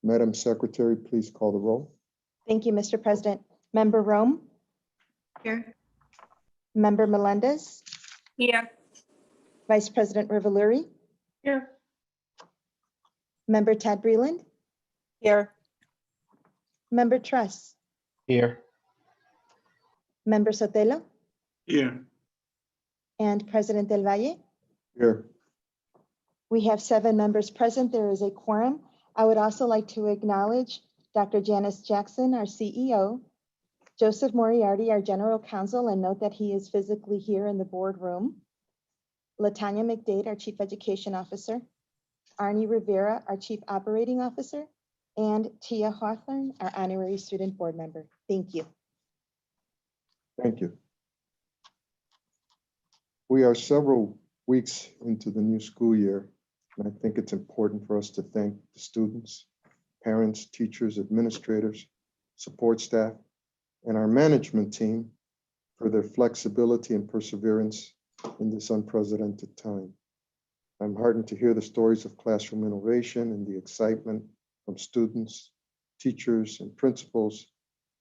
Madam Secretary, please call the roll. Thank you, Mr. President. Member Rome, Here. Member Melendez, Here. Vice President Rivelluri, Here. Member Tad Breland, Here. Member Truss, Here. Member Sotelo, Here. and President Del Valle. Here. We have 7 members present. There is a quorum. I would also like to acknowledge Dr. Janice Jackson, our CEO, Joseph Moriarty, our General Counsel, and note that he is physically here in the boardroom, Latanya McDade, our Chief Education Officer, Arnie Rivera, our Chief Operating Officer, and Tia Hawthorne, our Honorary Student Board Member. Thank you. Thank you. We are several weeks into the new school year, and I think it's important for us to thank the students, parents, teachers, administrators, support staff, and our management team for their flexibility and perseverance in this unprecedented time. I'm heartened to hear the stories of classroom innovation and the excitement from students, teachers, and principals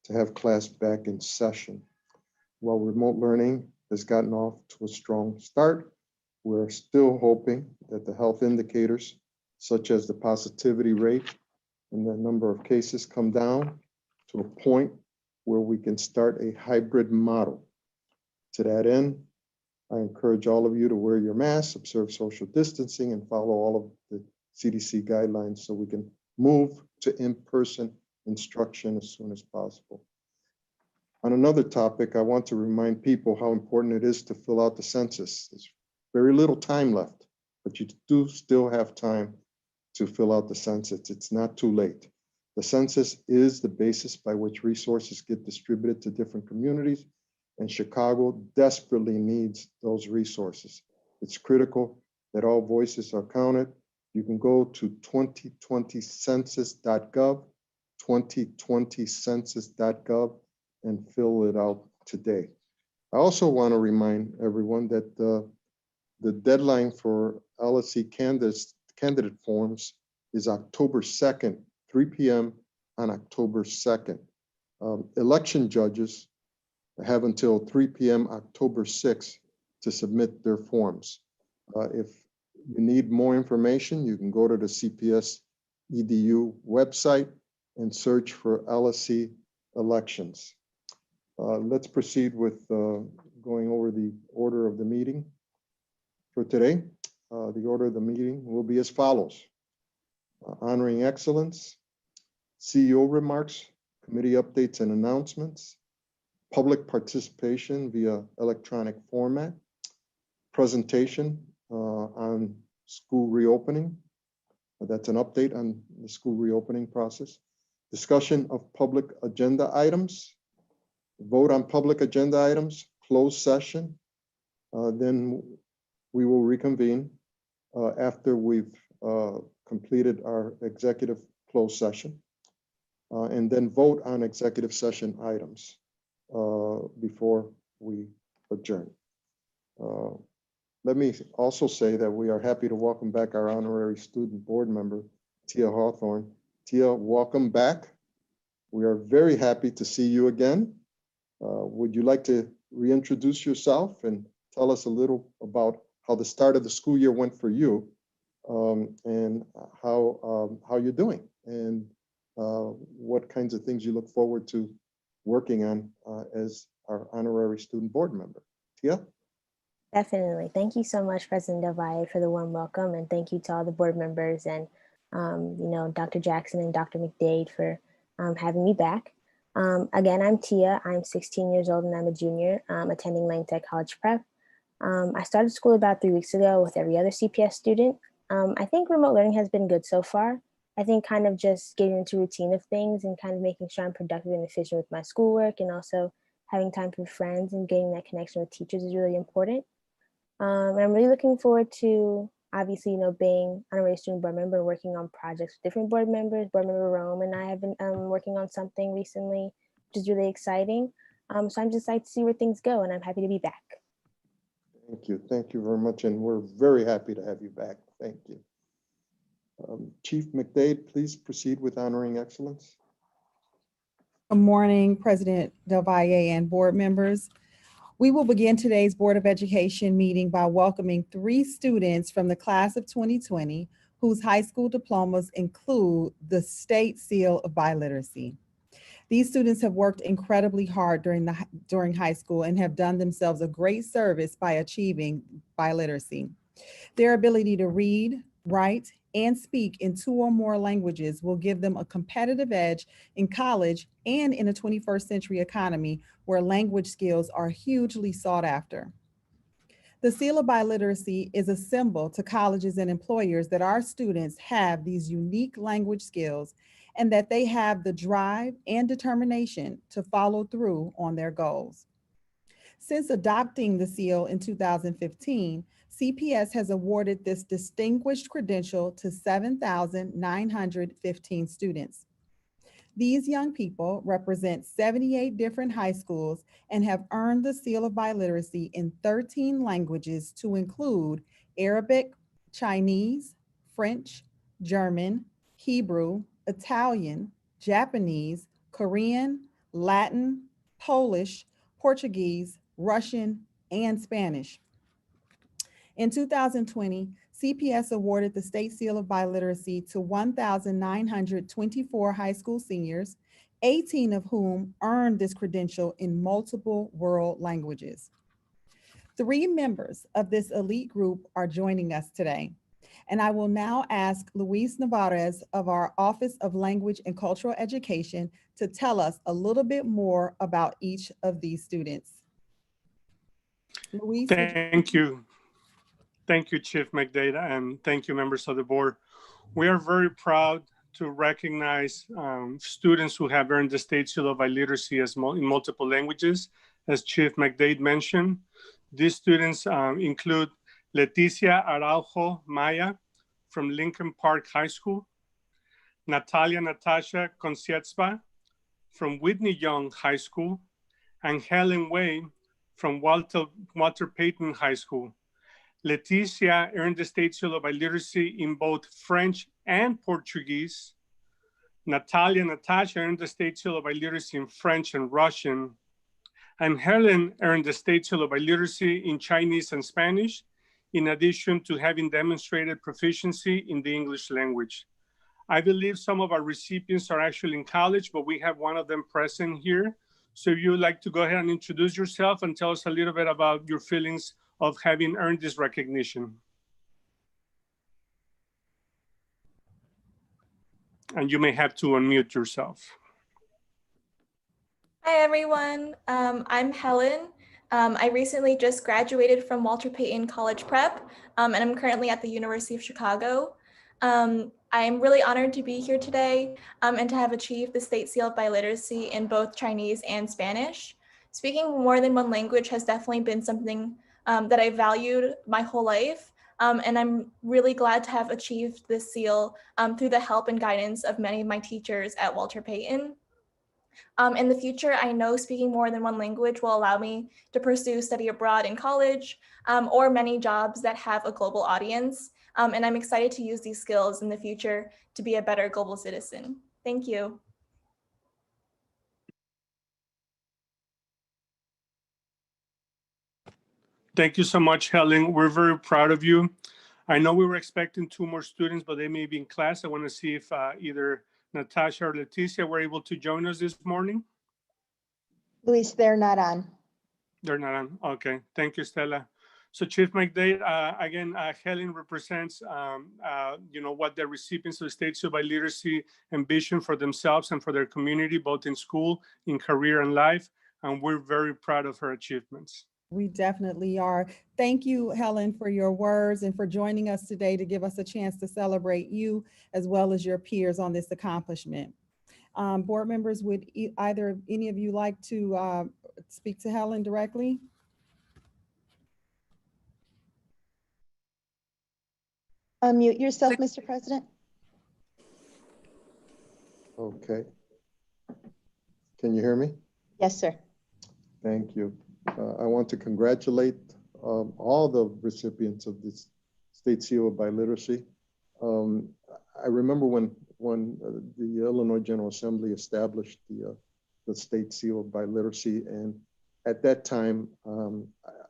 to have class back in session. While remote learning has gotten off to a strong start, we're still hoping that the health indicators, such as the positivity rate and the number of cases, come down to a point where we can start a hybrid model. To that end, I encourage all of you to wear your masks, observe social distancing, and follow all of the CDC guidelines so we can move to in-person instruction as soon as possible. On another topic, I want to remind people how important it is to fill out the census. There's very little time left, but you do still have time to fill out the census. It's not too late. The census is the basis by which resources get distributed to different communities, and Chicago desperately needs those resources. It's critical that all voices are counted. You can go to 2020census.gov, 2020census.gov, and fill it out today. I also want to remind everyone that the deadline for LSE candidate forms is October 2nd, 3 p.m. on October 2nd. Election judges have until 3 p.m. October 6th to submit their forms. If you need more information, you can go to the CPS EDU website and search for LSE elections. Let's proceed with going over the order of the meeting for today. The order of the meeting will be as follows. Honoring excellence, CEO remarks, committee updates and announcements, public participation via electronic format, presentation on school reopening. That's an update on the school reopening process. Discussion of public agenda items, vote on public agenda items, closed session. Then we will reconvene after we've completed our executive closed session, and then vote on executive session items before we adjourn. Let me also say that we are happy to welcome back our honorary student board member, Tia Hawthorne. Tia, welcome back. We are very happy to see you again. Would you like to reintroduce yourself and tell us a little about how the start of the school year went for you, and how you're doing, and what kinds of things you look forward to working on as our honorary student board member? Tia? Definitely. Thank you so much, President Del Valle, for the warm welcome, and thank you to all the board members and Dr. Jackson and Dr. McDade for having me back. Again, I'm Tia. I'm 16 years old and I'm a junior attending Lang Tech College Prep. I started school about 3 weeks ago with every other CPS student. I think remote learning has been good so far. I think kind of just getting into routine of things and kind of making sure I'm productive and efficient with my schoolwork, and also having time for friends and getting that connection with teachers is really important. And I'm really looking forward to, obviously, being honorary student board member and working on projects with different board members. Board member Rome and I have been working on something recently, which is really exciting. So I'm just excited to see where things go, and I'm happy to be back. Thank you. Thank you very much. And we're very happy to have you back. Thank you. Chief McDade, please proceed with honoring excellence. Good morning, President Del Valle and board members. We will begin today's Board of Education meeting by welcoming 3 students from the class of 2020 whose high school diplomas include the State Seal of Biliteracy. These students have worked incredibly hard during high school and have done themselves a great service by achieving biliteracy. Their ability to read, write, and speak in 2 or more languages will give them a competitive edge in college and in a 21st century economy where language skills are hugely sought after. The Seal of Biliteracy is a symbol to colleges and employers that our students have these unique language skills and that they have the drive and determination to follow through on their goals. Since adopting the seal in 2015, CPS has awarded this distinguished credential to 7,915 students. These young people represent 78 different high schools and have earned the Seal of Biliteracy in 13 languages to include Arabic, Chinese, French, German, Hebrew, Italian, Japanese, Korean, Latin, Polish, Portuguese, Russian, and Spanish. In 2020, CPS awarded the State Seal of Biliteracy to 1,924 high school seniors, 18 of whom earned this credential in multiple world languages. 3 members of this elite group are joining us today, and I will now ask Luis Navarez of our Office of Language and Cultural Education to tell us a little bit more about each of these students. Luis, Thank you. Thank you, Chief McDade, and thank you, members of the board. We are very proud to recognize students who have earned the State Seal of Biliteracy in multiple languages, as Chief McDade mentioned. These students include Leticia Araujo Maya from Lincoln Park High School, Natalia Natasha Koncietspa from Whitney Young High School, and Helen Way from Walter Payton High School. Leticia earned the State Seal of Biliteracy in both French and Portuguese. Natalia Natasha earned the State Seal of Biliteracy in French and Russian. And Helen earned the State Seal of Biliteracy in Chinese and Spanish, in addition to having demonstrated proficiency in the English language. I believe some of our recipients are actually in college, but we have one of them present here. So if you would like to go ahead and introduce yourself and tell us a little bit about your feelings of having earned this recognition. And you may have to unmute yourself. Hi, everyone. I'm Helen. I recently just graduated from Walter Payton College Prep, and I'm currently at the University of Chicago. I'm really honored to be here today and to have achieved the State Seal of Biliteracy in both Chinese and Spanish. Speaking more than one language has definitely been something that I valued my whole life. And I'm really glad to have achieved this seal through the help and guidance of many of my teachers at Walter Payton. In the future, I know speaking more than one language will allow me to pursue study abroad in college or many jobs that have a global audience. And I'm excited to use these skills in the future to be a better global citizen. Thank you. Thank you so much, Helen. We're very proud of you. I know we were expecting 2 more students, but they may be in class. I want to see if either Natasha or Leticia were able to join us this morning. Luis, they're not on. They're not on. Okay. Thank you, Stella. So Chief McDade, again, Helen represents, what the recipients of the State Seal of Biliteracy ambition for themselves and for their community, both in school, in career, and life. And we're very proud of her achievements. we definitely are. Thank you, Helen, for your words and for joining us today to give us a chance to celebrate you as well as your peers on this accomplishment. Board members, would either any of you like to speak to Helen directly? Unmute yourself, Mr. President. Okay. Can you hear me? Yes, sir. Thank you. I want to congratulate all the recipients of this State Seal of Biliteracy. I remember when the Illinois General Assembly established the state seal of biliteracy, and at that time,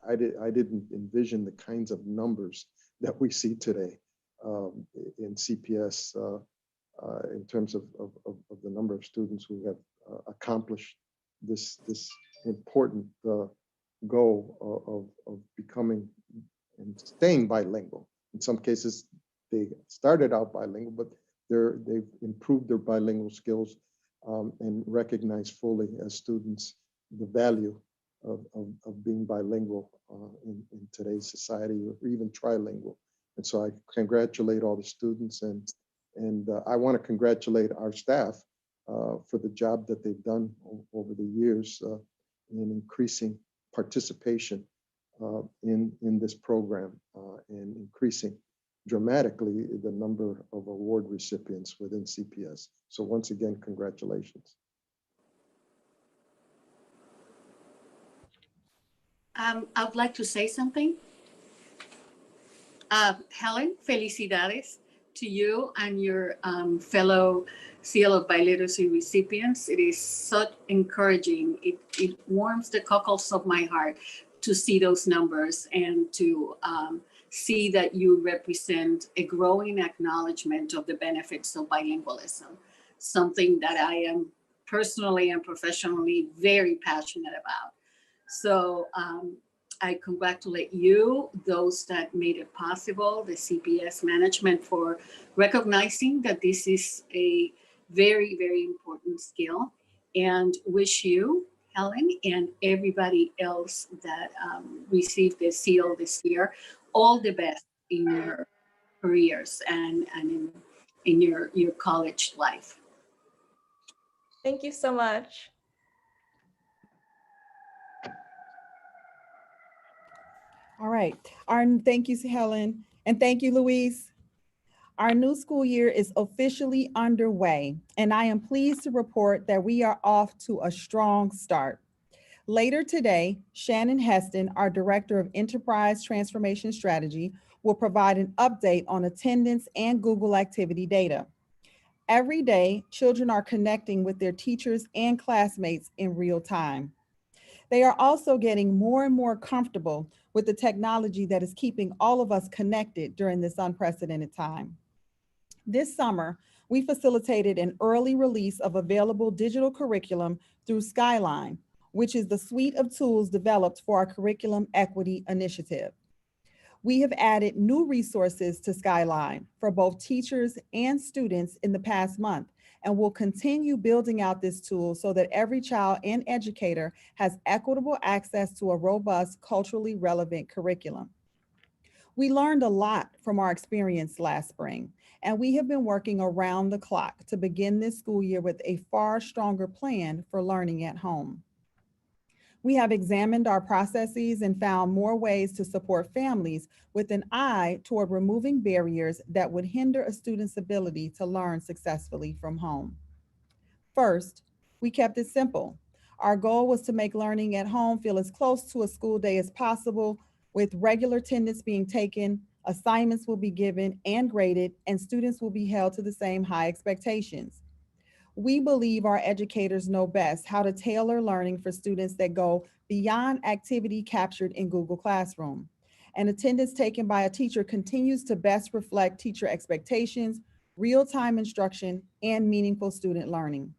I didn't envision the kinds of numbers that we see today in CPS in terms of the number of students who have accomplished this important goal of becoming and staying bilingual. In some cases, they started out bilingual, but they've improved their bilingual skills and recognize fully as students the value of being bilingual in today's society, or even trilingual. And so I congratulate all the students, and I want to congratulate our staff for the job that they've done over the years in increasing participation in this program and increasing dramatically the number of award recipients within CPS. So once again, congratulations. I would like to say something. Helen, felicidades to you and your fellow Seal of Biliteracy recipients. It is so encouraging. It warms the cockles of my heart to see those numbers and to see that you represent a growing acknowledgement of the benefits of bilingualism, something that I am personally and professionally very passionate about. So I congratulate you, those that made it possible, the CPS management, for recognizing that this is a very, very important skill, and wish you, Helen, and everybody else that received the seal this year, all the best in your careers and in your college life. Thank you so much. All right. Thank you, Helen. And thank you, Luis. Our new school year is officially underway, and I am pleased to report that we are off to a strong start. Later today, Shannon Heston, our Director of Enterprise Transformation Strategy, will provide an update on attendance and Google activity data. Every day, children are connecting with their teachers and classmates in real time. They are also getting more and more comfortable with the technology that is keeping all of us connected during this unprecedented time. This summer, we facilitated an early release of available digital curriculum through Skyline, which is the suite of tools developed for our Curriculum Equity Initiative. We have added new resources to Skyline for both teachers and students in the past month, and will continue building out this tool so that every child and educator has equitable access to a robust, culturally relevant curriculum. We learned a lot from our experience last spring, and we have been working around the clock to begin this school year with a far stronger plan for learning at home. We have examined our processes and found more ways to support families with an eye toward removing barriers that would hinder a student's ability to learn successfully from home. First, we kept it simple. Our goal was to make learning at home feel as close to a school day as possible, with regular attendance being taken, assignments will be given and graded, and students will be held to the same high expectations. We believe our educators know best how to tailor learning for students that go beyond activity captured in Google Classroom. And attendance taken by a teacher continues to best reflect teacher expectations, real-time instruction, and meaningful student learning.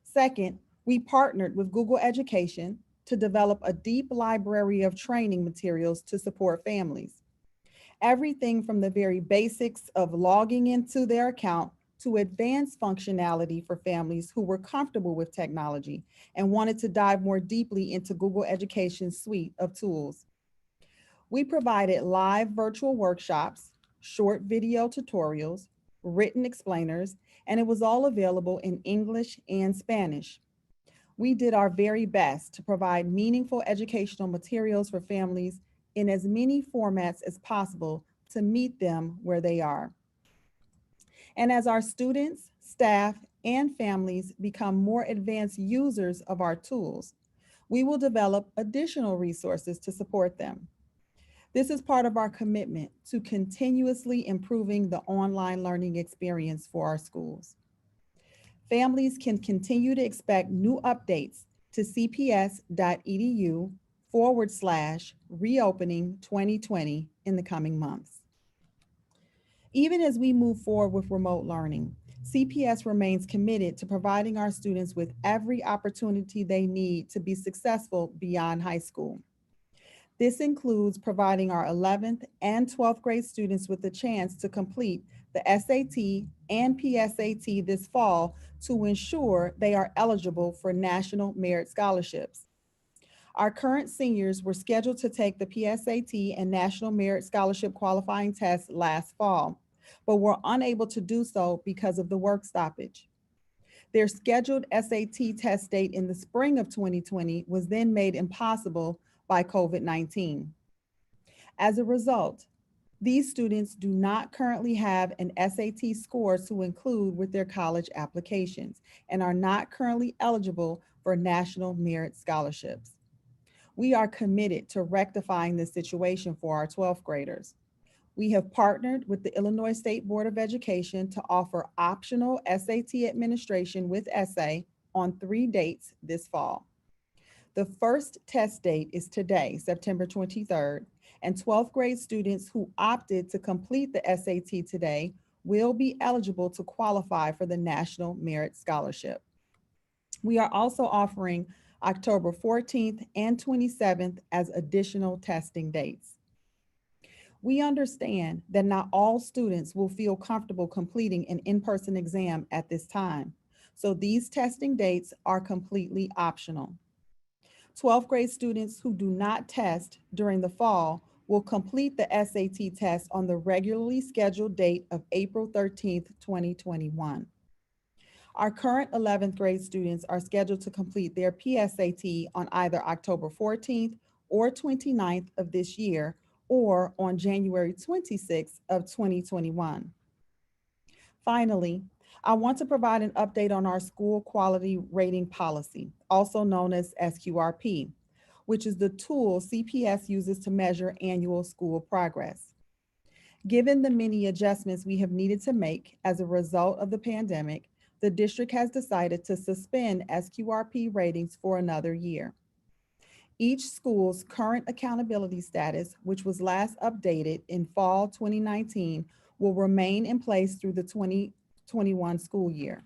Second, we partnered with Google Education to develop a deep library of training materials to support families. Everything from the very basics of logging into their account to advanced functionality for families who were comfortable with technology and wanted to dive more deeply into Google Education's suite of tools. We provided live virtual workshops, short video tutorials, written explainers, and it was all available in English and Spanish. We did our very best to provide meaningful educational materials for families in as many formats as possible to meet them where they are. And as our students, staff, and families become more advanced users of our tools, we will develop additional resources to support them. This is part of our commitment to continuously improving the online learning experience for our schools. Families can continue to expect new updates to cps.edu/reopening 2020 in the coming months. Even as we move forward with remote learning, CPS remains committed to providing our students with every opportunity they need to be successful beyond high school. This includes providing our 11th and 12th grade students with the chance to complete the SAT and PSAT this fall to ensure they are eligible for National Merit Scholarships. Our current seniors were scheduled to take the PSAT and National Merit Scholarship qualifying tests last fall, but were unable to do so because of the work stoppage. Their scheduled SAT test date in the spring of 2020 was then made impossible by COVID-19. As a result, these students do not currently have an SAT score to include with their college applications and are not currently eligible for National Merit Scholarships. We are committed to rectifying this situation for our 12th graders. We have partnered with the Illinois State Board of Education to offer optional SAT administration with essay on 3 dates this fall. The first test date is today, September 23rd, and 12th grade students who opted to complete the SAT today will be eligible to qualify for the National Merit Scholarship. We are also offering October 14th and 27th as additional testing dates. We understand that not all students will feel comfortable completing an in-person exam at this time, so these testing dates are completely optional. 12th grade students who do not test during the fall will complete the SAT test on the regularly scheduled date of April 13th, 2021. Our current 11th grade students are scheduled to complete their PSAT on either October 14th or 29th of this year, or on January 26th of 2021. Finally, I want to provide an update on our school quality rating policy, also known as SQRP, which is the tool CPS uses to measure annual school progress. Given the many adjustments we have needed to make as a result of the pandemic, the district has decided to suspend SQRP ratings for another year. Each school's current accountability status, which was last updated in fall 2019, will remain in place through the 2021 school year.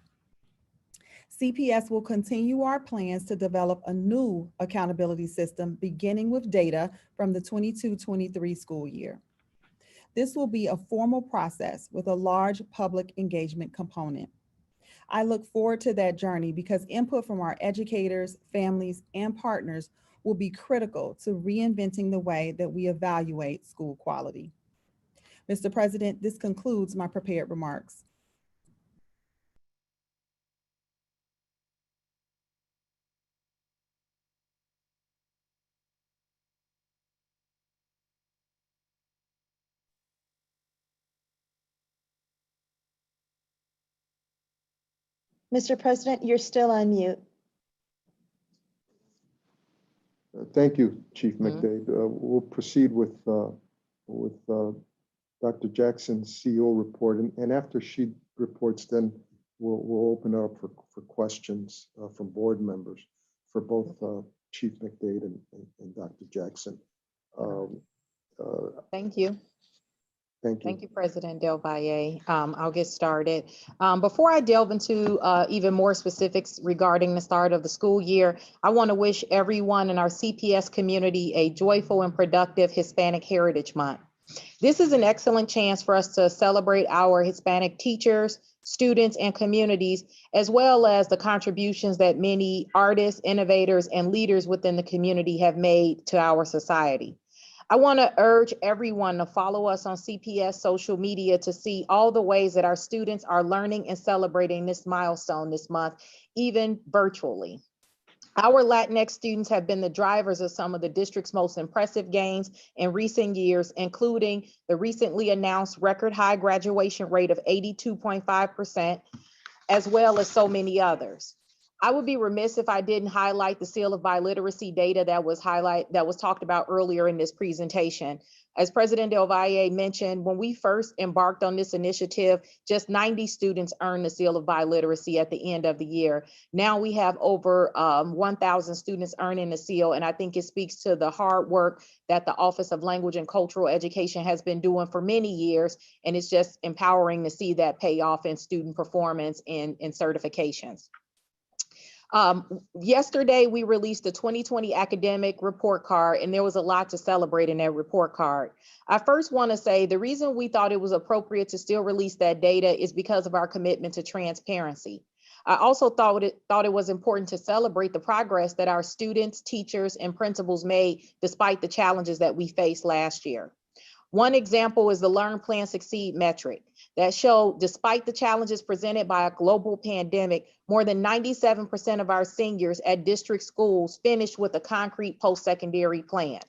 CPS will continue our plans to develop a new accountability system beginning with data from the 22-23 school year. This will be a formal process with a large public engagement component. I look forward to that journey because input from our educators, families, and partners will be critical to reinventing the way that we evaluate school quality. Mr. President, this concludes my prepared remarks. Mr. President, you're still on mute. Thank you, Chief Mhm. McDade. We'll proceed with Dr. Jackson's CEO report, and after she reports, then we'll open it up for questions from board members for both Chief McDade and Dr. Jackson. Thank you. Thank you. Thank you, President Del Valle. I'll get started. Before I delve into even more specifics regarding the start of the school year, I want to wish everyone in our CPS community a joyful and productive Hispanic Heritage Month. This is an excellent chance for us to celebrate our Hispanic teachers, students, and communities, as well as the contributions that many artists, innovators, and leaders within the community have made to our society. I want to urge everyone to follow us on CPS social media to see all the ways that our students are learning and celebrating this milestone this month, even virtually. Our Latinx students have been the drivers of some of the district's most impressive gains in recent years, including the recently announced record high graduation rate of 82.5%, as well as so many others. I would be remiss if I didn't highlight the seal of biliteracy data that was talked about earlier in this presentation. As President Del Valle mentioned, when we first embarked on this initiative, just 90 students earned the seal of biliteracy at the end of the year. Now we have over 1,000 students earning the seal, and I think it speaks to the hard work that the Office of Language and Cultural Education has been doing for many years, and it's just empowering to see that pay off in student performance and certifications. Yesterday, we released the 2020 academic report card, and there was a lot to celebrate in that report card. I first want to say the reason we thought it was appropriate to still release that data is because of our commitment to transparency. I also thought it was important to celebrate the progress that our students, teachers, and principals made despite the challenges that we faced last year. One example is the Learn, Plan, Succeed metric that showed, despite the challenges presented by a global pandemic, more than 97% of our seniors at district schools finished with a concrete post-secondary plan.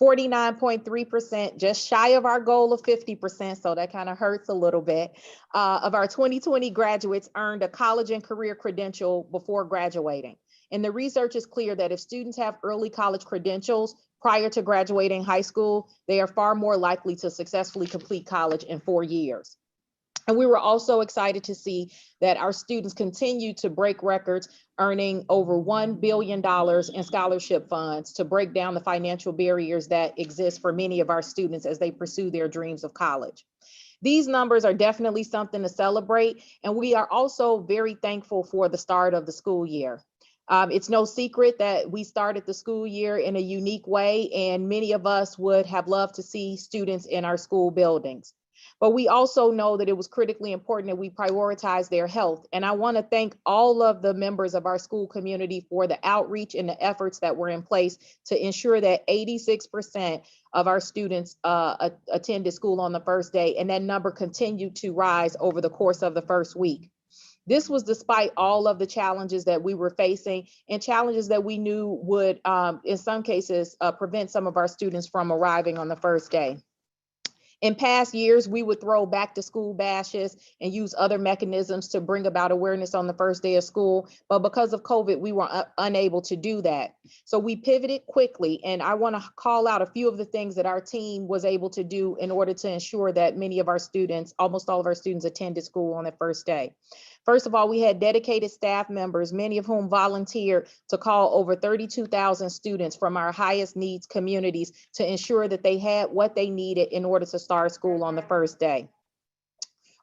49.3%, just shy of our goal of 50%, so that kind of hurts a little bit, of our 2020 graduates earned a college and career credential before graduating. And the research is clear that if students have early college credentials prior to graduating high school, they are far more likely to successfully complete college in 4 years. And we were also excited to see that our students continue to break records, earning over $1 billion in scholarship funds to break down the financial barriers that exist for many of our students as they pursue their dreams of college. These numbers are definitely something to celebrate, and we are also very thankful for the start of the school year. It's no secret that we started the school year in a unique way, and many of us would have loved to see students in our school buildings. But we also know that it was critically important that we prioritize their health. And I want to thank all of the members of our school community for the outreach and the efforts that were in place to ensure that 86% of our students attended school on the first day, and that number continued to rise over the course of the first week. This was despite all of the challenges that we were facing and challenges that we knew would, in some cases, prevent some of our students from arriving on the first day. In past years, we would throw back to school bashes and use other mechanisms to bring about awareness on the first day of school. But because of COVID, we were unable to do that. So we pivoted quickly. And I want to call out a few of the things that our team was able to do in order to ensure that many of our students, almost all of our students, attended school on the first day. First of all, we had dedicated staff members, many of whom volunteered to call over 32,000 students from our highest needs communities to ensure that they had what they needed in order to start school on the first day.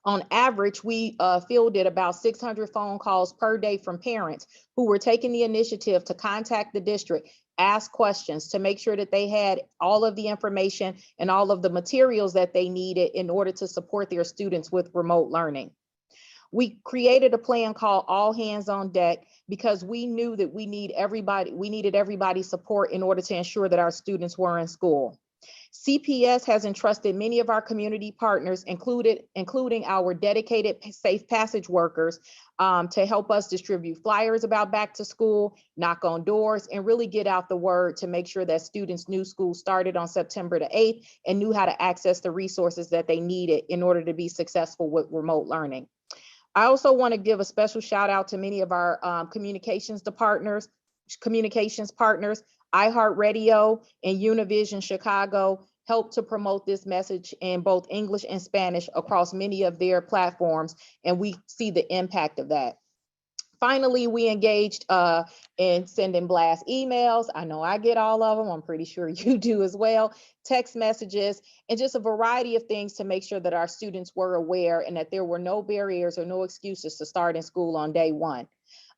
On average, we fielded about 600 phone calls per day from parents who were taking the initiative to contact the district, ask questions to make sure that they had all of the information and all of the materials that they needed in order to support their students with remote learning. We created a plan called All Hands on Deck because we knew that we needed everybody's support in order to ensure that our students were in school. CPS has entrusted many of our community partners, including our dedicated safe passage workers, to help us distribute flyers about back to school, knock on doors, and really get out the word to make sure that students knew school started on September the 8th and knew how to access the resources that they needed in order to be successful with remote learning. I also want to give a special shout out to many of our communications partners, iHeartRadio and Univision Chicago helped to promote this message in both English and Spanish across many of their platforms, and we see the impact of that. Finally, we engaged in sending blast emails. I know I get all of them. I'm pretty sure you do as well. Text messages, and just a variety of things to make sure that our students were aware and that there were no barriers or no excuses to start in school on day one.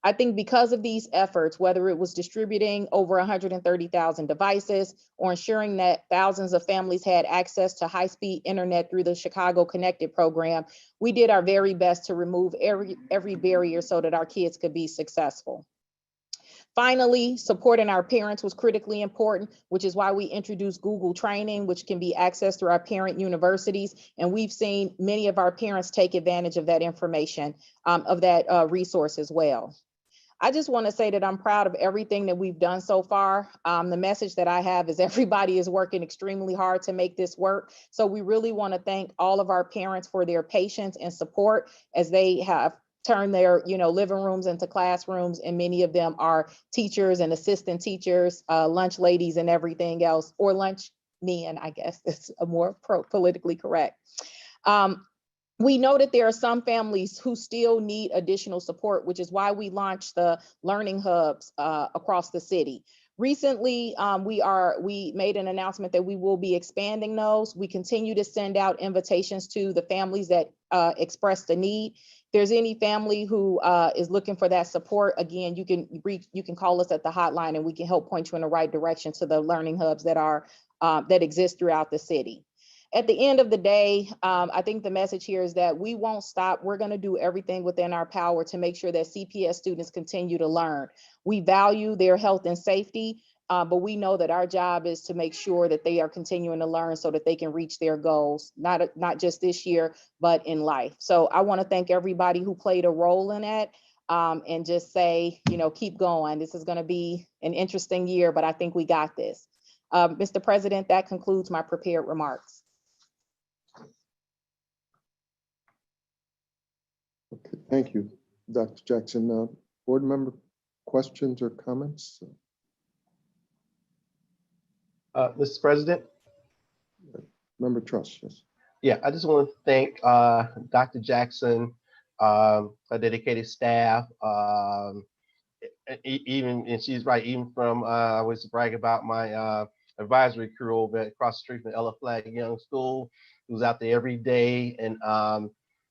I think because of these efforts, whether it was distributing over 130,000 devices or ensuring that thousands of families had access to high-speed internet through the Chicago Connected program, we did our very best to remove every barrier so that our kids could be successful. Finally, supporting our parents was critically important, which is why we introduced Google Training, which can be accessed through our parent universities. And we've seen many of our parents take advantage of that information, of that resource as well. I just want to say that I'm proud of everything that we've done so far. The message that I have is everybody is working extremely hard to make this work. So we really want to thank all of our parents for their patience and support as they have turn their, living rooms into classrooms, and many of them are teachers and assistant teachers, lunch ladies and everything else, or lunch men, I guess is a more politically correct. We know that there are some families who still need additional support, which is why we launched the learning hubs across the city. Recently, we made an announcement that we will be expanding those. We continue to send out invitations to the families that express the need. If there's any family who is looking for that support, again, you can call us at the hotline and we can help point you in the right direction to the learning hubs that exist throughout the city. At the end of the day, I think the message here is that we won't stop. We're going to do everything within our power to make sure that CPS students continue to learn. We value their health and safety, but we know that our job is to make sure that they are continuing to learn so that they can reach their goals, not just this year, but in life. So I want to thank everybody who played a role in that, and just say, keep going. This is going to be an interesting year, but I think we got this. Mr. President, that concludes my prepared remarks. Okay, thank you, Dr. Jackson. Board member questions or comments? Mr. President? Member Truss, yes. Yeah, I just want to thank Dr. Jackson, her dedicated staff, and she's right, even from, I was bragging about my advisory crew over across the street from Ella Flagg Young School, who's out there every day and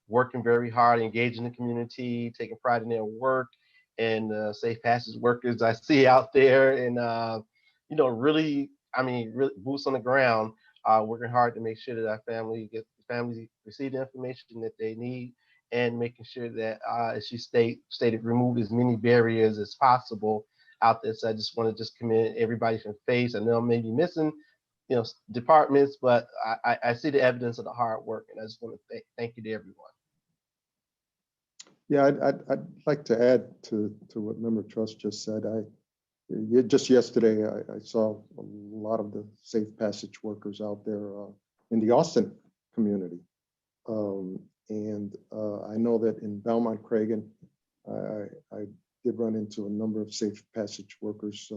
working very hard, engaging the community, taking pride in their work, and safe passage workers I see out there, and really boots on the ground, working hard to make sure that our families receive the information that they need, and making sure that, as she stated, remove as many barriers as possible out there. So I just want to commend everybody from FACE. I know I may be missing, departments, but I see the evidence of the hard work, and I just want to thank you to everyone. Yeah, I'd like to add to what Member Truss just said. Just yesterday, I saw a lot of the safe passage workers out there in the Austin community. And I know that in Belmont Cragen, I did run into a number of safe passage workers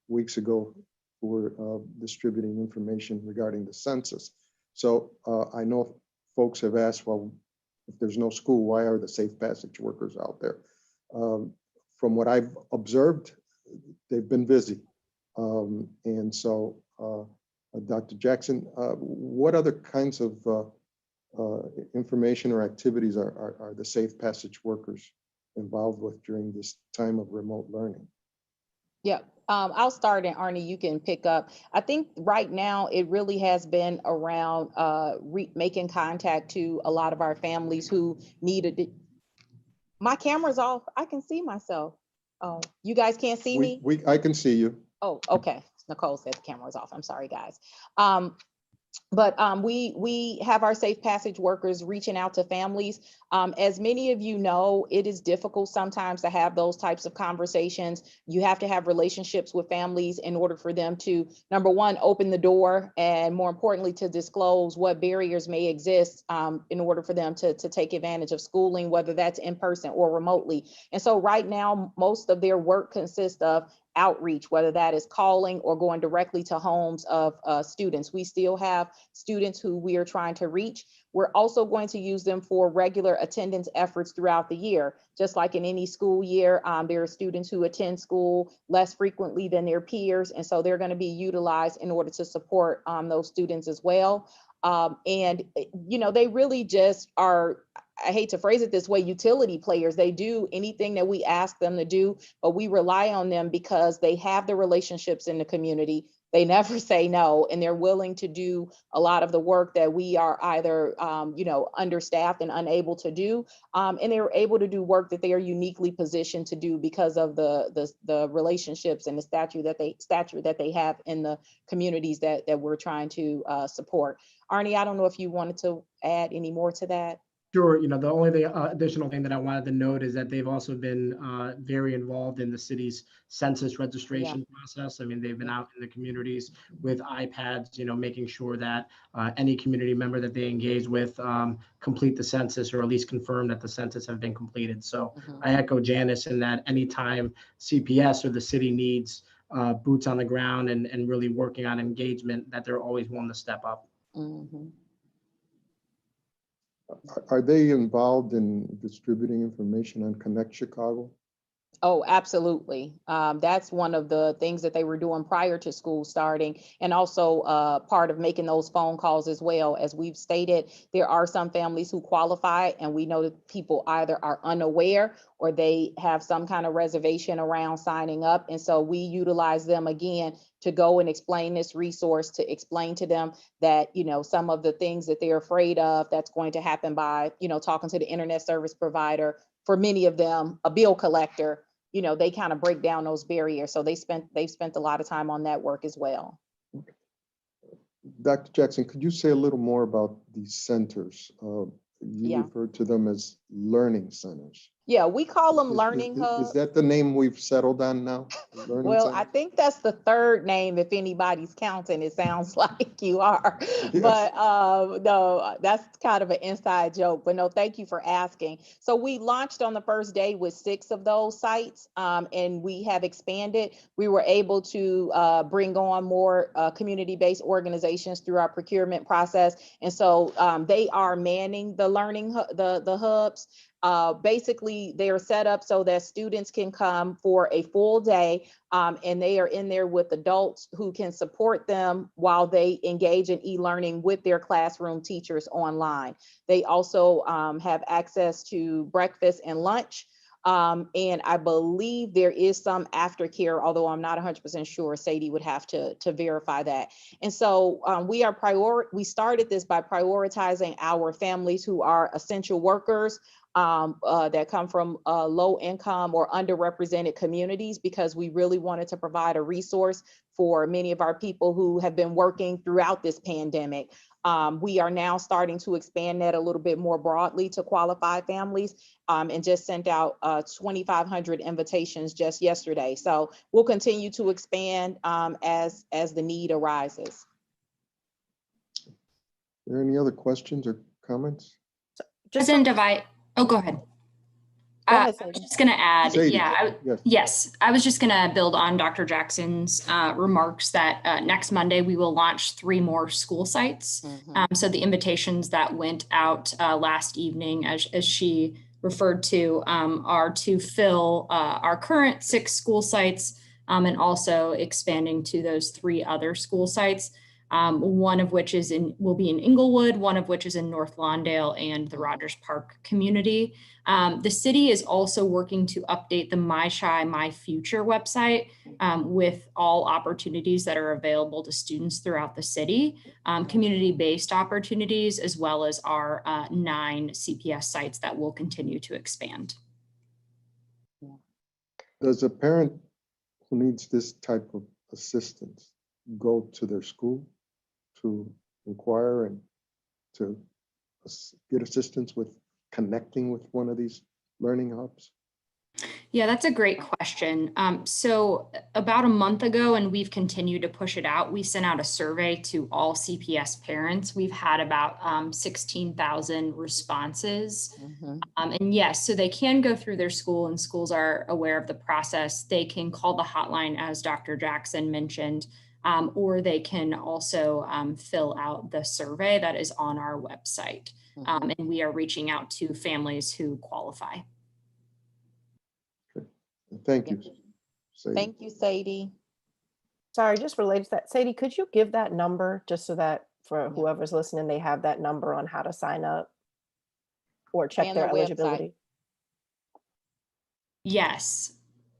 weeks ago who were distributing information regarding the census. So I know folks have asked, well, if there's no school, why are the safe passage workers out there? From what I've observed, they've been busy. And so, Dr. Jackson, what other kinds of information or activities are the safe passage workers involved with during this time of remote learning? Yeah, I'll start, and Arnie, you can pick up. I think right now it really has been around making contact to a lot of our families who needed it. My camera's off. I can see myself. Oh, you guys can't see me? I can see you. Oh, okay. Nicole said the camera was off. I'm sorry, guys. But we have our safe passage workers reaching out to families. As many of you know, it is difficult sometimes to have those types of conversations. You have to have relationships with families in order for them to, number one, open the door, and more importantly, to disclose what barriers may exist in order for them to take advantage of schooling, whether that's in person or remotely. And so right now, most of their work consists of outreach, whether that is calling or going directly to homes of students. We still have students who we are trying to reach. We're also going to use them for regular attendance efforts throughout the year. Just like in any school year, there are students who attend school less frequently than their peers, and so they're going to be utilized in order to support those students as well. And they really just are, I hate to phrase it this way, utility players. They do anything that we ask them to do, but we rely on them because they have the relationships in the community. They never say no, and they're willing to do a lot of the work that we are either, understaffed and unable to do. And they're able to do work that they are uniquely positioned to do because of the relationships and the stature that they have in the communities that we're trying to support. Arnie, I don't know if you wanted to add any more to that. Sure. The only additional thing that I wanted to note is that they've also been very involved in the city's census registration process. I mean, they've been out in the communities with iPads, making sure that any community member that they engage with complete the census, or at least confirm that the census have been completed. So I echo Janice in that anytime CPS or the city needs boots on the ground and really working on engagement, that they're always willing to step up. Are they involved in distributing information on Connect Chicago? Oh, absolutely. That's one of the things that they were doing prior to school starting, and also part of making those phone calls as well. As we've stated, there are some families who qualify, and we know that people either are unaware or they have some kind of reservation around signing up. And so we utilize them again to go and explain this resource, to explain to them that, some of the things that they're afraid of that's going to happen by, talking to the internet service provider. For many of them, a bill collector, they kind of break down those barriers. So they've spent a lot of time on that work as well. Dr. Jackson, could you say a little more about these centers? You referred to them as learning centers. Yeah, we call them learning hubs. Is that the name we've settled on now? Well, I think that's the third name. If anybody's counting, it sounds like you are. Yes. But no, that's kind of an inside joke. But no, thank you for asking. So we launched on the first day with 6 of those sites, and we have expanded. We were able to bring on more community-based organizations through our procurement process, and so they are manning the learning the hubs. Basically, they are set up so that students can come for a full day, and they are in there with adults who can support them while they engage in e-learning with their classroom teachers online. They also have access to breakfast and lunch. And I believe there is some aftercare, although I'm not 100% sure. Sadie would have to verify that. And so we started this by prioritizing our families who are essential workers, that come from low income or underrepresented communities, because we really wanted to provide a resource for many of our people who have been working throughout this pandemic. We are now starting to expand that a little bit more broadly to qualified families, and just sent out 2,500 invitations just yesterday. So we'll continue to expand as the need arises. Are there any other questions or comments? President Devine, oh, go ahead. I was just going to add, Sadie, yes, I was just going to build on Dr. Jackson's remarks that next Monday we will launch 3 more school sites. So the invitations that went out last evening, as she referred to, are to fill our current 6 school sites, and also expanding to those 3 other school sites. One of which will be in Inglewood, one of which is in North Lawndale and the Rogers Park community. The city is also working to update the My Chi, My Future website with all opportunities that are available to students throughout the city, community-based opportunities, as well as our 9 CPS sites that will continue to expand. Does a parent who needs this type of assistance go to their school to inquire and to get assistance with connecting with one of these learning hubs? Yeah, that's a great question. So about a month ago, and we've continued to push it out, we sent out a survey to all CPS parents. We've had about 16,000 responses. And yes, so they can go through their school, and schools are aware of the process. They can call the hotline, as Dr. Jackson mentioned, or they can also fill out the survey that is on our website. And we are reaching out to families who qualify. Thank you, Sadie. Thank you, Sadie. Sorry, just related to that, Sadie, could you give that number just so that for whoever's listening, they have that number on how to sign up or check And their the website. eligibility? Yes.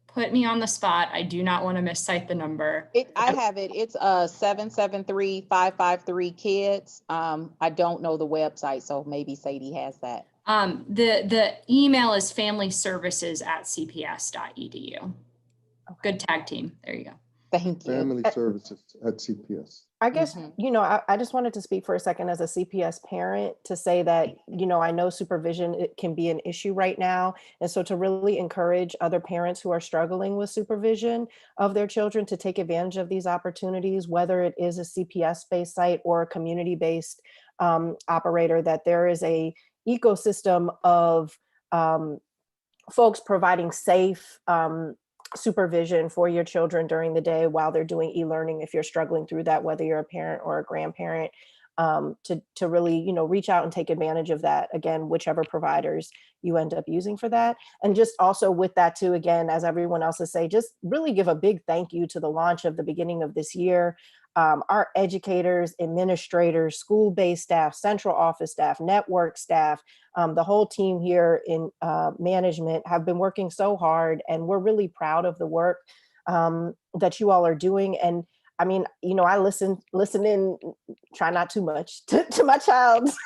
Put me on the spot. I do not want to miscite the number. I have it. It's 773-553-KIDS. I don't know the website, so maybe Sadie has that. The email is familyservices@cps.edu. Good tag team. There you go. Thank you. family services at CPS. I guess, Mhm. I just wanted to speak for a second as a CPS parent to say that, I know supervision, it can be an issue right now. And so to really encourage other parents who are struggling with supervision of their children to take advantage of these opportunities, whether it is a CPS-based site or a community-based operator, that there is a ecosystem of folks providing safe supervision for your children during the day while they're doing e-learning, if you're struggling through that, whether you're a parent or a grandparent, to really, reach out and take advantage of that, again, whichever providers you end up using for that. And just also with that too, again, as everyone else has said, just really give a big thank you to the launch of the beginning of this year. Our educators, administrators, school-based staff, central office staff, network staff, the whole team here in management have been working so hard, and we're really proud of the work that you all are doing. And I mean, I listen in, try not too much to my child's,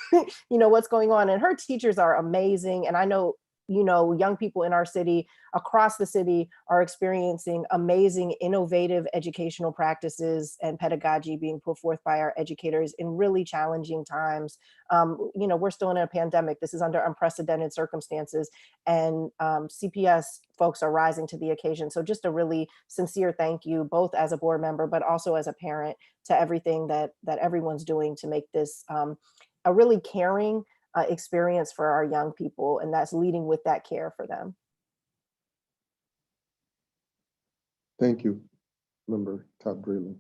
what's going on, and her teachers are amazing. And I know, young people in our city, across the city, are experiencing amazing, innovative educational practices and pedagogy being put forth by our educators in really challenging times. We're still in a pandemic. This is under unprecedented circumstances, and CPS folks are rising to the occasion. So just a really sincere thank you, both as a board member, but also as a parent, to everything that everyone's doing to make this a really caring experience for our young people, and that's leading with that care for them. Thank you, Member Todd Breland.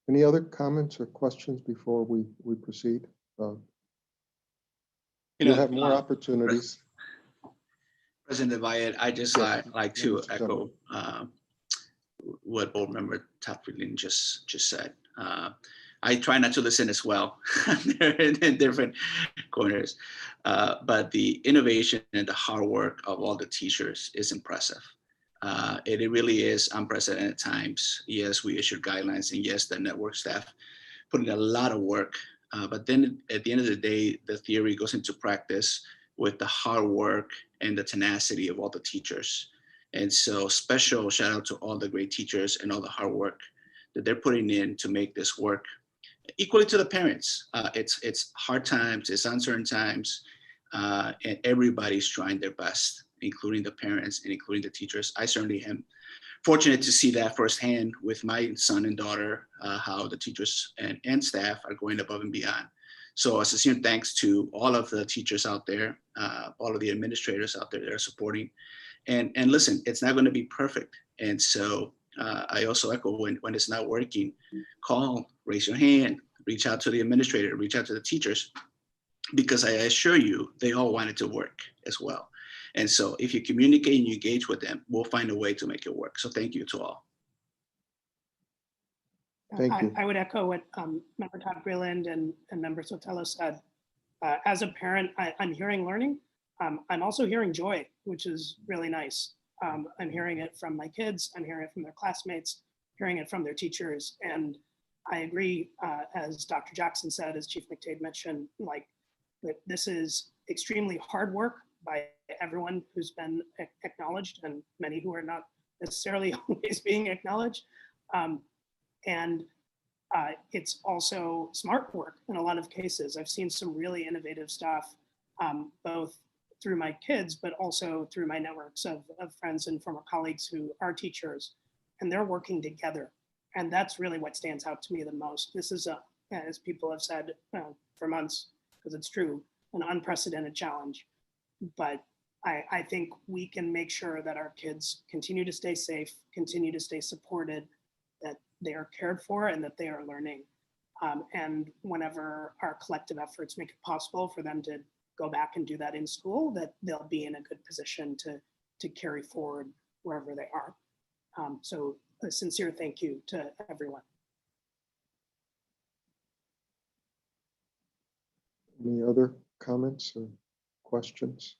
Any other comments or questions before we proceed? You'll have more opportunities. President Valle, I just like to echo what Board Member Todd Breland just said. I try not to listen as well. They're in different corners, but the innovation and the hard work of all the teachers is impressive. It really is unprecedented times. Yes, we issued guidelines, and yes, the network staff put in a lot of work. But then at the end of the day, the theory goes into practice with the hard work and the tenacity of all the teachers. And so special shout out to all the great teachers and all the hard work that they're putting in to make this work. Equally to the parents, it's hard times, it's uncertain times, and everybody's trying their best, including the parents and including the teachers. I certainly am fortunate to see that firsthand with my son and daughter, how the teachers and staff are going above and beyond. So a sincere thanks to all of the teachers out there, all of the administrators out there that are supporting. And listen, it's not going to be perfect. And so I also echo when it's not working, call, raise your hand, reach out to the administrator, reach out to the teachers, because I assure you, they all want it to work as well. And so if you communicate and you engage with them, we'll find a way to make it work. So thank you to all. Thank you. I would echo what Member Todd Breland and Member Sotelo said. As a parent, I'm hearing learning. I'm also hearing joy, which is really nice. I'm hearing it from my kids. I'm hearing it from their classmates, hearing it from their teachers. And I agree, as Dr. Jackson said, as Chief McDade mentioned, that this is extremely hard work by everyone who's been acknowledged, and many who are not necessarily always being acknowledged. And it's also smart work in a lot of cases. I've seen some really innovative stuff, both through my kids, but also through my networks of friends and former colleagues who are teachers, and they're working together. And that's really what stands out to me the most. This is, as people have said for months, because it's true, an unprecedented challenge. But I think we can make sure that our kids continue to stay safe, continue to stay supported, that they are cared for, and that they are learning. And whenever our collective efforts make it possible for them to go back and do that in school, that they'll be in a good position to carry forward wherever they are. So a sincere thank you to everyone. Any other comments or questions?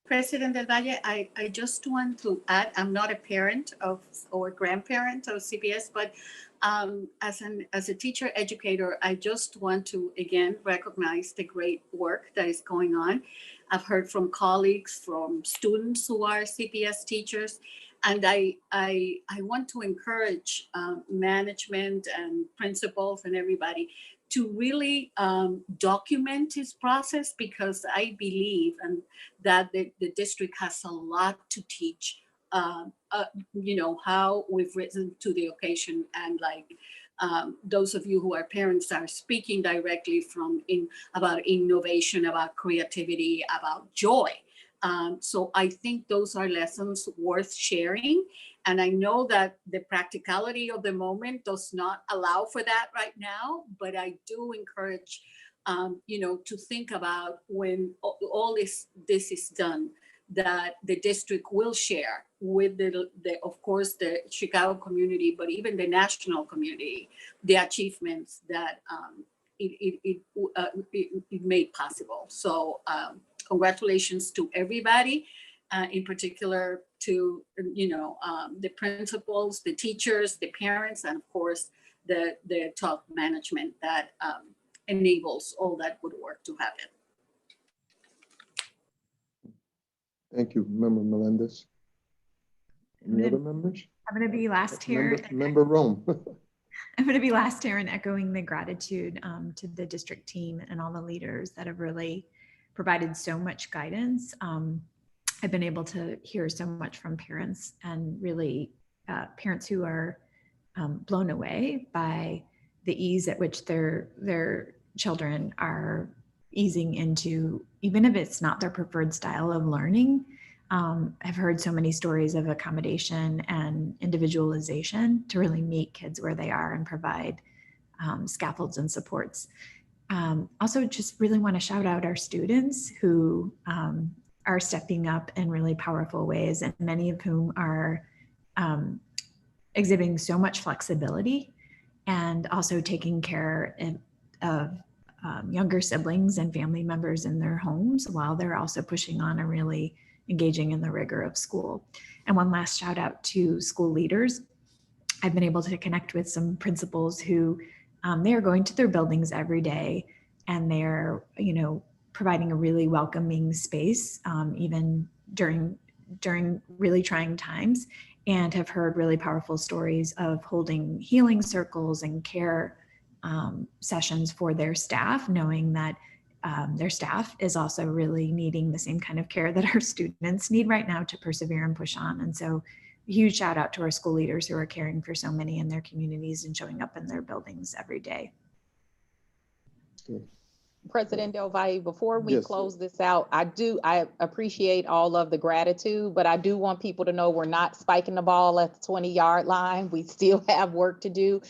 President Del Valle, I just want to add, I'm not a parent of or grandparent of CPS, but as a teacher educator, I just want to again recognize the great work that is going on. I've heard from colleagues, from students who are CPS teachers, And I want to encourage management and principals and everybody to really document his process, because I believe that the district has a lot to teach, how we've risen to the occasion. And like those of you who are parents are speaking directly about innovation, about creativity, about joy. So I think those are lessons worth sharing. And I know that the practicality of the moment does not allow for that right now, but I do encourage, to think about when all this is done, that the district will share with of course, the Chicago community, but even the national community, the achievements that it made possible. So congratulations to everybody, in particular to the principals, the teachers, the parents, and of course the top management that enables all that good work to happen. Thank you, Member Melendez. Any other members? I'm going to be last here. Member Rome. I'm going to be last here and echoing the gratitude to the district team and all the leaders that have really provided so much guidance. I've been able to hear so much from parents, and really parents who are blown away by the ease at which their children are easing into, even if it's not their preferred style of learning. I've heard so many stories of accommodation and individualization to really meet kids where they are and provide scaffolds and supports. Also, just really want to shout out our students who are stepping up in really powerful ways, and many of whom are exhibiting so much flexibility and also taking care of younger siblings and family members in their homes while they're also pushing on and really engaging in the rigor of school. And one last shout out to school leaders. I've been able to connect with some principals who they are going to their buildings every day, and they're, providing a really welcoming space, even during really trying times, and have heard really powerful stories of holding healing circles and care sessions for their staff, knowing that their staff is also really needing the same kind of care that our students need right now to persevere and push on. And so a huge shout out to our school leaders who are caring for so many in their communities and showing up in their buildings every day. Good. President Del Valle, before we Yes. close this out, I appreciate all of the gratitude, but I do want people to know we're not spiking the ball at the 20-yard line. We still have work to do.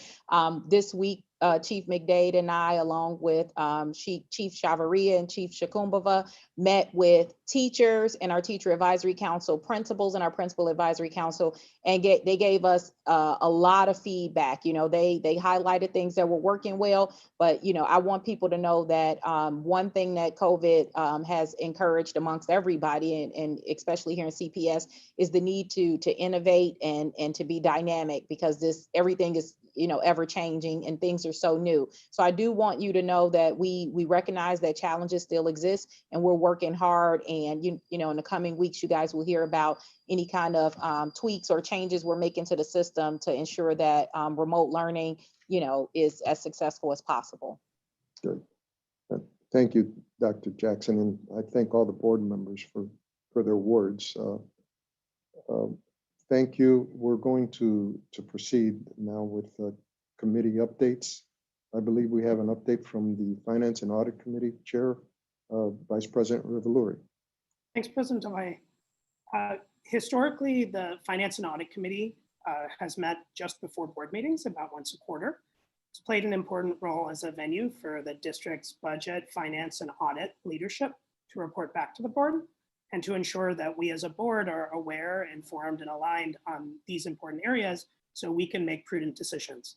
This week, Chief McDade and I, along with Chief Chavarria and Chief Shakumbova, met with teachers and our Teacher Advisory Council, principals and our Principal Advisory Council, and they gave us a lot of feedback. They highlighted things that were working well, but I want people to know that one thing that COVID has encouraged amongst everybody, and especially here in CPS, is the need to innovate and to be dynamic, because everything is ever changing and things are so new. So I do want you to know that we recognize that challenges still exist, and we're working hard. And in the coming weeks, you guys will hear about any kind of tweaks or changes we're making to the system to ensure that remote learning, is as successful as possible. Good. Thank you, Dr. Jackson, and I thank all the board members for their words. Thank you. We're going to proceed now with committee updates. I believe we have an update from the Finance and Audit Committee Chair, Vice President Rivaluri. Thanks, President Del Valle. Historically, the Finance and Audit Committee has met just before board meetings, about once a quarter. It's played an important role as a venue for the district's budget, finance, and audit leadership to report back to the board, and to ensure that we as a board are aware, informed, and aligned on these important areas so we can make prudent decisions.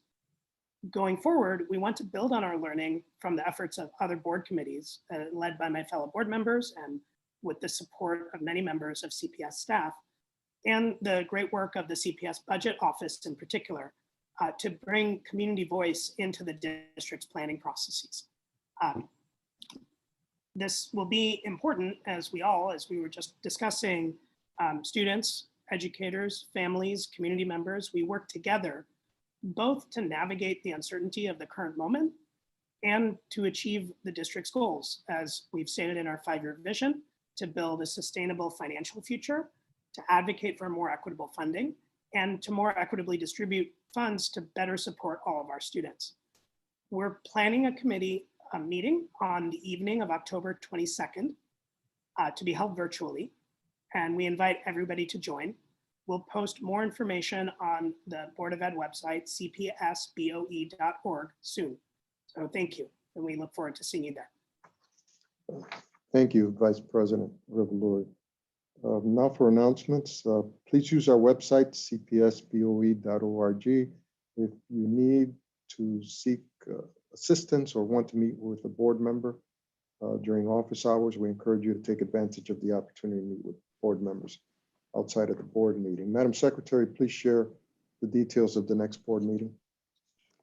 Going forward, we want to build on our learning from the efforts of other board committees led by my fellow board members and with the support of many members of CPS staff, and the great work of the CPS Budget Office in particular, to bring community voice into the district's planning processes. This will be important as we were just discussing, students educators, families, community members, we work together both to navigate the uncertainty of the current moment and to achieve the district's goals, as we've stated in our 5-year vision, to build a sustainable financial future, to advocate for more equitable funding, and to more equitably distribute funds to better support all of our students. We're planning a committee meeting on the evening of October 22nd to be held virtually, and we invite everybody to join. We'll post more information on the Board of Ed website, cpsboe.org, soon. So thank you, and we look forward to seeing you there. Thank you, Vice President Revolori. Now for announcements, please use our website, cpsboe.org. If you need to seek assistance or want to meet with a board member during office hours, we encourage you to take advantage of the opportunity to meet with board members outside of the board meeting. Madam Secretary, please share the details of the next board meeting.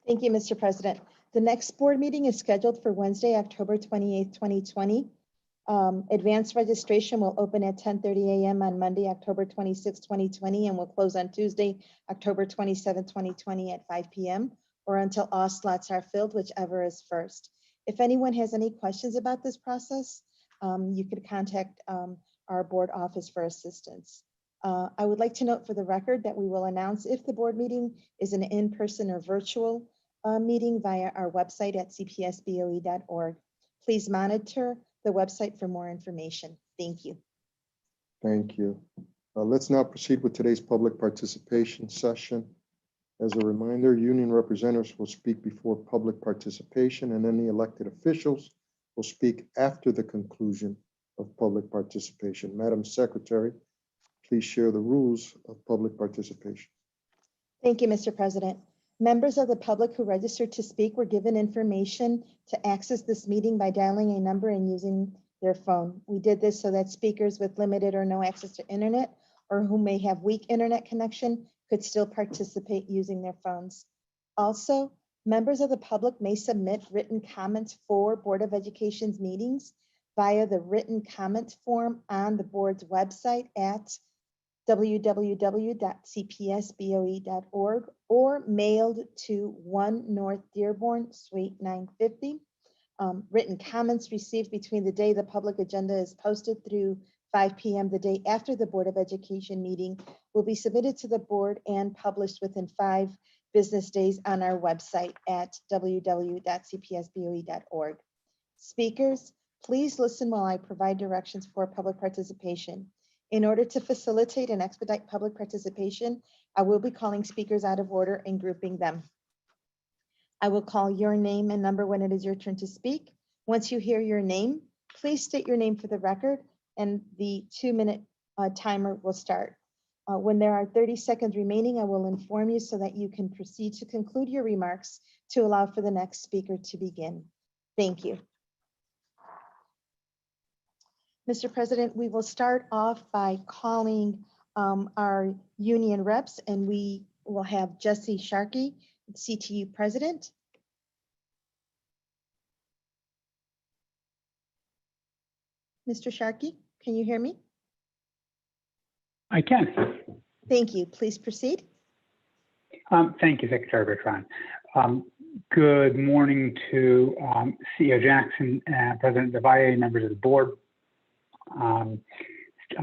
Thank you, Mr. President. The next board meeting is scheduled for Wednesday, October 28th, 2020. Advanced registration will open at 10:30 a.m. on Monday, October 26, 2020, and will close on Tuesday, October 27, 2020 at 5 p.m. or until all slots are filled, whichever is first. If anyone has any questions about this process, you could contact our board office for assistance. I would like to note for the record that we will announce if the board meeting is an in-person or virtual meeting via our website at cpsboe.org. Please monitor the website for more information. Thank you. Thank you. Let's now proceed with today's public participation session. As a reminder, union representatives will speak before public participation, and any elected officials will speak after the conclusion of public participation. Madam Secretary, please share the rules of public participation. Thank you, Mr. President. Members of the public who registered to speak were given information to access this meeting by dialing a number and using their phone. We did this so that speakers with limited or no access to internet or who may have weak internet connection could still participate using their phones. Also, members of the public may submit written comments for Board of Education's meetings via the written comment form on the board's website at www.cpsboe.org or mailed to 1 North Dearborn, Suite 950. Written comments received between the day the public agenda is posted through 5 p.m. the day after the Board of Education meeting will be submitted to the board and published within 5 business days on our website at www.cpsboe.org. Speakers, please listen while I provide directions for public participation. In order to facilitate and expedite public participation, I will be calling speakers out of order and grouping them. I will call your name and number when it is your turn to speak. Once you hear your name, please state your name for the record and the 2-minute timer will start. When there are 30 seconds remaining, I will inform you so that you can proceed to conclude your remarks to allow for the next speaker to begin. Thank you. Mr. President, we will start off by calling our union reps, and we will have Jesse Sharkey, CTU President. Mr. Sharkey, can you hear me? I can. Thank you. Please proceed. Thank you, Secretary Bertrand. Good morning to CEO Jackson, President Devalle, members of the board. I'm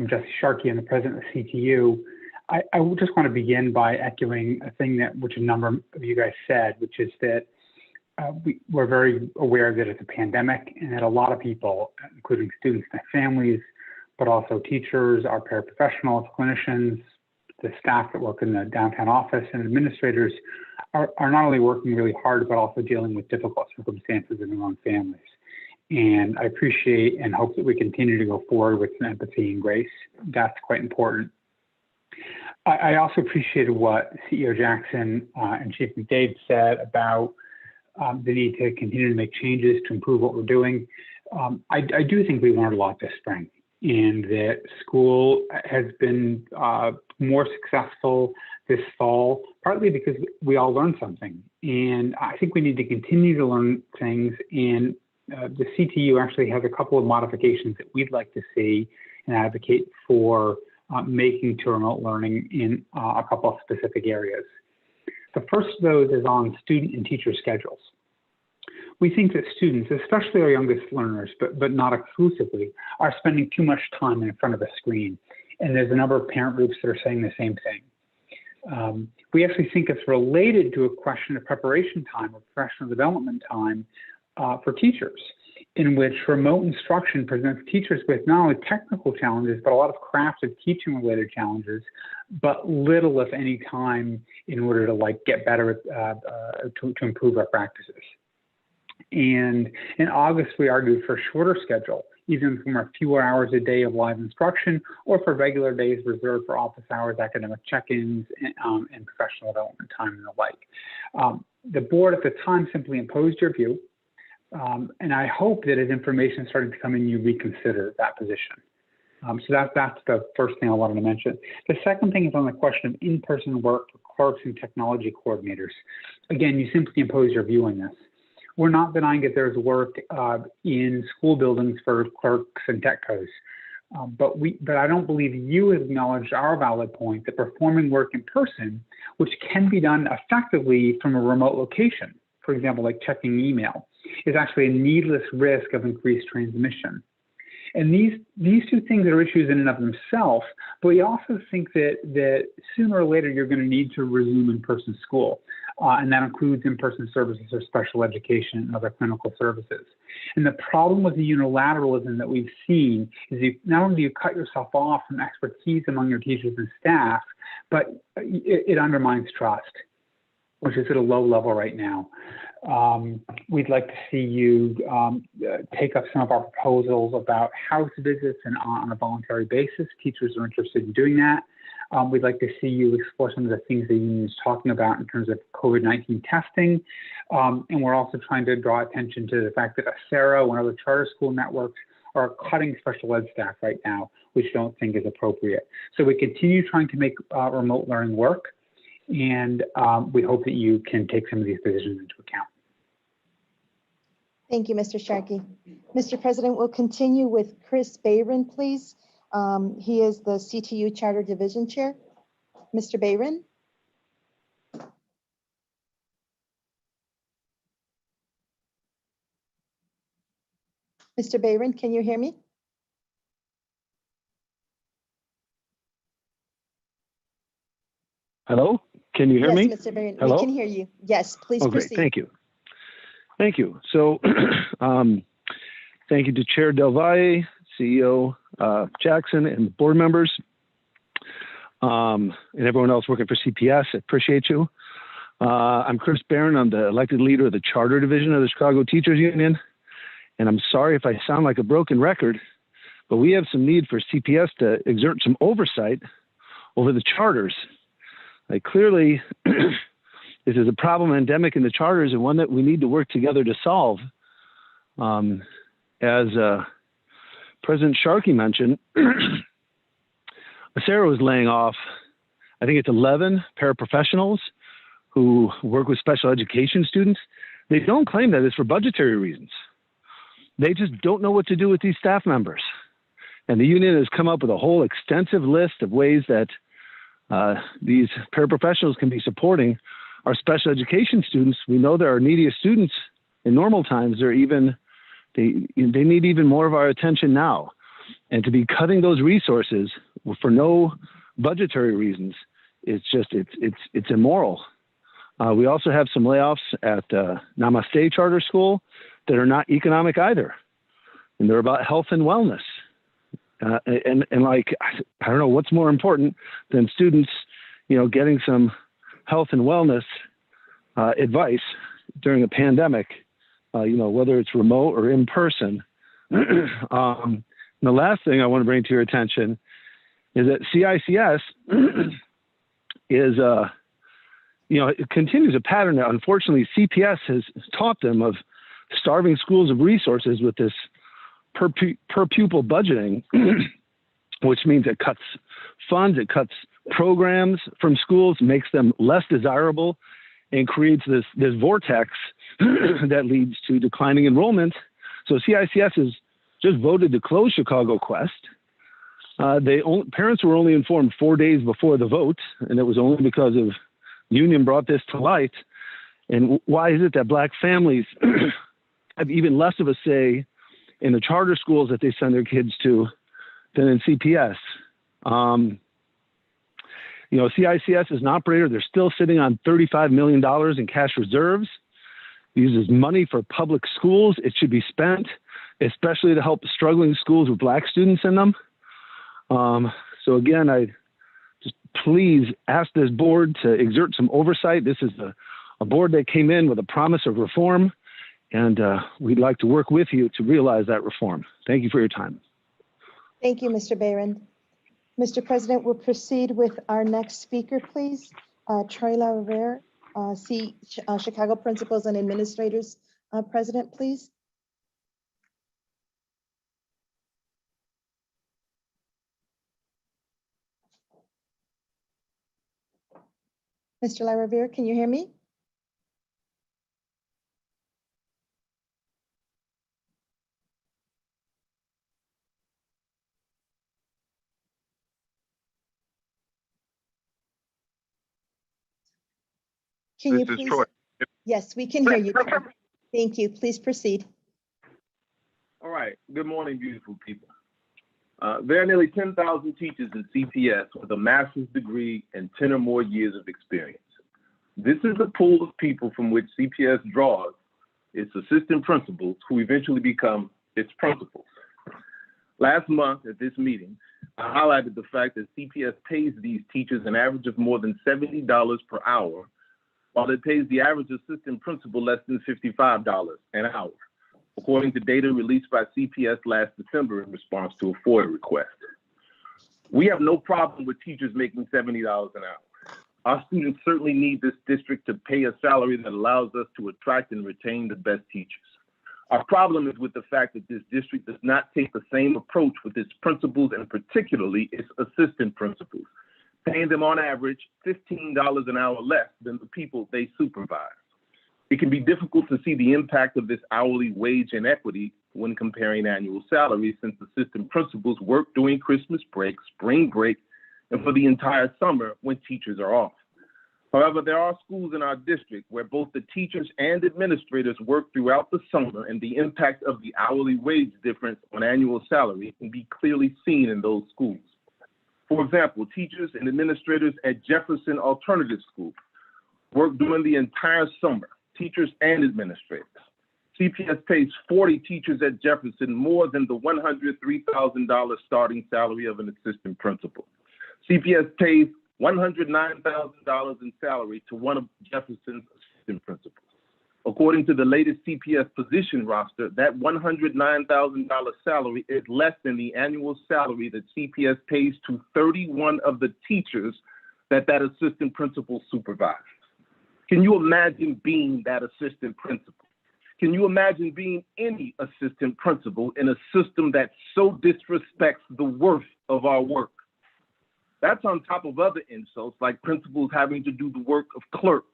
Jesse Sharkey, I'm the president of CTU. I just want to begin by echoing a thing which a number of you guys said, which is that we're very aware that it's a pandemic and that a lot of people, including students and their families, but also teachers, our paraprofessionals, clinicians, the staff that work in the downtown office and administrators are not only working really hard, but also dealing with difficult circumstances in their own families. And I appreciate and hope that we continue to go forward with some empathy and grace. That's quite important. I also appreciated what CEO Jackson and Chief McDade said about the need to continue to make changes to improve what we're doing. I do think we learned a lot this spring, and that school has been more successful this fall, partly because we all learned something. And I think we need to continue to learn things, and the CTU actually has a couple of modifications that we'd like to see and advocate for making to remote learning in a couple of specific areas. The first of those is on student and teacher schedules. We think that students, especially our youngest learners, but not exclusively, are spending too much time in front of a screen. And there's a number of parent groups that are saying the same thing. We actually think it's related to a question of preparation time or professional development time for teachers, in which remote instruction presents teachers with not only technical challenges, but a lot of crafted teaching related challenges, but little, if any, time in order to get better to improve our practices. And in August, we argued for a shorter schedule, either from a fewer hours a day of live instruction or for regular days reserved for office hours, academic check-ins, and professional development time and the like. The board at the time simply imposed your view, and I hope that as information is starting to come in, you reconsider that position. So that's the first thing I wanted to mention. The second thing is on the question of in-person work for clerks and technology coordinators. Again, you simply impose your view on this. We're not denying that there's work in school buildings for clerks and techcos, but I don't believe you have acknowledged our valid point that performing work in person, which can be done effectively from a remote location, for example, like checking email, is actually a needless risk of increased transmission. And these two things are issues in and of themselves, but we also think that sooner or later you're going to need to resume in-person school. And that includes in-person services or special education and other clinical services. And the problem with the unilateralism that we've seen is not only do you cut yourself off from expertise among your teachers and staff, but it undermines trust, which is at a low level right now. We'd like to see you take up some of our proposals about house visits and on a voluntary basis. Teachers are interested in doing that. We'd like to see you explore some of the things the union is talking about in terms of COVID-19 testing. And we're also trying to draw attention to the fact that Acero and other charter school networks are cutting special ed staff right now, which I don't think is appropriate. So we continue trying to make remote learning work. And we hope that you can take some of these positions into account. Thank you, Mr. Sharkey. Mr. President, we'll continue with Chris Bayron, please. He is the CTU Charter Division Chair. Mr. Bayron? Mr. Bayron, can you hear me? Hello, can you hear me? Yes, Mr. Bayron, Hello? we can hear you. Yes, please Oh, great. proceed. Thank you. Thank you. So thank you to Chair Del Valle, CEO Jackson, and board members, and everyone else working for CPS. I appreciate you. I'm Chris Barron. I'm the elected leader of the Charter Division of the Chicago Teachers Union. And I'm sorry if I sound like a broken record, but we have some need for CPS to exert some oversight over the charters. Like clearly, this is a problem endemic in the charters and one that we need to work together to solve. As President Sharkey mentioned, Acero is laying off, I think it's 11 paraprofessionals who work with special education students. They don't claim that it's for budgetary reasons. They just don't know what to do with these staff members. And the union has come up with a whole extensive list of ways that these paraprofessionals can be supporting our special education students. We know there are neediest students in normal times. They need even more of our attention now. And to be cutting those resources for no budgetary reasons, it's immoral. We also have some layoffs at Namaste Charter School that are not economic either. And they're about health and wellness. And like, I don't know what's more important than students, getting some health and wellness advice during a pandemic, whether it's remote or in person. The last thing I want to bring to your attention is that CICS is, it continues a pattern that unfortunately CPS has taught them of starving schools of resources with this per pupil budgeting, which means it cuts funds, it cuts programs from schools, makes them less desirable, and creates this vortex that leads to declining enrollment. So CICS has just voted to close Chicago Quest. Parents were only informed 4 days before the vote, and it was only because of union brought this to light. And why is it that Black families have even less of a say in the charter schools that they send their kids to than in CPS? CICS is an operator. They're still sitting on $35 million in cash reserves. It uses money for public schools. It should be spent, especially to help struggling schools with Black students in them. So again, I just please ask this board to exert some oversight. This is a board that came in with a promise of reform, and we'd like to work with you to realize that reform. Thank you for your time. Thank you, Mr. Behrend. Mr. President, we'll proceed with our next speaker, please. Troy LaRiviere, Chicago Principals and Administrators President, please. Mr. LaRiviere, can you hear me? Can you please? Yes, we can hear you. Thank you. Please proceed. All right. Good morning, beautiful people. There are nearly 10,000 teachers in CPS with a master's degree and 10 or more years of experience. This is the pool of people from which CPS draws its assistant principals who eventually become its principals. Last month at this meeting, I highlighted the fact that CPS pays these teachers an average of more than $70 per hour, while it pays the average assistant principal less than $55 an hour, according to data released by CPS last December in response to a FOIA request. We have no problem with teachers making $70 an hour. Our students certainly need this district to pay a salary that allows us to attract and retain the best teachers. Our problem is with the fact that this district does not take the same approach with its principals and particularly its assistant principals, paying them on average $15 an hour less than the people they supervise. It can be difficult to see the impact of this hourly wage inequity when comparing annual salaries, since assistant principals work during Christmas break, spring break, and for the entire summer when teachers are off. However, there are schools in our district where both the teachers and administrators work throughout the summer, and the impact of the hourly wage difference on annual salary can be clearly seen in those schools. For example, teachers and administrators at Jefferson Alternative School work during the entire summer, teachers and administrators. CPS pays 40 teachers at Jefferson more than the $103,000 starting salary of an assistant principal. CPS pays $109,000 in salary to one of Jefferson's assistant principals. According to the latest CPS position roster, that $109,000 salary is less than the annual salary that CPS pays to 31 of the teachers that assistant principal supervises. Can you imagine being that assistant principal? Can you imagine being any assistant principal in a system that so disrespects the worth of our work? That's on top of other insults like principals having to do the work of clerks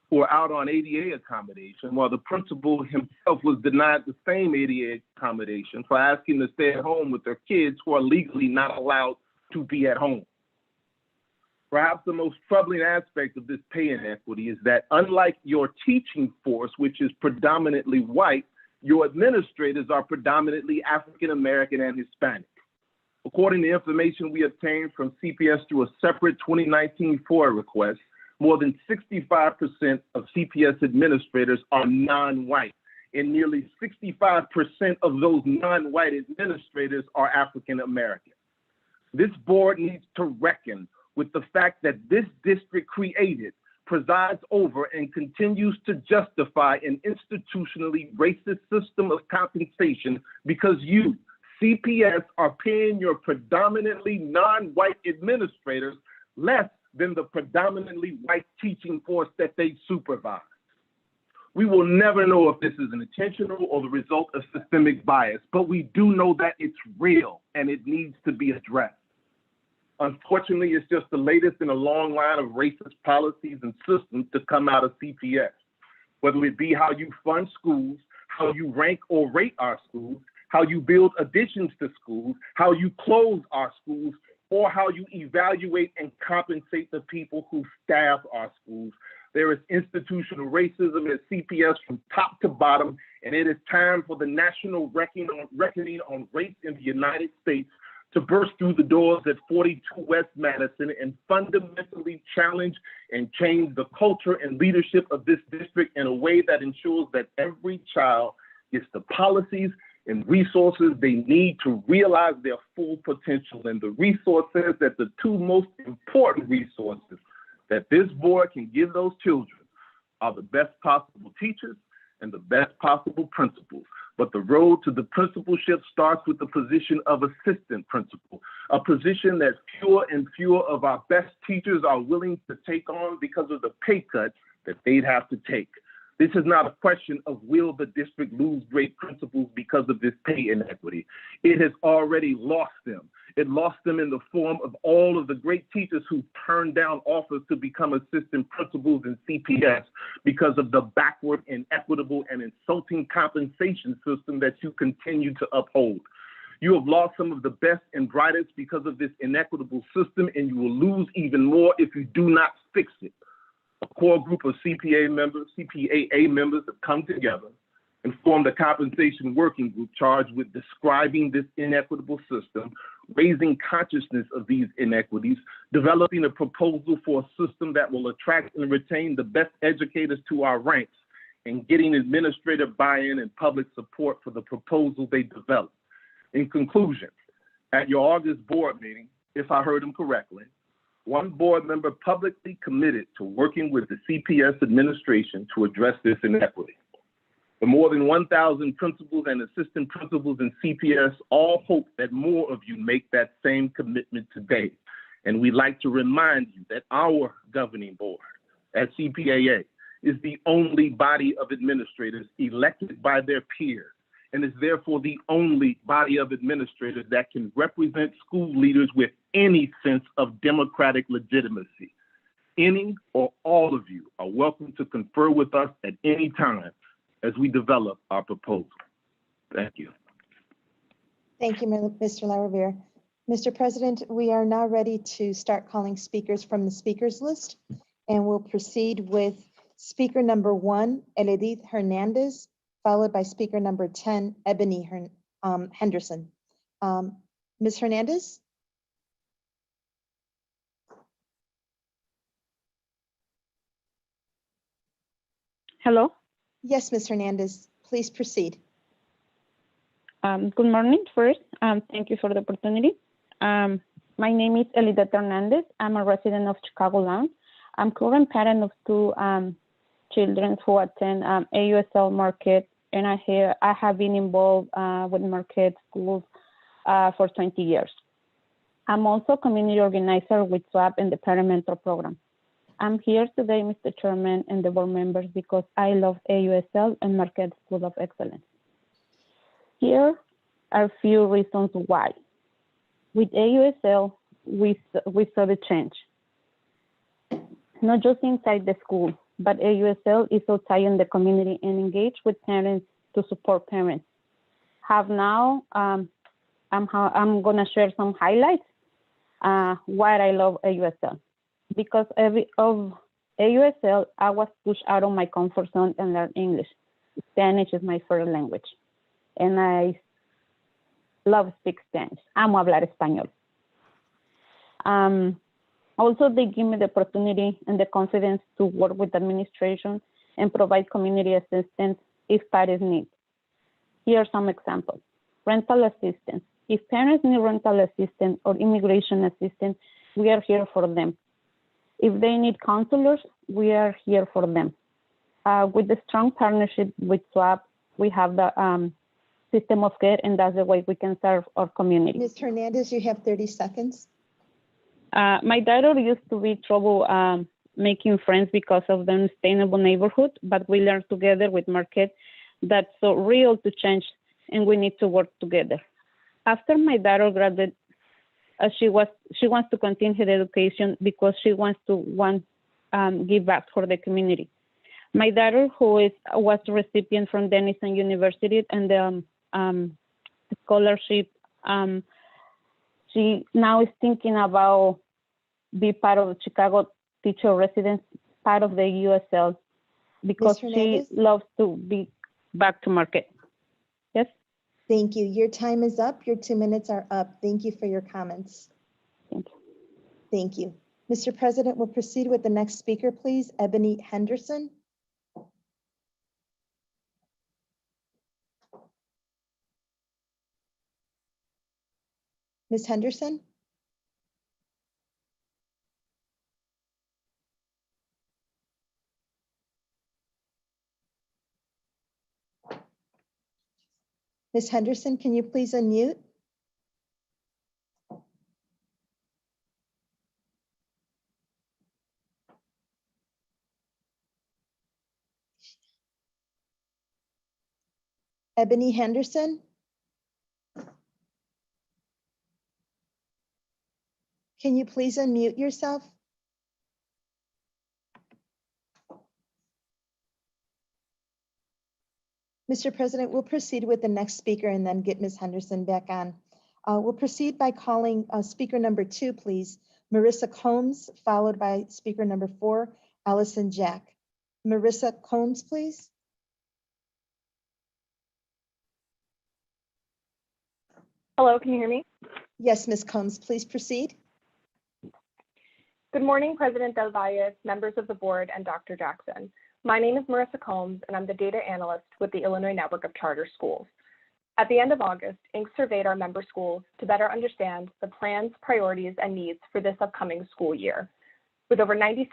who are out on ADA accommodation, while the principal himself was denied the same ADA accommodation for asking to stay at home with their kids who are legally not allowed to be at home. Perhaps the most troubling aspect of this pay inequity is that unlike your teaching force, which is predominantly white, your administrators are predominantly African American and Hispanic. According to information we obtained from CPS through a separate 2019 FOIA request, more than 65% of CPS administrators are non-white, and nearly 65% of those non-white administrators are African American. This board needs to reckon with the fact that this district created, presides over, and continues to justify an institutionally racist system of compensation because you, CPS, are paying your predominantly non-white administrators less than the predominantly white teaching force that they supervise. We will never know if this is an intentional or the result of systemic bias, but we do know that it's real and it needs to be addressed. Unfortunately, it's just the latest in a long line of racist policies and systems to come out of CPS, whether it be how you fund schools, how you rank or rate our schools, how you build additions to schools, how you close our schools, or how you evaluate and compensate the people who staff our schools. There is institutional racism at CPS from top to bottom, and it is time for the national reckoning on race in the United States to burst through the doors at 42 West Madison and fundamentally challenge and change the culture and leadership of this district in a way that ensures that every child gets the policies and resources they need to realize their full potential. And the resource says that the two most important resources that this board can give those children are the best possible teachers and the best possible principals. But the road to the principalship starts with the position of assistant principal, a position that fewer and fewer of our best teachers are willing to take on because of the pay cut that they'd have to take. This is not a question of will the district lose great principals because of this pay inequity. It has already lost them. It lost them in the form of all of the great teachers who turned down offers to become assistant principals in CPS because of the backward, inequitable, and insulting compensation system that you continue to uphold. You have lost some of the best and brightest because of this inequitable system, and you will lose even more if you do not fix it. A core group of CPAA members have come together and formed a compensation working group charged with describing this inequitable system, raising consciousness of these inequities, developing a proposal for a system that will attract and retain the best educators to our ranks, and getting administrative buy-in and public support for the proposal they developed. In conclusion, at your August board meeting, if I heard them correctly, one board member publicly committed to working with the CPS administration to address this inequity. The more than 1,000 principals and assistant principals in CPS all hope that more of you make that same commitment today. And we'd like to remind you that our governing board at CPAA is the only body of administrators elected by their peers, and is therefore the only body of administrators that can represent school leaders with any sense of democratic legitimacy. Any or all of you are welcome to confer with us at any time as we develop our proposal. Thank you. Thank you, Mr. LaRiviere. Mr. President, we are now ready to start calling speakers from the speakers list, and we'll proceed with speaker number 1, Eledith Hernandez, followed by speaker number 10, Ebony Henderson. Ms. Hernandez? Hello. Yes, Ms. Hernandez, please proceed. Good morning first. Thank you for the opportunity. My name is Eledith Hernandez. I'm a resident of Chicagoland. I'm current parent of 2 children who attend AUSL Marquette, and I have been involved with Marquette schools for 20 years. I'm also a community organizer with SWAP and the Parental Program. I'm here today, Mr. Chairman and the board members, because I love AUSL and Marquette School of Excellence. Here are a few reasons why. With AUSL, we saw the change. Not just inside the school, but AUSL is outside in the community and engaged with parents to support parents. I'm gonna share some highlights why I love AUSL. Because of AUSL, I was pushed out of my comfort zone and learned English. Spanish is my first language, and I love to speak Spanish. Amo hablar español. Also, they give me the opportunity and the confidence to work with administration and provide community assistance if parents need. Here are some examples. Rental assistance. If parents need rental assistance or immigration assistance, we are here for them. If they need counselors, we are here for them. With the strong partnership with SWAP, we have the system of care, and that's the way we can serve our community. Ms. Hernandez, you have 30 seconds. My daughter used to be trouble making friends because of the unsustainable neighborhood, but we learned together with Marquette that's so real to change, and we need to work together. After my daughter graduated, she wants to continue her education because she wants to give back for the community. My daughter, who was a recipient from Denison University and the scholarship. She now is thinking about be part of the Chicago Teacher Residence, part of the USL, because she Hernandez? loves to be back to market. Yes. Thank you. Your time is up. Your 2 minutes are up. Thank you for your comments. Thank you. Thank you. Mr. President, we'll proceed with the next speaker, please. Ebony Henderson. Ms. Henderson? Ms. Henderson, can you please unmute? Ebony Henderson? Can you please unmute yourself? Mr. President, we'll proceed with the next speaker and then get Ms. Henderson back on. We'll proceed by calling speaker number 2, please. Marissa Combs, followed by speaker number 4, Allison Jack. Marissa Combs, please. Hello, can you hear me? Yes, Ms. Combs, please proceed. Good morning, President Del Valle, members of the board, and Dr. Jackson. My name is Marissa Combs, and I'm the data analyst with the Illinois Network of Charter Schools. At the end of August, Inc. surveyed our member schools to better understand the plans, priorities, and needs for this upcoming school year. With over 96%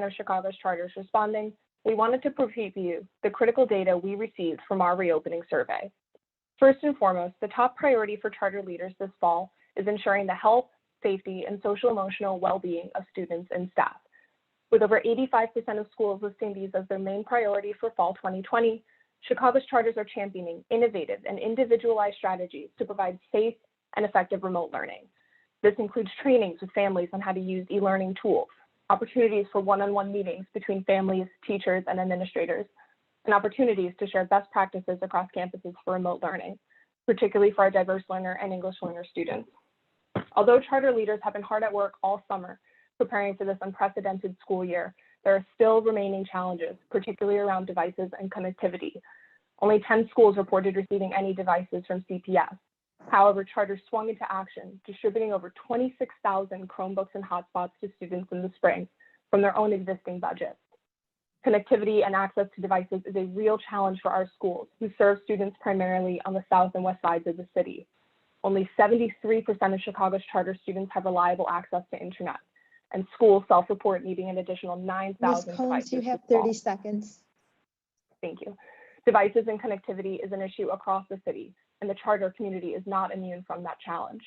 of Chicago's charters responding, we wanted to preview the critical data we received from our reopening survey. First and foremost, the top priority for charter leaders this fall is ensuring the health, safety, and social-emotional well-being of students and staff. With over 85% of schools listing these as their main priority for fall 2020, Chicago's charters are championing innovative and individualized strategies to provide safe and effective remote learning. This includes trainings with families on how to use e-learning tools, opportunities for one-on-one meetings between families, teachers, and administrators, and opportunities to share best practices across campuses for remote learning, particularly for our diverse learner and English learner students. Although charter leaders have been hard at work all summer preparing for this unprecedented school year, there are still remaining challenges, particularly around devices and connectivity. Only 10 schools reported receiving any devices from CPS. However, charters swung into action, distributing over 26,000 Chromebooks and hotspots to students in the spring from their own existing budgets. Connectivity and access to devices is a real challenge for our schools, who serve students primarily on the south and west sides of the city. Only 73% of Chicago's charter students have reliable access to internet, and schools self-report needing an additional 9,000 Ms. Combs, devices. you have this fall. 30 seconds. Thank you. Devices and connectivity is an issue across the city, and the charter community is not immune from that challenge.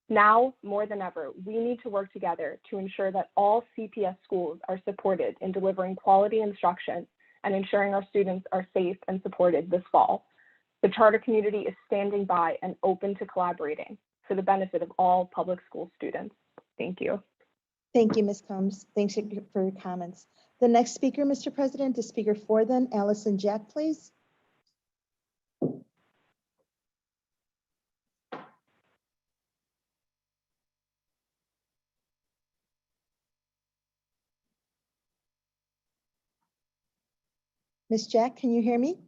Now, more than ever, we need to work together to ensure that all CPS schools are supported in delivering quality instruction and ensuring our students are safe and supported this fall. The charter community is standing by and open to collaborating for the benefit of all public school students. Thank you. Thank you, Ms. Combs. Thanks for your comments. The next speaker, Mr. President, is speaker 4 then, Allison Jack, please. Ms. Jack, can you hear me?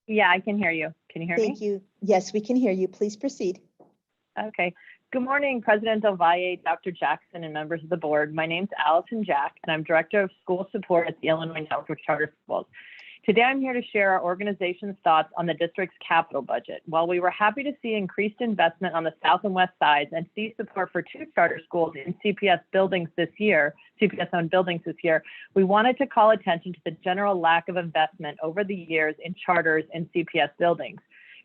Yeah, I can hear you. Can you hear me? Thank you. Yes, we can hear you. Please proceed. Okay. Good morning, President Del Valle, Dr. Jackson, and members of the board. My name's Allison Jack, and I'm Director of School Support at the Illinois Network of Charter Schools. Today, I'm here to share our organization's thoughts on the district's capital budget. While we were happy to see increased investment on the south and west sides and see support for 2 charter schools in CPS buildings this year, CPS-owned buildings this year, we wanted to call attention to the general lack of investment over the years in charters in CPS buildings.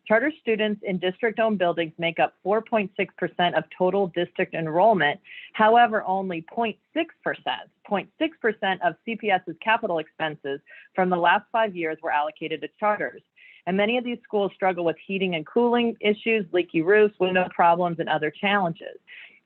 Charter students in district-owned buildings make up 4.6% of total district enrollment. However, only 0.6% of CPS's capital expenses from the last 5 years were allocated to charters. And many of these schools struggle with heating and cooling issues, leaky roofs, window problems, and other challenges.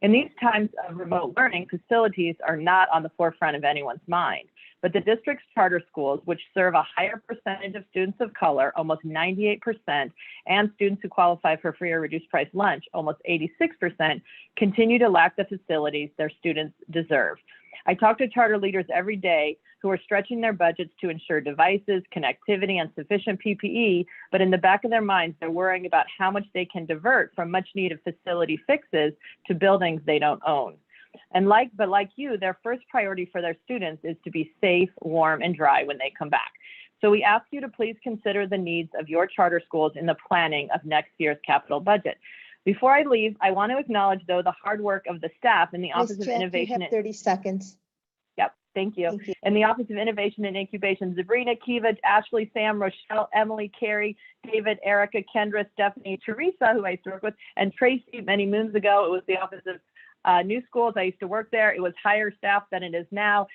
In these times of remote learning, facilities are not on the forefront of anyone's mind, but the district's charter schools, which serve a higher percentage of students of color, almost 98%, and students who qualify for free or reduced price lunch, almost 86%, continue to lack the facilities their students deserve. I talk to charter leaders every day who are stretching their budgets to ensure devices, connectivity, and sufficient PPE, but in the back of their minds, they're worrying about how much they can divert from much needed facility fixes to buildings they don't own. And like you, their first priority for their students is to be safe, warm, and dry when they come back. So we ask you to please consider the needs of your charter schools in the planning of next year's capital budget. Before I leave, I want to acknowledge, though, the hard work of the staff in the Office of Innovation. You have 30 seconds. Yep, thank you. In the Office of Innovation and Incubation, Sabrina, Kiva, Ashley, Sam, Rochelle, Emily, Carrie, David, Erica, Kendra, Stephanie, Teresa, who I used to work with, and Tracy many moons ago. It was the Office of New Schools. I used to work there. It was higher staff than it is now.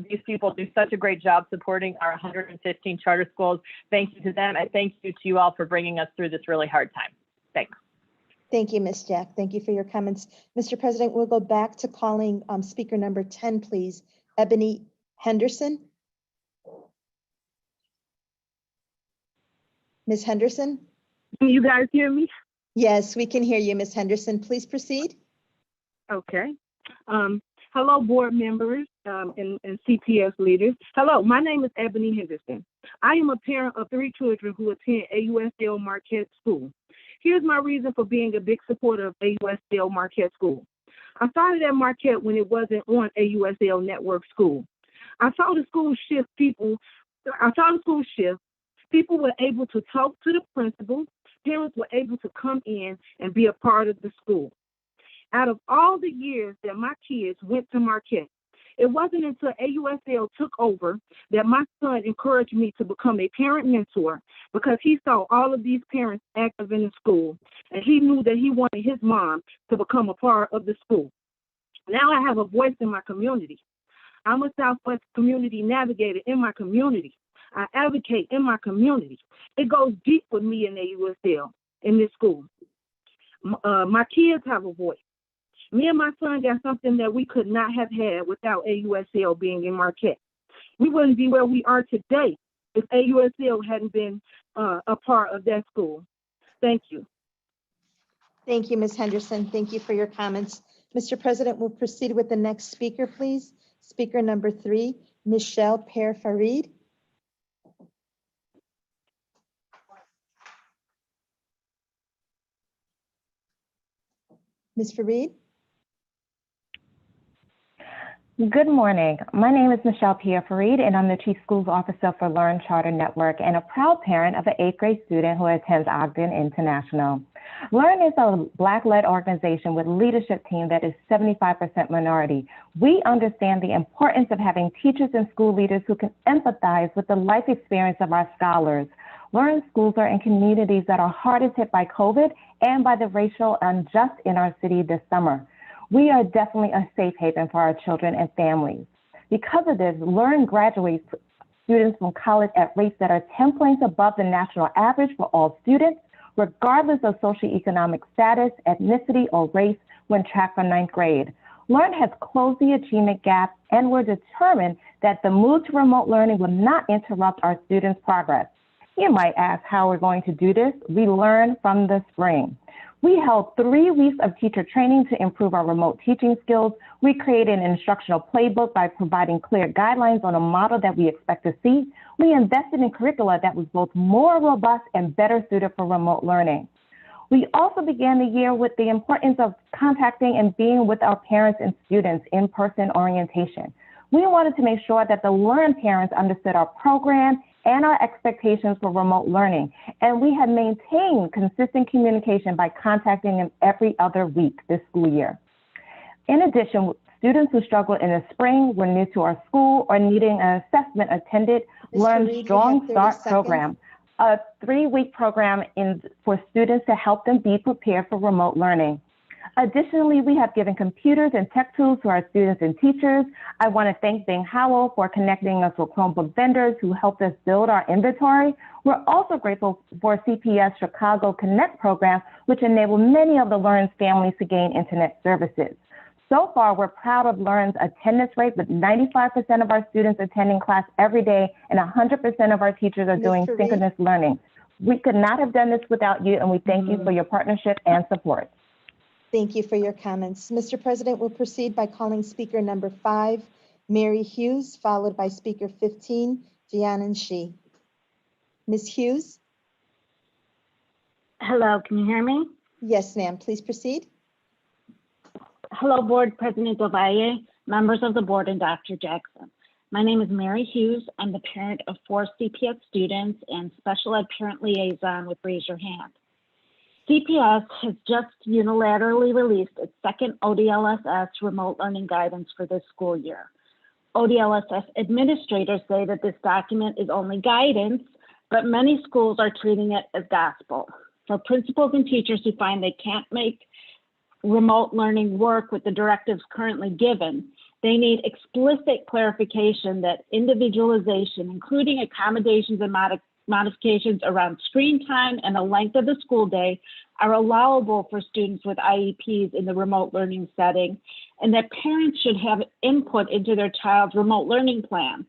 These people do such a great job supporting our 115 charter schools. Thank you to them, and thank you to you all for bringing us through this really hard time. Thanks. Thank you, Ms. Jack. Thank you for your comments. Mr. President, we'll go back to calling speaker number 10, please. Ebony Henderson. Ms. Henderson? Can you guys hear me? Yes, we can hear you, Ms. Henderson. Please proceed. Okay. Hello, board members and CPS leaders. Hello, my name is Ebony Henderson. I am a parent of 3 children who attend AUSL Marquette School. Here's my reason for being a big supporter of AUSL Marquette School. I started at Marquette when it wasn't on AUSL Network School. I saw the school shift. People were able to talk to the principal. Parents were able to come in and be a part of the school. Out of all the years that my kids went to Marquette, it wasn't until AUSL took over that my son encouraged me to become a parent mentor, because he saw all of these parents active in the school, and he knew that he wanted his mom to become a part of the school. Now I have a voice in my community. I'm a Southwest community navigator in my community. I advocate in my community. It goes deep with me in AUSL in this school. My kids have a voice. Me and my son got something that we could not have had without AUSL being in Marquette. We wouldn't be where we are today if AUSL hadn't been a part of that school. Thank you. Thank you, Ms. Henderson. Thank you for your comments. Mr. President, we'll proceed with the next speaker, please. Speaker number 3, Michelle Per-Farid. Ms. Farid? Good morning. My name is Michelle Per-Farid, and I'm the Chief Schools Officer for Learn Charter Network and a proud parent of an 8th grade student who attends Ogden International. Learn is a Black-led organization with leadership team that is 75% minority. We understand the importance of having teachers and school leaders who can empathize with the life experience of our scholars. Learn schools are in communities that are hardest hit by COVID and by the racial unrest in our city this summer. We are definitely a safe haven for our children and families. Because of this, Learn graduates students from college at rates that are 10 points above the national average for all students, regardless of socioeconomic status, ethnicity, or race when tracked from 9th grade. Learn has closed the achievement gap, and we're determined that the move to remote learning will not interrupt our students' progress. You might ask how we're going to do this. We learn from the spring. We held 3 weeks of teacher training to improve our remote teaching skills. We created an instructional playbook by providing clear guidelines on a model that we expect to see. We invested in curricula that was both more robust and better suited for remote learning. We also began the year with the importance of contacting and being with our parents and students in person orientation. We wanted to make sure that the Learn parents understood our program and our expectations for remote learning. And we have maintained consistent communication by contacting them every other week this school year. In addition, students who struggled in the spring, were new to our school, or needing an assessment attended Learn Strong Start program, a 3-week program for students to help them be prepared for remote learning. Additionally, we have given computers and tech tools to our students and teachers. I want to thank Bing Howell for connecting us with Chromebook vendors who helped us build our inventory. We're also grateful for CPS Chicago Connect program, which enabled many of the Learn's families to gain internet services. So far, we're proud of Learn's attendance rate, with 95% of our students attending class every day and 100% of our teachers are doing Fareed? synchronous learning. We could not have done this without you, and we thank you for your partnership and support. Thank you for your comments. Mr. President, we'll proceed by calling speaker number 5, Mary Hughes, followed by speaker 15, Jianan Shi. Ms. Hughes? Hello, can you hear me? Yes, ma'am. Please proceed. Hello, Board President Del Valle, members of the board, and Dr. Jackson. My name is Mary Hughes. I'm the parent of 4 CPS students and special ed parent liaison with Raise Your Hand. CPS has just unilaterally released its second ODLSS remote learning guidance for this school year. ODLSS administrators say that this document is only guidance, but many schools are treating it as gospel. For principals and teachers who find they can't make remote learning work with the directives currently given, they need explicit clarification that individualization, including accommodations and modifications around screen time and the length of the school day, are allowable for students with IEPs in the remote learning setting, and that parents should have input into their child's remote learning plan.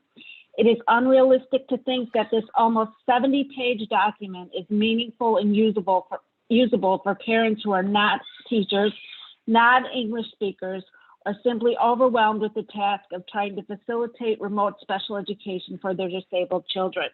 It is unrealistic to think that this almost 70-page document is meaningful and usable for parents who are not teachers, not English speakers, or simply overwhelmed with the task of trying to facilitate remote special education for their disabled children.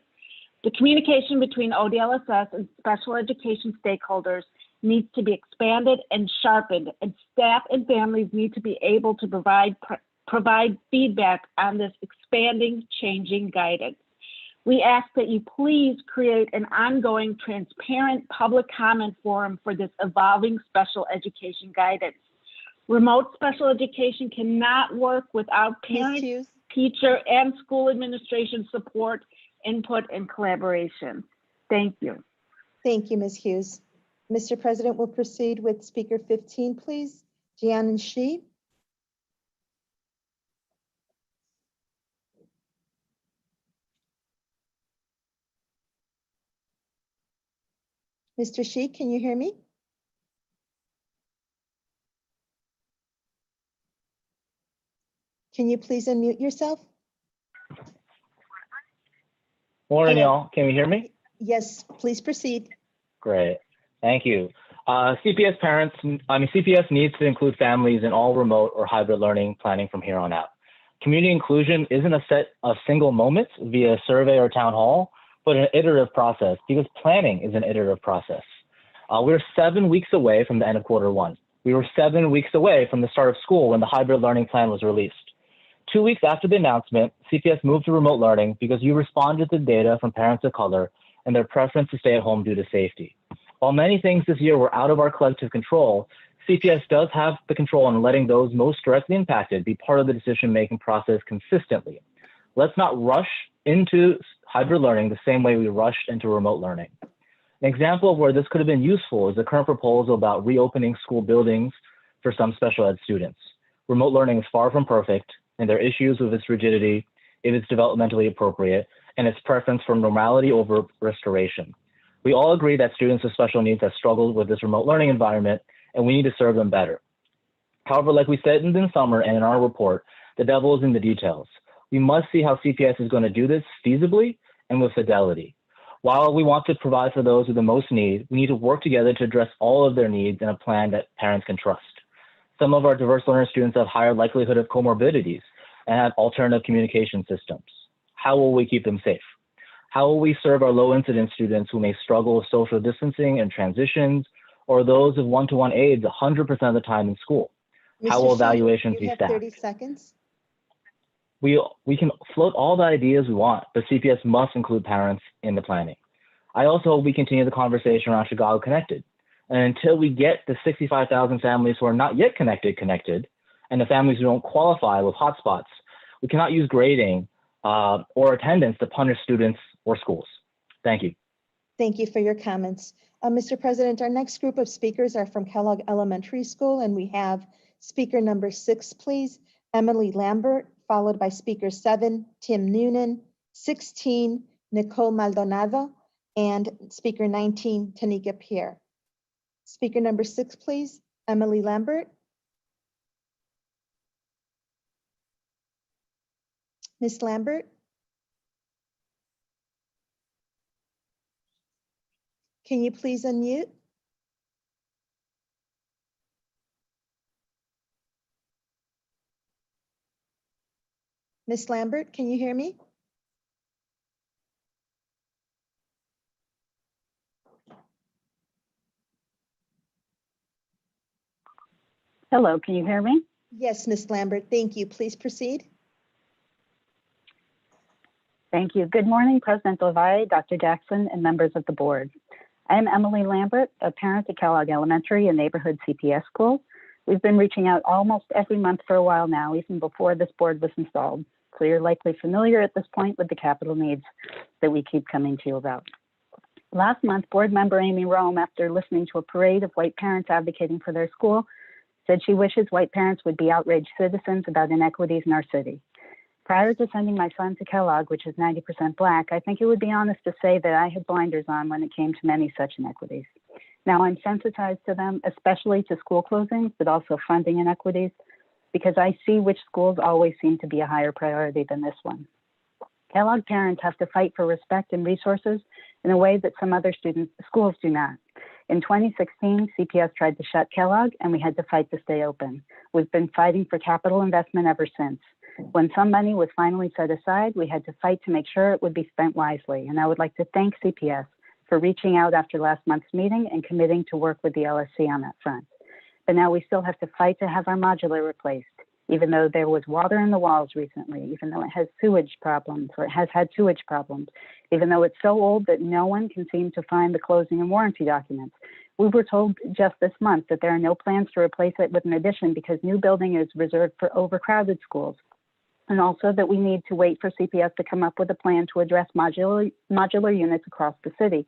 The communication between ODLSS and special education stakeholders needs to be expanded and sharpened, and staff and families need to be able to provide feedback on this expanding, changing guidance. We ask that you please create an ongoing, transparent public comment forum for this evolving special education guidance. Remote special education cannot work without parents, teacher, and school administration support, input, and collaboration. Thank you. Thank you, Ms. Hughes. Mr. President, we'll proceed with speaker 15, please. Jianan Shi. Mr. Shi, can you hear me? Can you please unmute yourself? Morning, Hello. y'all. Can you hear me? Yes, please proceed. Great. Thank you. CPS needs to include families in all remote or hybrid learning planning from here on out. Community inclusion isn't a set of single moments via survey or town hall, but an iterative process, because planning is an iterative process. We're 7 weeks away from the end of Q1. We were 7 weeks away from the start of school when the hybrid learning plan was released. 2 weeks after the announcement, CPS moved to remote learning because you responded to data from parents of color and their preference to stay at home due to safety. While many things this year were out of our collective control, CPS does have the control on letting those most directly impacted be part of the decision-making process consistently. Let's not rush into hybrid learning the same way we rushed into remote learning. An example of where this could have been useful is the current proposal about reopening school buildings for some special ed students. Remote learning is far from perfect, and there are issues with its rigidity, if it's developmentally appropriate, and its preference for normality over restoration. We all agree that students with special needs have struggled with this remote learning environment, and we need to serve them better. However, like we said in the summer and in our report, the devil is in the details. We must see how CPS is going to do this feasibly and with fidelity. While we want to provide for those with the most need, we need to work together to address all of their needs in a plan that parents can trust. Some of our diverse learner students have higher likelihood of comorbidities and have alternative communication systems. How will we keep them safe? How will we serve our low incidence students who may struggle with social distancing and transitions, or those with one-to-one aids 100% of the time in school? How will evaluations be You have staffed? 30 seconds. We can float all the ideas we want, but CPS must include parents in the planning. I also hope we continue the conversation around Chicago Connected. And until we get the 65,000 families who are not yet connected, and the families who don't qualify with hotspots, we cannot use grading or attendance to punish students or schools. Thank you. Thank you for your comments. Mr. President, our next group of speakers are from Kellogg Elementary School, and we have speaker number 6, please, Emily Lambert, followed by speaker 7, Tim Noonan, 16, Nicole Maldonado, and speaker 19, Tanika Pierre. Speaker number 6, please, Emily Lambert. Ms. Lambert? Can you please unmute? Ms. Lambert, can you hear me? Hello, can you hear me? Yes, Ms. Lambert, thank you. Please proceed. Thank you. Good morning, President Del Valle, Dr. Jackson, and members of the board. I am Emily Lambert, a parent at Kellogg Elementary, a neighborhood CPS school. We've been reaching out almost every month for a while now, even before this board was installed. So you're likely familiar at this point with the capital needs that we keep coming to you about. Last month, board member Amy Rome, after listening to a parade of white parents advocating for their school, said she wishes white parents would be outraged citizens about inequities in our city. Prior to sending my son to Kellogg, which is 90% Black, I think it would be honest to say that I had blinders on when it came to many such inequities. Now I'm sensitized to them, especially to school closings, but also funding inequities, because I see which schools always seem to be a higher priority than this one. Kellogg parents have to fight for respect and resources in a way that some other schools do not. In 2016, CPS tried to shut Kellogg, and we had to fight to stay open. We've been fighting for capital investment ever since. When some money was finally set aside, we had to fight to make sure it would be spent wisely. And I would like to thank CPS for reaching out after last month's meeting and committing to work with the LSC on that front. But now we still have to fight to have our modular replaced, even though there was water in the walls recently, even though it has sewage problems, or it has had sewage problems, even though it's so old that no one can seem to find the closing and warranty documents. We were told just this month that there are no plans to replace it with an addition because new building is reserved for overcrowded schools. And also that we need to wait for CPS to come up with a plan to address modular units across the city.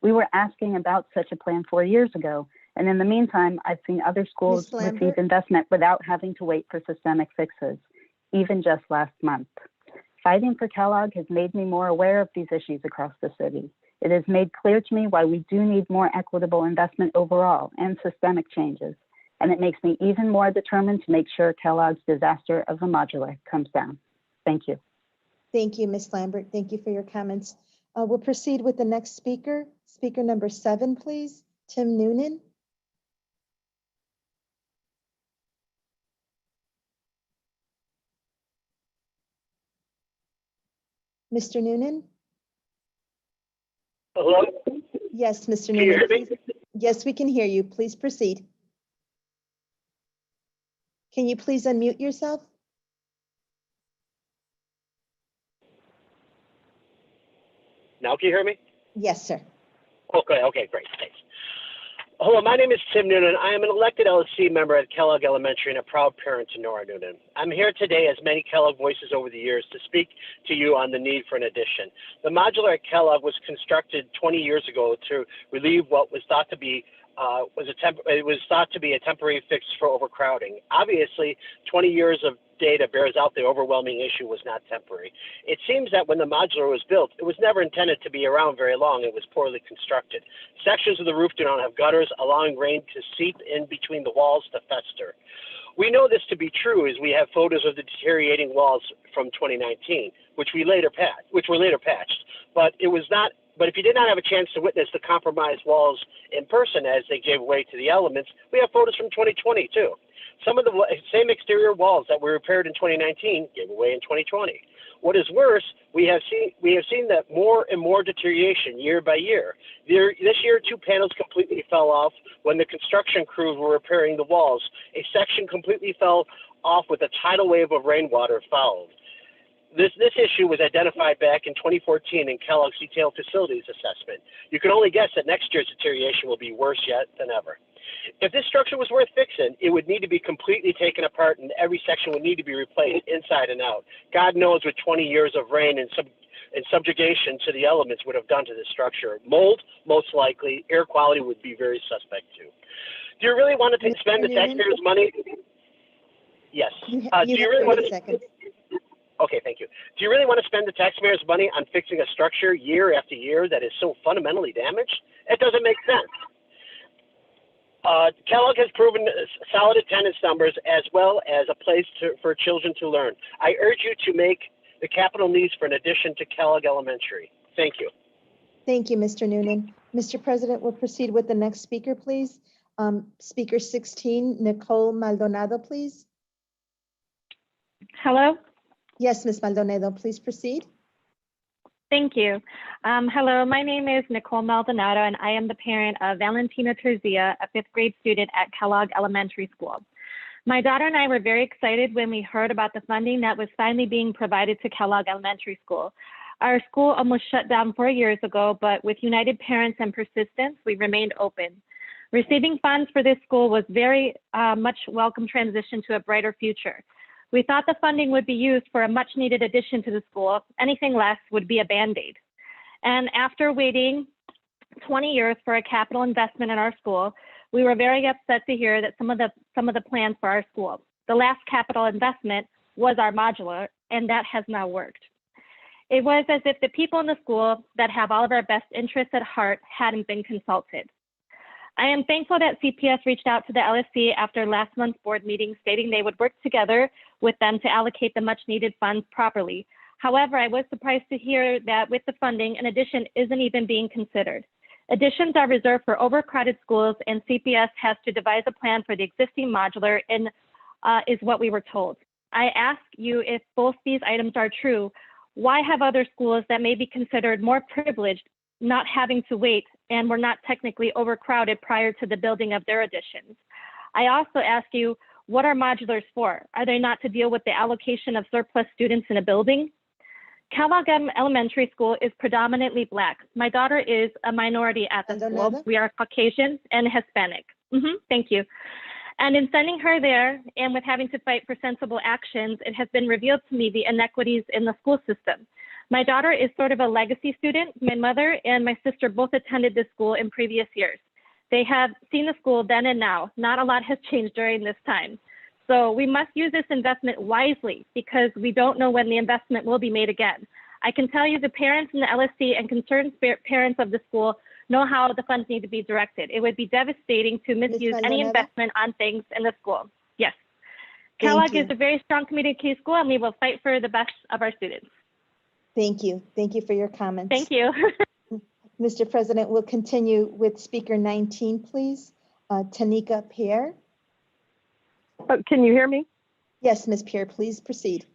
We were asking about such a plan 4 years ago, and in the meantime, I've seen other schools receive investment without having to wait for systemic fixes, even just last month. Fighting for Kellogg has made me more aware of these issues across the city. It has made clear to me why we do need more equitable investment overall and systemic changes. And it makes me even more determined to make sure Kellogg's disaster of a modular comes down. Thank you. Thank you, Ms. Lambert. Thank you for your comments. We'll proceed with the next speaker. Speaker number 7, please. Tim Noonan. Mr. Noonan? Hello? Yes, Mr. Can you Noonan. hear me? Yes, we can hear you. Please proceed. Can you please unmute yourself? Now can you hear me? Yes, sir. Okay, great, thanks. Hello, my name is Tim Noonan. I am an elected LSC member at Kellogg Elementary and a proud parent to Nora Noonan. I'm here today, as many Kellogg voices over the years, to speak to you on the need for an addition. The modular at Kellogg was constructed 20 years ago to relieve what was thought to be a temporary fix for overcrowding. Obviously, 20 years of data bears out the overwhelming issue was not temporary. It seems that when the modular was built, it was never intended to be around very long. It was poorly constructed. Sections of the roof do not have gutters, allowing rain to seep in between the walls to fester. We know this to be true as we have photos of the deteriorating walls from 2019, which were later patched. But if you did not have a chance to witness the compromised walls in person as they gave way to the elements, we have photos from 2020 too. Some of the same exterior walls that were repaired in 2019 gave away in 2020. What is worse, we have seen that more and more deterioration year by year. This year, 2 panels completely fell off when the construction crews were repairing the walls. A section completely fell off with a tidal wave of rainwater followed. This issue was identified back in 2014 in Kellogg's detailed facilities assessment. You can only guess that next year's deterioration will be worse yet than ever. If this structure was worth fixing, it would need to be completely taken apart and every section would need to be replaced inside and out. God knows what 20 years of rain and subjugation to the elements would have done to this structure. Mold, most likely. Air quality would be very suspect too. Do you really want to spend the taxpayers' money? Yes. Do you really want to? Okay, thank you. Do you really want to spend the taxpayers' money on fixing a structure year after year that is so fundamentally damaged? It doesn't make sense. Kellogg has proven solid attendance numbers as well as a place for children to learn. I urge you to make the capital needs for an addition to Kellogg Elementary. Thank you. Thank you, Mr. Noonan. Mr. President, we'll proceed with the next speaker, please. Speaker 16, Nicole Maldonado, please. Hello. Yes, Ms. Maldonado, please proceed. Thank you. Hello, my name is Nicole Maldonado, and I am the parent of Valentina Terzia, a 5th grade student at Kellogg Elementary School. My daughter and I were very excited when we heard about the funding that was finally being provided to Kellogg Elementary School. Our school almost shut down 4 years ago, but with united parents and persistence, we remained open. Receiving funds for this school was very much welcome transition to a brighter future. We thought the funding would be used for a much needed addition to the school. Anything less would be a Band-Aid. And after waiting 20 years for a capital investment in our school, we were very upset to hear that some of the plans for our school. The last capital investment was our modular, and that has now worked. It was as if the people in the school that have all of our best interests at heart hadn't been consulted. I am thankful that CPS reached out to the LSC after last month's board meeting, stating they would work together with them to allocate the much needed funds properly. However, I was surprised to hear that with the funding, an addition isn't even being considered. Additions are reserved for overcrowded schools, and CPS has to devise a plan for the existing modular, and is what we were told. I ask you, if both these items are true, why have other schools that may be considered more privileged not having to wait and were not technically overcrowded prior to the building of their additions? I also ask you, what are modulars for? Are they not to deal with the allocation of surplus students in a building? Kellogg Elementary School is predominantly Black. My daughter is a minority at the school. We are Caucasian and Hispanic. Thank you. And in sending her there and with having to fight for sensible actions, it has been revealed to me the inequities in the school system. My daughter is sort of a legacy student. My mother and my sister both attended this school in previous years. They have seen the school then and now. Not a lot has changed during this time. So we must use this investment wisely because we don't know when the investment will be made again. I can tell you the parents in the LSC and concerned parents of the school know how the funds need to be directed. It would be devastating to misuse any investment on things in the school. Yes. Kellogg is a very strong community school, and we will fight for the best of our students. Thank you. Thank you for your comments. Thank you. Mr. President, we'll continue with speaker 19, please. Tanika Pierre. Can you hear me? Yes, Ms. Pierre, please proceed.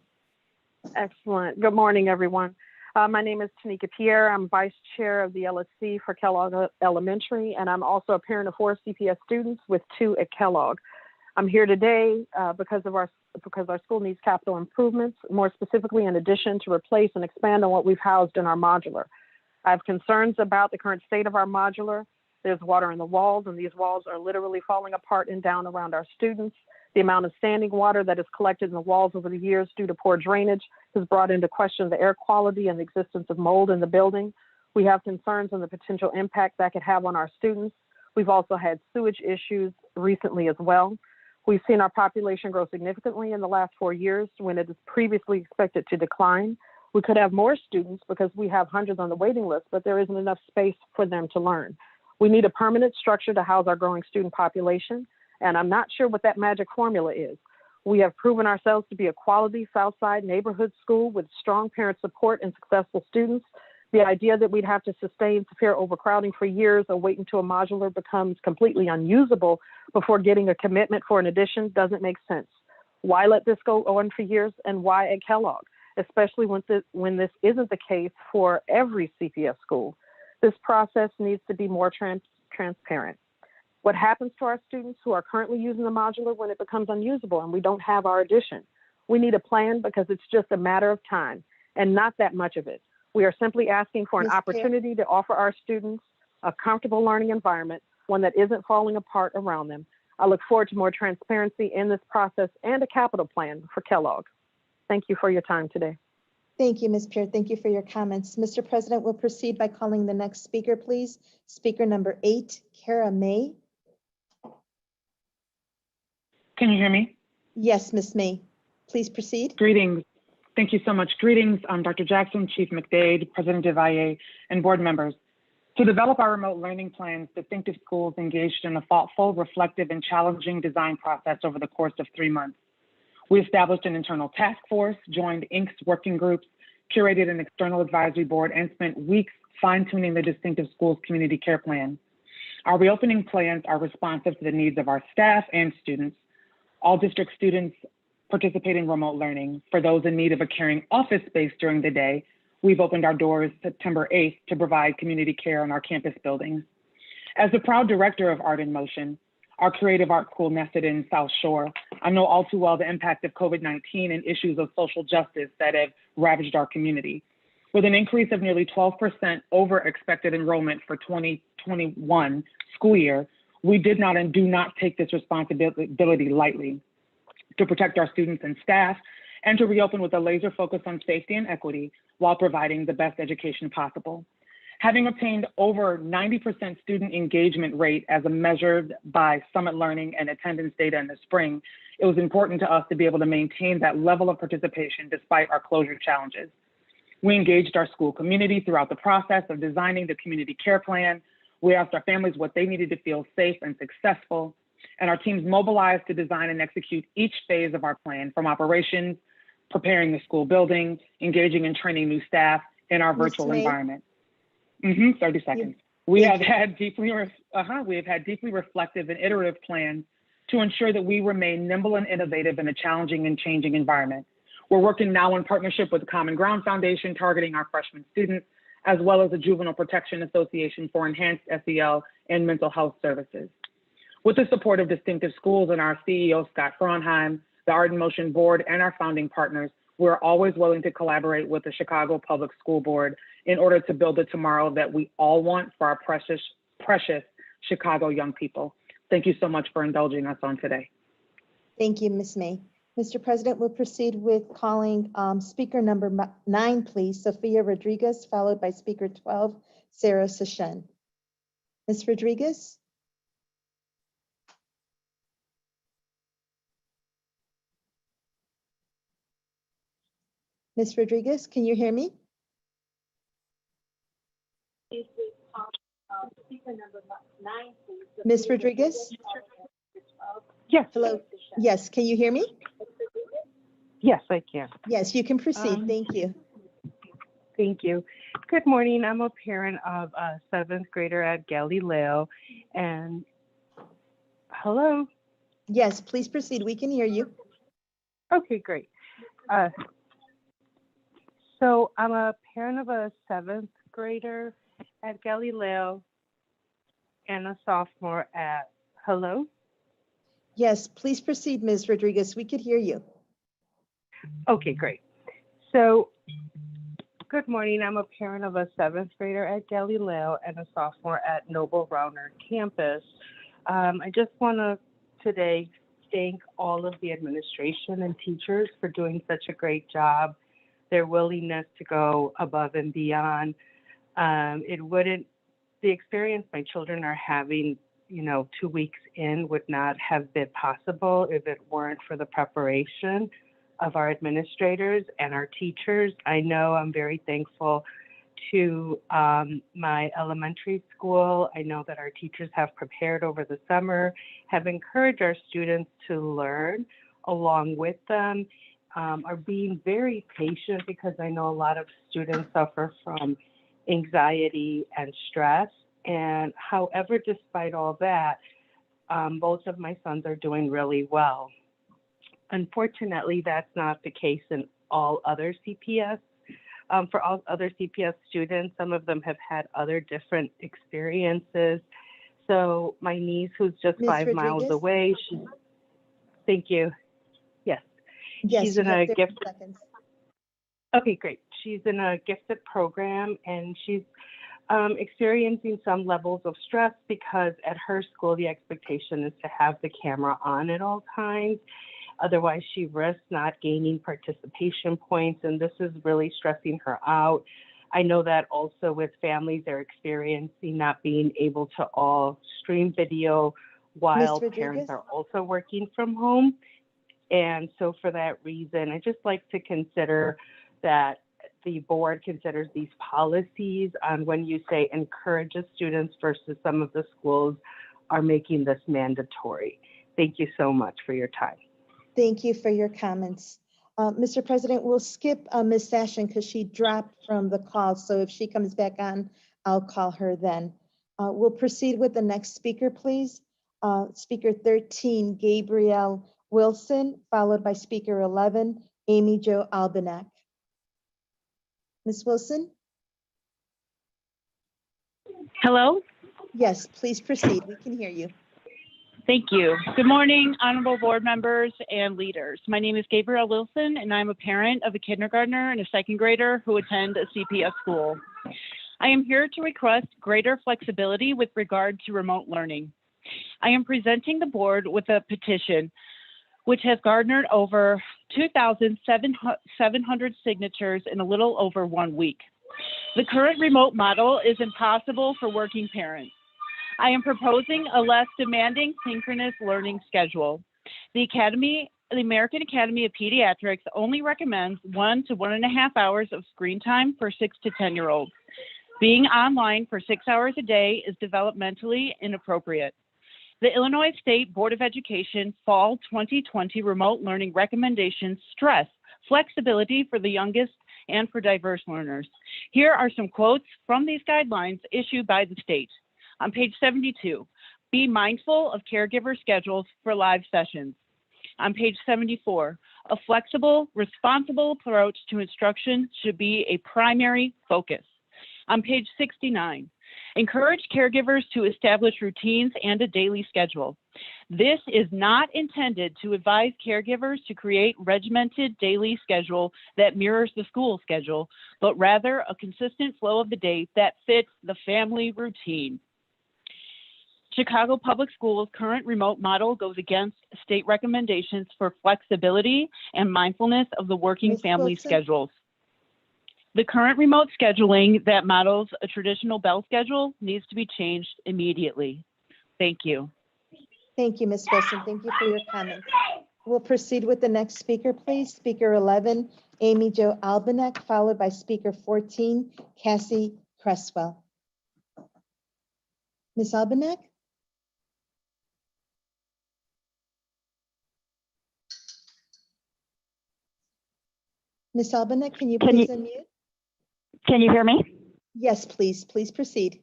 Excellent. Good morning, everyone. My name is Tanika Pierre. I'm Vice Chair of the LSC for Kellogg Elementary, and I'm also a parent of 4 CPS students with 2 at Kellogg. I'm here today because our school needs capital improvements, more specifically in addition to replace and expand on what we've housed in our modular. I have concerns about the current state of our modular. There's water in the walls, and these walls are literally falling apart and down around our students. The amount of standing water that is collected in the walls over the years due to poor drainage has brought into question the air quality and the existence of mold in the building. We have concerns on the potential impact that could have on our students. We've also had sewage issues recently as well. We've seen our population grow significantly in the last 4 years when it is previously expected to decline. We could have more students because we have hundreds on the waiting list, but there isn't enough space for them to learn. We need a permanent structure to house our growing student population, and I'm not sure what that magic formula is. We have proven ourselves to be a quality Southside neighborhood school with strong parent support and successful students. The idea that we'd have to sustain severe overcrowding for years or wait until a modular becomes completely unusable before getting a commitment for an addition doesn't make sense. Why let this go on for years, and why at Kellogg, especially when this isn't the case for every CPS school? This process needs to be more transparent. What happens to our students who are currently using the modular when it becomes unusable and we don't have our addition? We need a plan because it's just a matter of time and not that much of it. We are simply asking for an opportunity to offer our students a comfortable learning environment, one that isn't falling apart around them. I look forward to more transparency in this process and a capital plan for Kellogg. Thank you for your time today. Thank you, Ms. Pierre. Thank you for your comments. Mr. President, we'll proceed by calling the next speaker, please. Speaker number 8, Kara May. Can you hear me? Yes, Ms. May. Please proceed. Greetings. Thank you so much. Greetings, Dr. Jackson, Chief McDade, President DeValle, and board members. To develop our remote learning plans, the Think to Schools engaged in a thoughtful, reflective, and challenging design process over the course of 3 months. We established an internal task force, joined INC's working groups, curated an external advisory board, and spent weeks fine-tuning the Distinctive Schools Community Care Plan. Our reopening plans are responsive to the needs of our staff and students. All district students participate in remote learning. For those in need of a caring office space during the day, we've opened our doors September 8th to provide community care in our campus buildings. As the proud director of Art in Motion, our creative art school nested in South Shore, I know all too well the impact of COVID-19 and issues of social justice that have ravaged our community. With an increase of nearly 12% over expected enrollment for 2021 school year, we did not and do not take this responsibility lightly. To protect our students and staff, and to reopen with a laser focus on safety and equity while providing the best education possible. Having obtained over 90% student engagement rate as measured by Summit Learning and attendance data in the spring, it was important to us to be able to maintain that level of participation despite our closure challenges. We engaged our school community throughout the process of designing the community care plan. We asked our families what they needed to feel safe and successful, and our teams mobilized to design and execute each phase of our plan, from operations, preparing the school building, engaging and training new staff in our virtual environment. 30 seconds. We have had deeply reflective and iterative plans to ensure that we remain nimble and innovative in a challenging and changing environment. We're working now in partnership with the Common Ground Foundation, targeting our freshman students, as well as the Juvenile Protection Association for enhanced SEL and mental health services. With the support of Distinctive Schools and our CEO, Scott Fronheim, the Art in Motion Board, and our founding partners, we're always willing to collaborate with the Chicago Public School Board in order to build a tomorrow that we all want for our precious, precious Chicago young people. Thank you so much for indulging us on today. Thank you, Ms. May. Mr. President, we'll proceed with calling speaker number 9, please, Sophia Rodriguez, followed by speaker 12, Sarah Session. Ms. Rodriguez? Ms. Rodriguez, can you hear me? Ms. Rodriguez? Yes. Hello. Yes, can you hear me? Yes, I can. Yes, you can proceed. Thank you. Thank you. Good morning. I'm a parent of a 7th grader at Galileo. And hello? Yes, please proceed. We can hear you. Okay, great. So I'm a parent of a 7th grader at Galileo and a sophomore at, hello? Yes, please proceed, Ms. Rodriguez. We could hear you. Okay, great. So, good morning. I'm a parent of a 7th grader at Galileo and a sophomore at Noble Rauner campus. I just want to today thank all of the administration and teachers for doing such a great job, their willingness to go above and beyond. The experience my children are having, 2 weeks in would not have been possible if it weren't for the preparation of our administrators and our teachers. I know I'm very thankful to my elementary school. I know that our teachers have prepared over the summer, have encouraged our students to learn along with them, are being very patient, because I know a lot of students suffer from anxiety and stress. And however, despite all that, both of my sons are doing really well. Unfortunately, that's not the case in all other CPS. For all other CPS students, some of them have had other different experiences. So my niece, who's just Ms. 5 miles Rodriguez? away, thank you. Yes. Yes, She's you in have a 30 gift. seconds. Okay, great. She's in a gifted program, and she's experiencing some levels of stress because at her school, the expectation is to have the camera on at all times. Otherwise, she risks not gaining participation points, and this is really stressing her out. I know that also with families, they're experiencing not being able to all stream video while parents are also working from home. And so for that reason, I just like to consider that the board considers these policies on when you say encourages students versus some of the schools are making this mandatory. Thank you so much for your time. Thank you for your comments. Mr. President, we'll skip Ms. Sashin because she dropped from the call. So if she comes back on, I'll call her then. We'll proceed with the next speaker, please. Speaker 13, Gabrielle Wilson, followed by speaker 11, Amy Jo Albanak. Ms. Wilson? Hello? Yes, please proceed. We can hear you. Thank you. Good morning, honorable board members and leaders. My name is Gabrielle Wilson, and I'm a parent of a kindergartner and a second grader who attend a CPS school. I am here to request greater flexibility with regard to remote learning. I am presenting the board with a petition which has garnered over 2,700 signatures in a little over 1 week. The current remote model is impossible for working parents. I am proposing a less demanding synchronous learning schedule. The American Academy of Pediatrics only recommends 1 to 1.5 hours of screen time for 6 to 10-year-olds. Being online for 6 hours a day is developmentally inappropriate. The Illinois State Board of Education Fall 2020 remote learning recommendations stress flexibility for the youngest and for diverse learners. Here are some quotes from these guidelines issued by the state. On page 72, be mindful of caregiver schedules for live sessions. On page 74, a flexible, responsible approach to instruction should be a primary focus. On page 69, encourage caregivers to establish routines and a daily schedule. This is not intended to advise caregivers to create regimented daily schedule that mirrors the school schedule, but rather a consistent flow of the day that fits the family routine. Chicago Public Schools' current remote model goes against state recommendations for flexibility and mindfulness of the working family schedules. The current remote scheduling that models a traditional bell schedule needs to be changed immediately. Thank you. Thank you, Ms. Wilson. Thank you for your comments. We'll proceed with the next speaker, please. Speaker 11, Amy Jo Albanak, followed by speaker 14, Cassie Cresswell. Ms. Albanak? Ms. Albanak, can you please unmute? Can you hear me? Yes, please. Please proceed.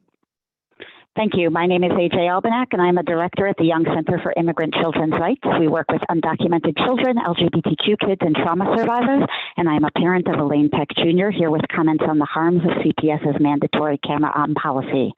Thank you. My name is AJ Albanak, and I'm a director at the Young Center for Immigrant Children's Rights. We work with undocumented children, LGBTQ kids, and trauma survivors, and I'm a parent of Elaine Peck Jr. here with comments on the harms of CPS's mandatory camera-on policy.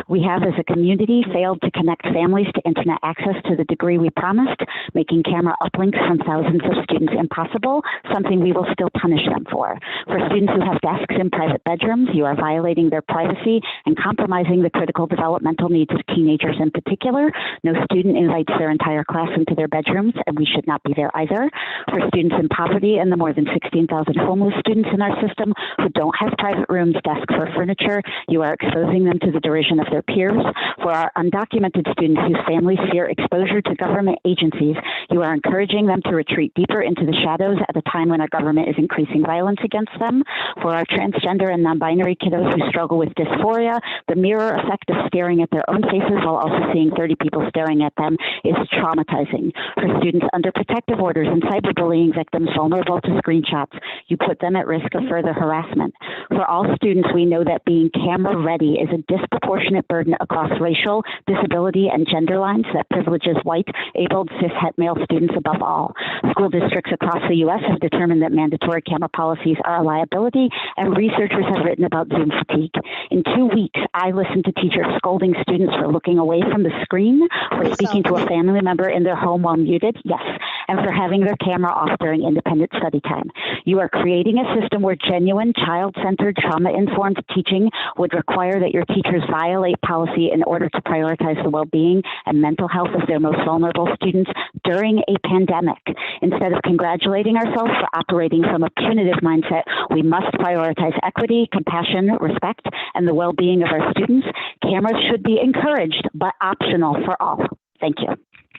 We have, as a community, failed to connect families to internet access to the degree we promised, making camera uplinks from thousands of students impossible, something we will still punish them for. For students who have desks in private bedrooms, you are violating their privacy and compromising the critical developmental needs of teenagers in particular. No student invites their entire class into their bedrooms, and we should not be there either. For students in poverty and the more than 16,000 homeless students in our system who don't have private rooms, desks, or furniture, you are exposing them to the derision of their peers. For our undocumented students whose families fear exposure to government agencies, you are encouraging them to retreat deeper into the shadows at a time when our government is increasing violence against them. For our transgender and non-binary kiddos who struggle with dysphoria, the mirror effect of staring at their own faces while also seeing 30 people staring at them is traumatizing. For students under protective orders and cyberbullying victims vulnerable to screenshots, you put them at risk of further harassment. For all students, we know that being camera ready is a disproportionate burden across racial, disability, and gender lines that privileges white, abled, cis het male students above all. School districts across the U.S. have determined that mandatory camera policies are a liability, and researchers have written about Zoom fatigue. In 2 weeks, I listened to teachers scolding students for looking away from the screen, for speaking to a family member in their home while muted, yes, and for having their camera off during independent study time. You are creating a system where genuine, child-centered, trauma-informed teaching would require that your teachers violate policy in order to prioritize the well-being and mental health of their most vulnerable students during a pandemic. Instead of congratulating ourselves for operating from a punitive mindset, we must prioritize equity, compassion, respect, and the well-being of our students. Cameras should be encouraged, but optional for all. Thank you.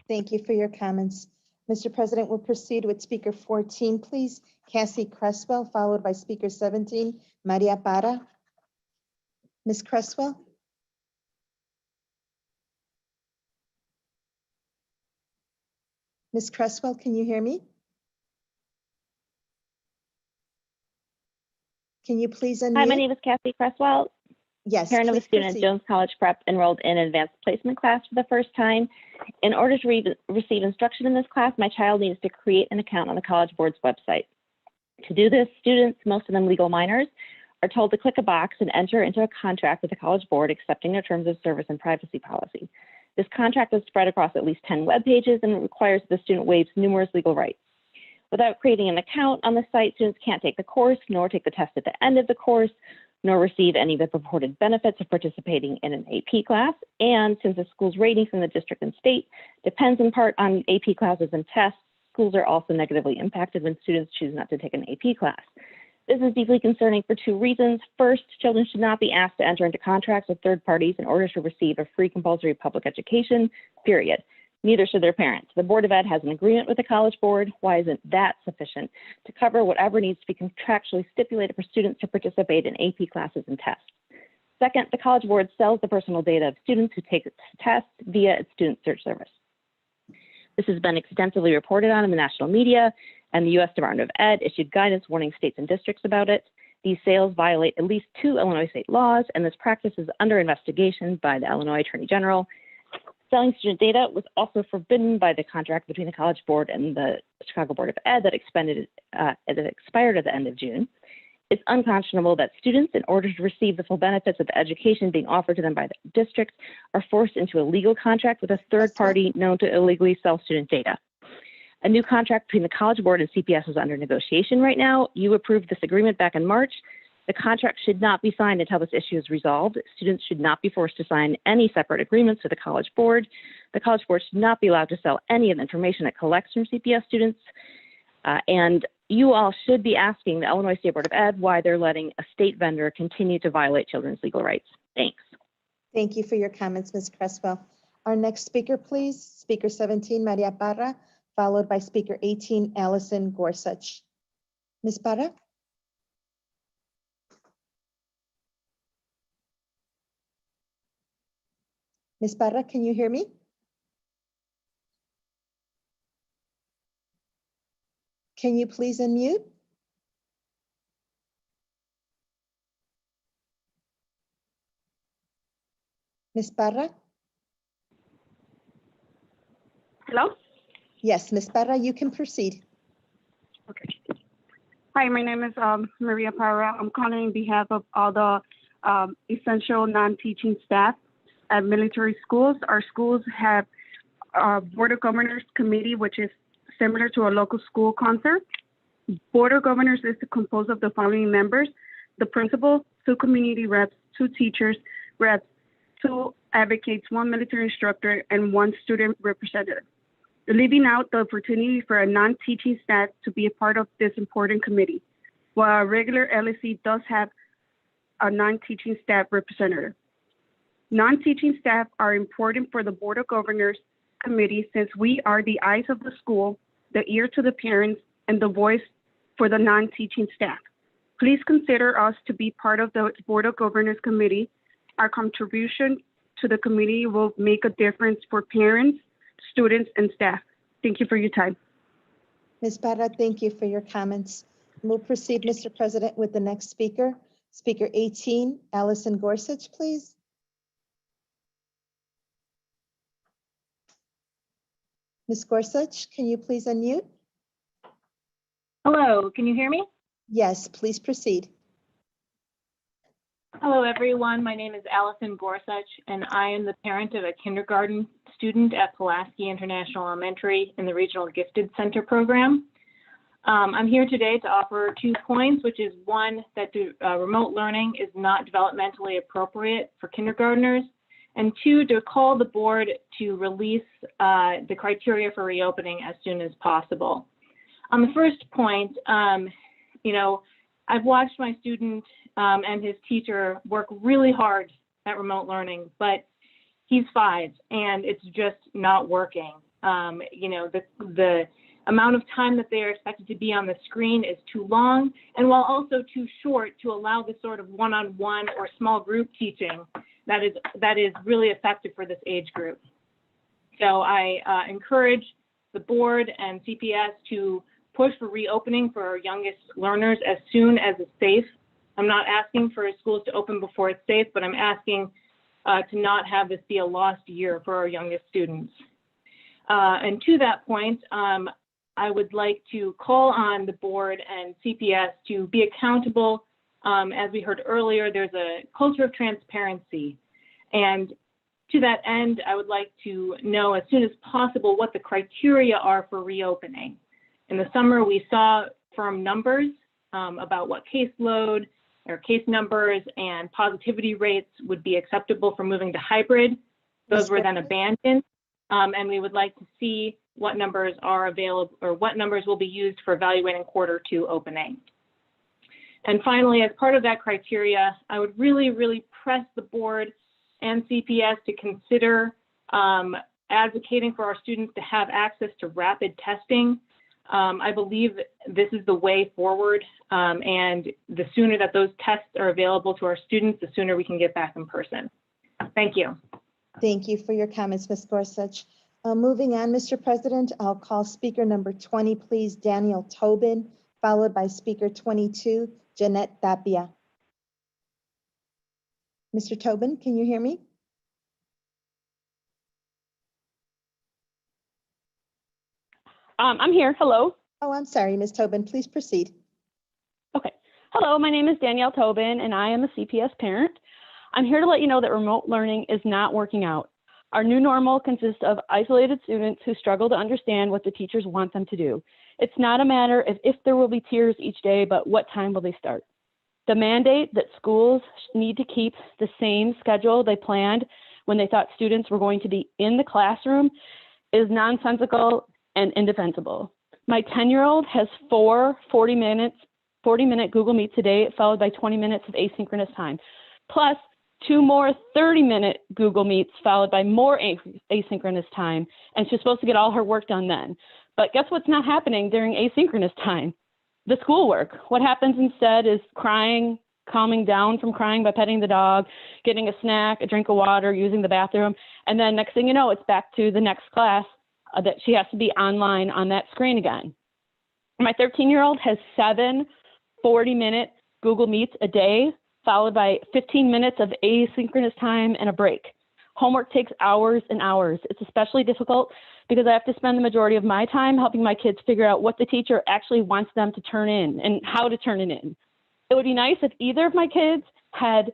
Thank you for your comments. Mr. President, we'll proceed with speaker 14, please. Cassie Cresswell, followed by speaker 17, Maria Parra. Ms. Cresswell? Ms. Cresswell, can you hear me? Can you please unmute? Hi, my name is Kathy Cresswell. Yes, Parent of a please student at proceed. Jones College Prep enrolled in an advanced placement class for the first time. In order to receive instruction in this class, my child needs to create an account on the College Board's website. To do this, students, most of them legal minors, are told to click a box and enter into a contract with the College Board accepting their terms of service and privacy policy. This contract is spread across at least 10 web pages and requires the student waives numerous legal rights. Without creating an account on the site, students can't take the course, nor take the test at the end of the course, nor receive any of the purported benefits of participating in an AP class. And since the school's ratings in the district and state depends in part on AP classes and tests, schools are also negatively impacted when students choose not to take an AP class. This is deeply concerning for two reasons. First, children should not be asked to enter into contracts with third parties in order to receive a free compulsory public education, period. Neither should their parents. The Board of Ed has an agreement with the College Board. Why isn't that sufficient to cover whatever needs to be contractually stipulated for students to participate in AP classes and tests? Second, the College Board sells the personal data of students who take tests via its student search service. This has been extensively reported on in the national media, and the U.S. Department of Ed issued guidance warning states and districts about it. These sales violate at least 2 Illinois state laws, and this practice is under investigation by the Illinois Attorney General. Selling student data was also forbidden by the contract between the College Board and the Chicago Board of Ed that expired at the end of June. It's unconscionable that students, in order to receive the full benefits of the education being offered to them by the district, are forced into a legal contract with a third party known to illegally sell student data. A new contract between the College Board and CPS is under negotiation right now. You approved this agreement back in March. The contract should not be signed until this issue is resolved. Students should not be forced to sign any separate agreements with the College Board. The College Board should not be allowed to sell any of the information it collects from CPS students. And you all should be asking the Illinois State Board of Ed why they're letting a state vendor continue to violate children's legal rights. Thanks. Thank you for your comments, Ms. Cresswell. Our next speaker, please. Speaker 17, Maria Parra, followed by Speaker 18, Allison Gorsuch. Ms. Parra? Ms. Parra, can you hear me? Can you please unmute? Ms. Parra? Hello? Yes, Ms. Parra, you can proceed. Okay. Hi, my name is Maria Parra. I'm calling on behalf of all the essential non-teaching staff at military schools. Our schools have a Board of Governors committee, which is similar to a local school concert. Board of Governors is composed of the following members: the principal, 2 community reps, 2 teachers reps, 2 advocates, 1 military instructor, and 1 student representative, leaving out the opportunity for a non-teaching staff to be a part of this important committee, while a regular LSC does have a non-teaching staff representative. Non-teaching staff are important for the Board of Governors committee since we are the eyes of the school, the ear to the parents, and the voice for the non-teaching staff. Please consider us to be part of the Board of Governors committee. Our contribution to the committee will make a difference for parents, students, and staff. Thank you for your time. Ms. Parra, thank you for your comments. We'll proceed, Mr. President, with the next speaker. Speaker 18, Allison Gorsuch, please. Ms. Gorsuch, can you please unmute? Hello, can you hear me? Yes, please proceed. Hello, everyone. My name is Allison Gorsuch, and I am the parent of a kindergarten student at Pulaski International Elementary in the Regional Gifted Center program. I'm here today to offer 2 points, which is 1, that the remote learning is not developmentally appropriate for kindergartners, and 2, to call the board to release the criteria for reopening as soon as possible. On the first point, I've watched my student and his teacher work really hard at remote learning, but he's 5 and it's just not working. The amount of time that they are expected to be on the screen is too long, and while also too short to allow the sort of one-on-one or small group teaching that is really effective for this age group. So I encourage the board and CPS to push for reopening for our youngest learners as soon as it's safe I'm not asking for schools to open before it's safe, but I'm asking to not have this be a lost year for our youngest students. And to that point, I would like to call on the board and CPS to be accountable. As we heard earlier, there's a culture of transparency. And to that end, I would like to know as soon as possible what the criteria are for reopening. In the summer, we saw firm numbers about what caseload or case numbers and positivity rates would be acceptable for moving to hybrid. Those were then abandoned. And we would like to see what numbers are available or what numbers will be used for evaluating Q2 opening. And finally, as part of that criteria, I would really press the board and CPS to consider advocating for our students to have access to rapid testing. I believe this is the way forward, and the sooner that those tests are available to our students, the sooner we can get back in person. Thank you. Thank you for your comments, Ms. Gorsuch. Moving on, Mr. President, I'll call speaker number 20, please, Daniel Tobin, followed by speaker 22, Jeanette Tapia. Mr. Tobin, can you hear me? I'm here. Hello. Oh, I'm sorry, Ms. Tobin. Please proceed. Okay. Hello, my name is Danielle Tobin, and I am a CPS parent. I'm here to let you know that remote learning is not working out. Our new normal consists of isolated students who struggle to understand what the teachers want them to do. It's not a matter of if there will be tiers each day, but what time will they start. The mandate that schools need to keep the same schedule they planned when they thought students were going to be in the classroom is nonsensical and indefensible. My 10-year-old has 4 40-minute Google Meets a day, followed by 20 minutes of asynchronous time, plus 2 more 30-minute Google Meets, followed by more asynchronous time, and she's supposed to get all her work done then. But guess what's not happening during asynchronous time? The schoolwork. What happens instead is crying, calming down from crying by petting the dog, getting a snack, a drink of water, using the bathroom, and then next thing you know, it's back to the next class that she has to be online on that screen again. My 13-year-old has 7 40-minute Google Meets a day, followed by 15 minutes of asynchronous time and a break. Homework takes hours and hours. It's especially difficult because I have to spend the majority of my time helping my kids figure out what the teacher actually wants them to turn in and how to turn it in. It would be nice if either of my kids had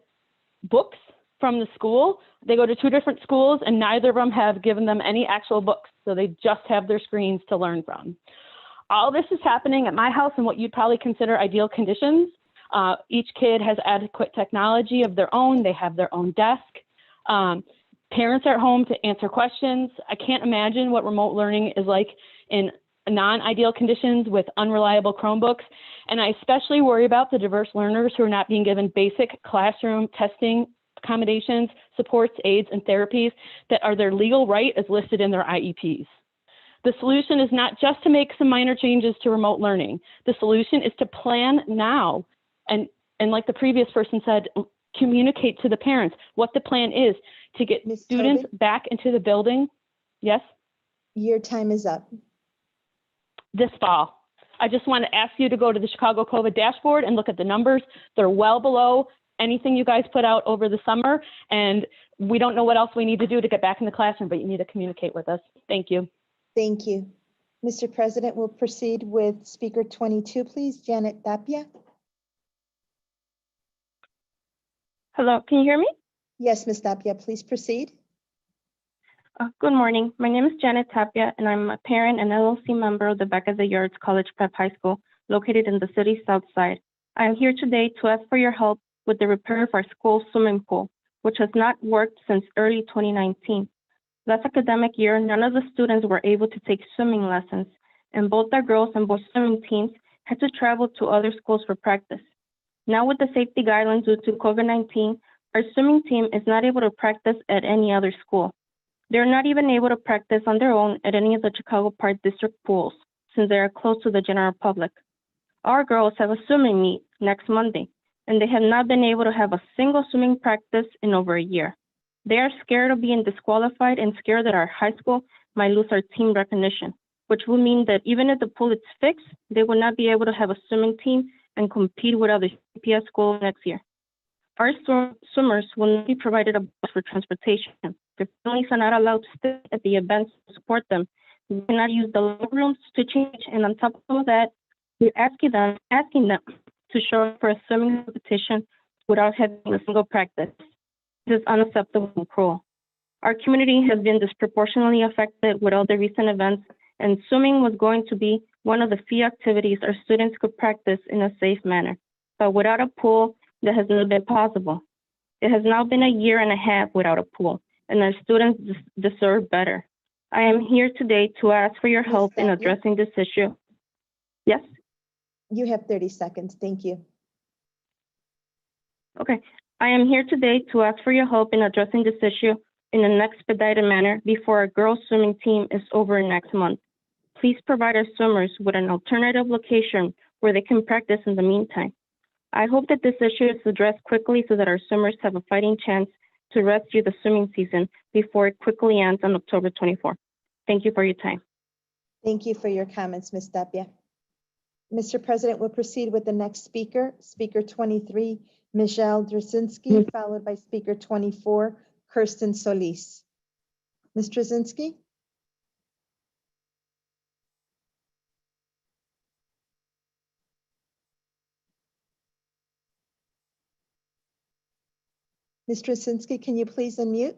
books from the school. They go to 2 different schools and neither of them have given them any actual books, so they just have their screens to learn from. All this is happening at my house in what you'd probably consider ideal conditions. Each kid has adequate technology of their own. They have their own desk. Parents are at home to answer questions. I can't imagine what remote learning is like in non-ideal conditions with unreliable Chromebooks. And I especially worry about the diverse learners who are not being given basic classroom testing accommodations, supports, aids, and therapies that are their legal right as listed in their IEPs. The solution is not just to make some minor changes to remote learning. The solution is to plan now. And like the previous person said, communicate to the parents what the plan is to get students back into the building. Yes? Your time is up. This fall. I just want to ask you to go to the Chicago COVID dashboard and look at the numbers. They're well below anything you guys put out over the summer, and we don't know what else we need to do to get back in the classroom, but you need to communicate with us. Thank you. Thank you. Mr. President, we'll proceed with speaker 22, please, Janet Tapia. Hello, can you hear me? Yes, Ms. Tapia, please proceed. Good morning. My name is Janet Tapia, and I'm a parent and LLC member of the Back of the Yards College Prep High School, located in the city's south side. I am here today to ask for your help with the repair of our school swimming pool, which has not worked since early 2019. Last academic year, none of the students were able to take swimming lessons, and both our girls and boys swimming teams had to travel to other schools for practice. Now with the safety guidelines due to COVID-19, our swimming team is not able to practice at any other school. They're not even able to practice on their own at any of the Chicago Park District pools, since they are closed to the general public. Our girls have a swimming meet next Monday, and they have not been able to have a single swimming practice in over a year. They are scared of being disqualified and scared that our high school might lose our team recognition, which will mean that even if the pool is fixed, they will not be able to have a swimming team and compete with other CPS schools next year. Our swimmers will not be provided a bus for transportation. Their families are not allowed to stay at the events to support them. We cannot use the locker rooms to change, and on top of that, we're asking them to show up for a swimming competition without having a single practice. This is unacceptable and cruel. Our community has been disproportionately affected with all the recent events, and swimming was going to be one of the few activities our students could practice in a safe manner. But without a pool, that has not been possible. It has now been a year and a half without a pool, and our students deserve better. I am here today to ask for your help in addressing this issue. Yes? You have 30 seconds. Thank you. Okay. I am here today to ask for your help in addressing this issue in an expedited manner before our girls swimming team is over next month. Please provide our swimmers with an alternative location where they can practice in the meantime. I hope that this issue is addressed quickly so that our swimmers have a fighting chance to rescue the swimming season before it quickly ends on October 24th. Thank you for your time. Thank you for your comments, Ms. Tapia. Mr. President, we'll proceed with the next speaker, Speaker 23, Michelle Drzezinski, followed by Speaker 24, Kirsten Solis. Ms. Drzezinski? Ms. Drzezinski, can you please unmute?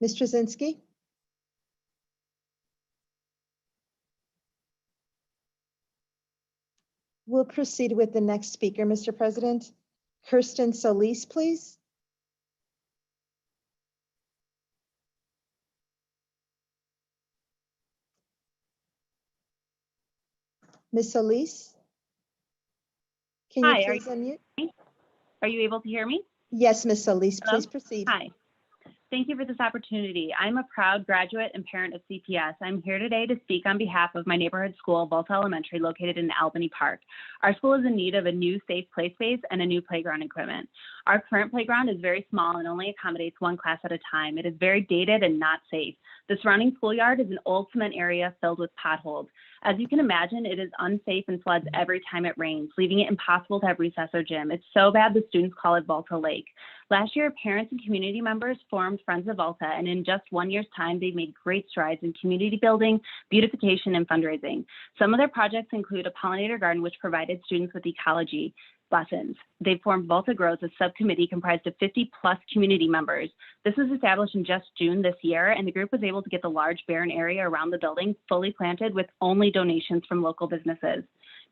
Ms. Drzezinski? We'll proceed with the next speaker, Mr. President. Kirsten Solis, please. Ms. Solis? Can you Hi, please unmute? Are you able to hear me? Yes, Ms. Solis, Hello? please proceed. Hi. Thank you for this opportunity. I'm a proud graduate and parent of CPS. I'm here today to speak on behalf of my neighborhood school, Volta Elementary, located in Albany Park. Our school is in need of a new safe play space and a new playground equipment. Our current playground is very small and only accommodates one class at a time. It is very dated and not safe. The surrounding schoolyard is an old cement area filled with potholes. As you can imagine, it is unsafe and floods every time it rains, leaving it impossible to have recess or gym. It's so bad the students call it Volta Lake. Last year, parents and community members formed Friends of Volta, and in just 1 year's time, they've made great strides in community building, beautification, and fundraising. Some of their projects include a pollinator garden, which provided students with ecology lessons. They formed Volta Grows, a subcommittee comprised of 50+ community members. This was established in just June this year, and the group was able to get the large barren area around the building fully planted with only donations from local businesses.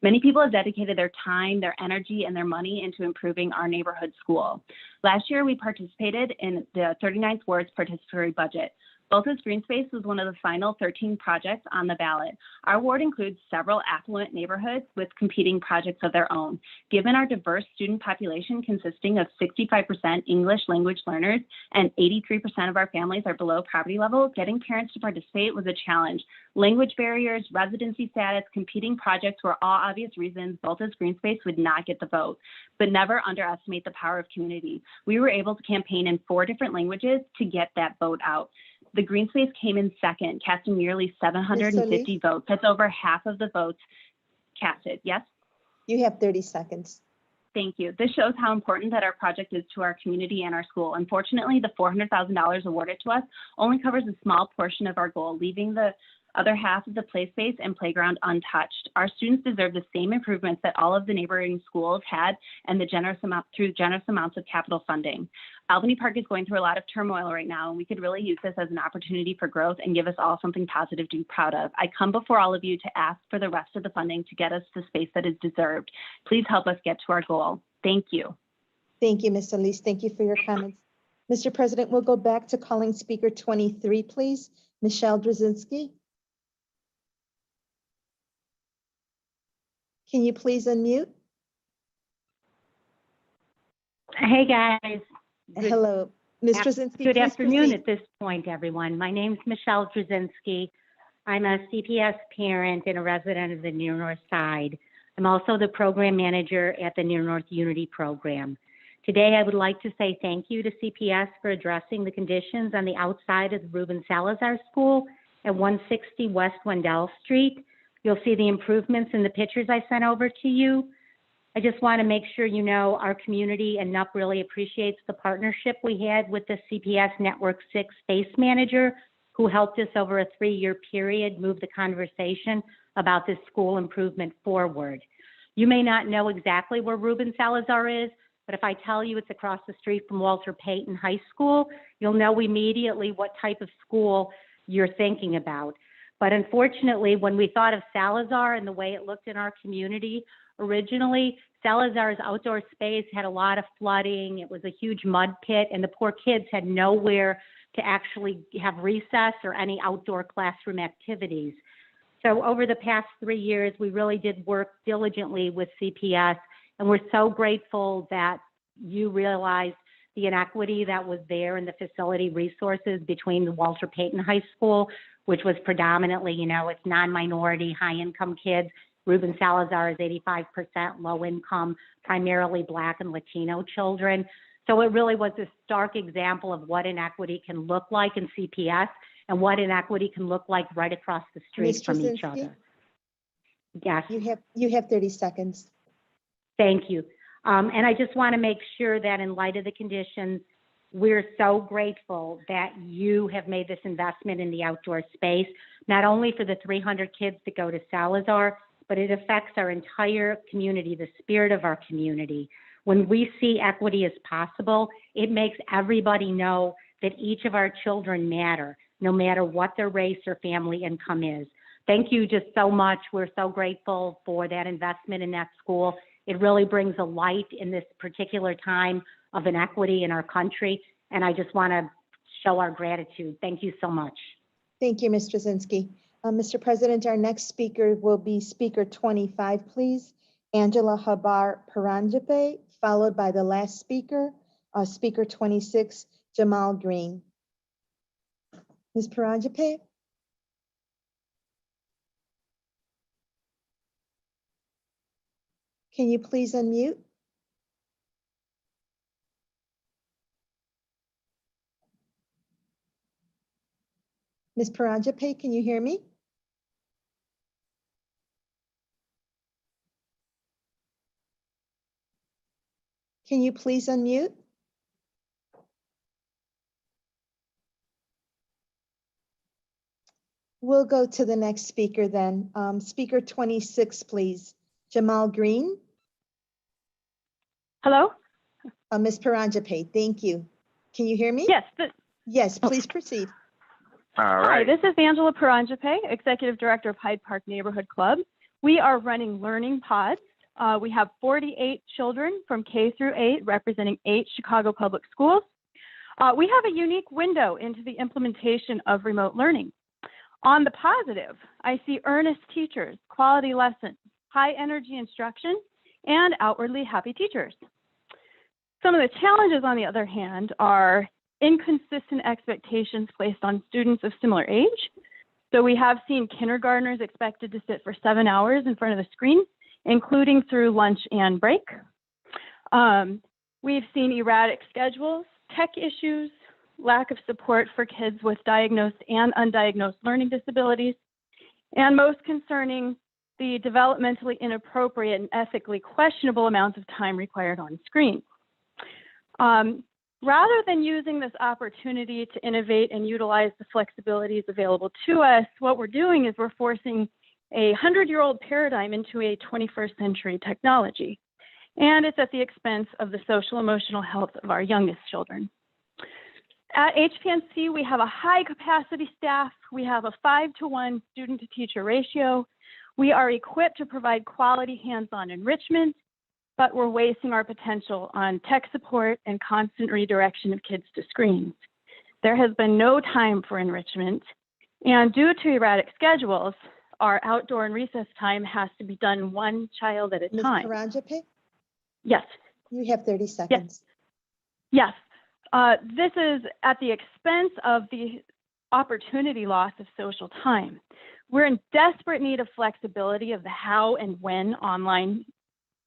Many people have dedicated their time, their energy, and their money into improving our neighborhood school. Last year, we participated in the 39th Ward's participatory budget. Volta's Green Space was one of the final 13 projects on the ballot. Our ward includes several affluent neighborhoods with competing projects of their own. Given our diverse student population consisting of 65% English language learners and 83% of our families are below poverty level, getting parents to participate was a challenge. Language barriers, residency status, competing projects were all obvious reasons Volta's Green Space would not get the vote. But never underestimate the power of community. We were able to campaign in 4 different languages to get that vote out. The Green Space came in second, casting nearly 750 votes. That's over half of the votes casted. Yes? You have 30 seconds. Thank you. This shows how important that our project is to our community and our school. Unfortunately, the $400,000 awarded to us only covers a small portion of our goal, leaving the other half of the play space and playground untouched. Our students deserve the same improvements that all of the neighboring schools had and through generous amounts of capital funding. Albany Park is going through a lot of turmoil right now, and we could really use this as an opportunity for growth and give us all something positive to be proud of. I come before all of you to ask for the rest of the funding to get us the space that is deserved. Please help us get to our goal. Thank you. Thank you, Ms. Solis. Thank you for your comments. Mr. President, we'll go back to calling Speaker 23, please. Michelle Drzezinski. Can you please unmute? Hey, guys. Hello. Ms. Drzezinski, Good please afternoon proceed. at this point, everyone. My name is Michelle Drzezinski. I'm a CPS parent and a resident of the Near North Side. I'm also the program manager at the Near North Unity program. Today, I would like to say thank you to CPS for addressing the conditions on the outside of the Ruben Salazar School at 160 West Wendell Street. You'll see the improvements in the pictures I sent over to you. I just want to make sure you know our community and NUP really appreciates the partnership we had with the CPS Network 6 space manager, who helped us over a 3-year period move the conversation about this school improvement forward. You may not know exactly where Ruben Salazar is, but if I tell you it's across the street from Walter Payton High School, you'll know immediately what type of school you're thinking about. But unfortunately, when we thought of Salazar and the way it looked in our community, originally, Salazar's outdoor space had a lot of flooding. It was a huge mud pit, and the poor kids had nowhere to actually have recess or any outdoor classroom activities. So over the past 3 years, we really did work diligently with CPS, and we're so grateful that you realized the inequity that was there in the facility resources between the Walter Payton High School, which was predominantly, it's non-minority, high-income kids. Ruben Salazar is 85% low income, primarily Black and Latino children. So it really was a stark example of what inequity can look like in CPS and what inequity can look like right across the street Ms. from each Trzynski? other. Yes. You have 30 seconds. Thank you. And I just want to make sure that in light of the conditions, we're so grateful that you have made this investment in the outdoor space, not only for the 300 kids that go to Salazar, but it affects our entire community, the spirit of our community. When we see equity as possible, it makes everybody know that each of our children matter, no matter what their race or family income is. Thank you just so much. We're so grateful for that investment in that school. It really brings a light in this particular time of inequity in our country, and I just want to show our gratitude. Thank you so much. Thank you, Ms. Trzynski. Mr. President, our next speaker will be Speaker 25, please. Angela Habar Paranjape, followed by the last speaker, Speaker 26, Jamal Green. Ms. Paranjape? Can you please unmute? Ms. Paranjape, can you hear me? Can you please unmute? We'll go to the next speaker then. Speaker 26, please. Jamal Green. Hello? Ms. Paranjape, thank you. Can you hear me? Yes. Yes, please proceed. All right. Hi, this is Angela Paranjape, Executive Director of Hyde Park Neighborhood Club. We are running learning pods. We have 48 children from K through 8, representing 8 Chicago public schools. We have a unique window into the implementation of remote learning. On the positive, I see earnest teachers, quality lessons, high energy instruction, and outwardly happy teachers. Some of the challenges, on the other hand, are inconsistent expectations placed on students of similar age. So we have seen kindergartners expected to sit for 7 hours in front of the screen, including through lunch and break. We've seen erratic schedules, tech issues, lack of support for kids with diagnosed and undiagnosed learning disabilities, and most concerning, the developmentally inappropriate and ethically questionable amounts of time required on screen. Rather than using this opportunity to innovate and utilize the flexibilities available to us, what we're doing is we're forcing a 100-year-old paradigm into a 21st century technology. And it's at the expense of the social emotional health of our youngest children. At HPNC, we have a high capacity staff. We have a 5-to-1 student to teacher ratio. We are equipped to provide quality hands-on enrichment, but we're wasting our potential on tech support and constant redirection of kids to screens. There has been no time for enrichment, and due to erratic schedules, our outdoor and recess time has to be done one child at a time. Ms. Paranjape? Yes. You have 30 seconds. Yes. This is at the expense of the opportunity loss of social time. We're in desperate need of flexibility of the how and when online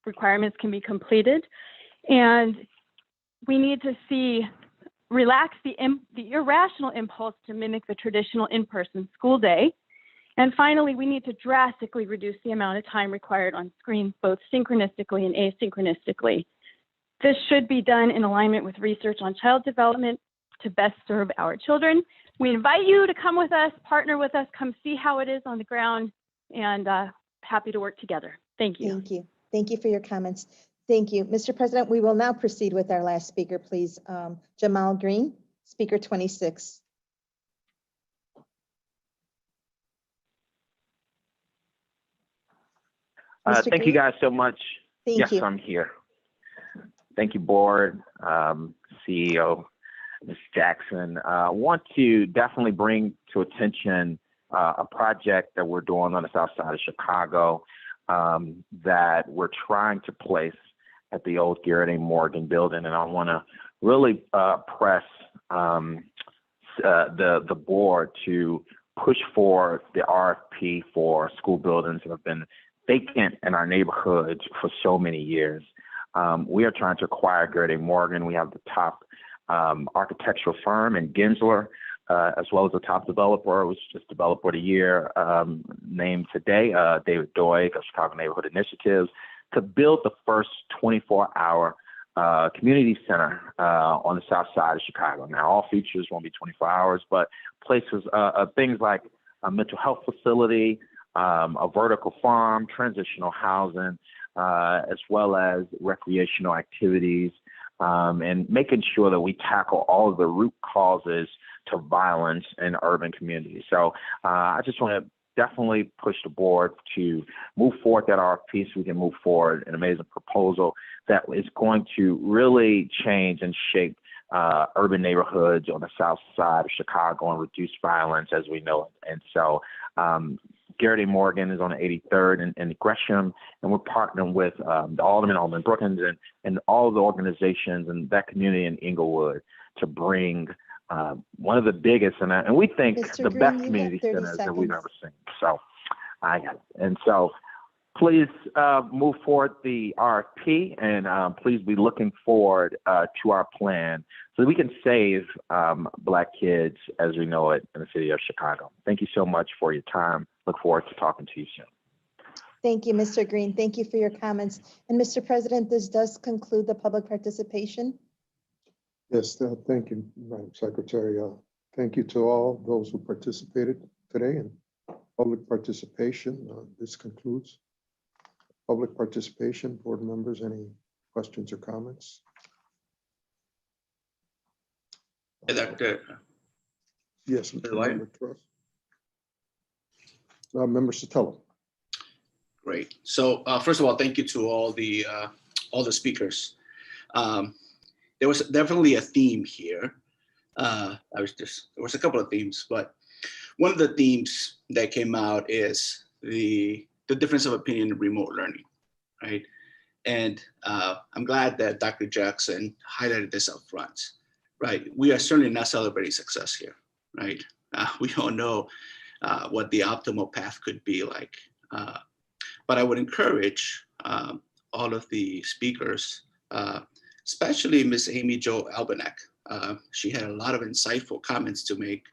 requirements can be completed. And we need to relax the irrational impulse to mimic the traditional in-person school day. And finally, we need to drastically reduce the amount of time required on screen, both synchronistically and asynchronistically. This should be done in alignment with research on child development to best serve our children. We invite you to come with us, partner with us, come see how it is on the ground, and happy to work together. Thank you. Thank you. Thank you for your comments. Thank you. Mr. President, we will now proceed with our last speaker, please. Jamal Green, speaker 26. Thank you guys so much. Thank you. Yes, I'm here. Thank you, board, CEO, Ms. Jackson. I want to definitely bring to attention a project that we're doing on the south side of Chicago that we're trying to place at the old Garrett A. Morgan building. And I want to really press the board to push for the RFP for school buildings that have been vacant in our neighborhoods for so many years. We are trying to acquire Garrett A. Morgan. We have the top architectural firm in Gensler, as well as the top developer, which just Developer of the Year, named today, David Doig of Chicago Neighborhood Initiatives, to build the first 24-hour community center on the south side of Chicago. Now, all features won't be 24 hours, but places, things like a mental health facility, a vertical farm, transitional housing, as well as recreational activities, and making sure that we tackle all of the root causes to violence in urban communities. So I just want to definitely push the board to move forward that RFP so we can move forward an amazing proposal that is going to really change and shape urban neighborhoods on the south side of Chicago and reduce violence as we know it. And so Garrett A. Morgan is on the 83rd in Gresham, and we're partnering with the Alderman Brookins, and all the organizations and that community in Inglewood to bring one of the biggest, and we think Mr. the Green, best you community have 30 centers that we've seconds. ever seen. So I got it. And so please move forward the RFP, and please be looking forward to our plan so that we can save Black kids as we know it in the city of Chicago. Thank you so much for your time. Look forward to talking to you soon. Thank you, Mr. Green. Thank you for your comments. And Mr. President, this does conclude the public participation. Yes, thank you, Madam Secretary. Thank you to all those who participated today in public participation. This concludes public participation. Board members, any questions or comments? Dr. Yes, White. Member Sotelo. Great. So first of all, thank you to all the speakers. There was definitely a theme here. There was a couple of themes, but one of the themes that came out is the difference of opinion in remote learning, right? And I'm glad that Dr. Jackson highlighted this up front, right? We are certainly not celebrating success here, right? We don't know what the optimal path could be like. But I would encourage all of the speakers, especially Ms. Amy Jo Albanek. She had a lot of insightful comments to make,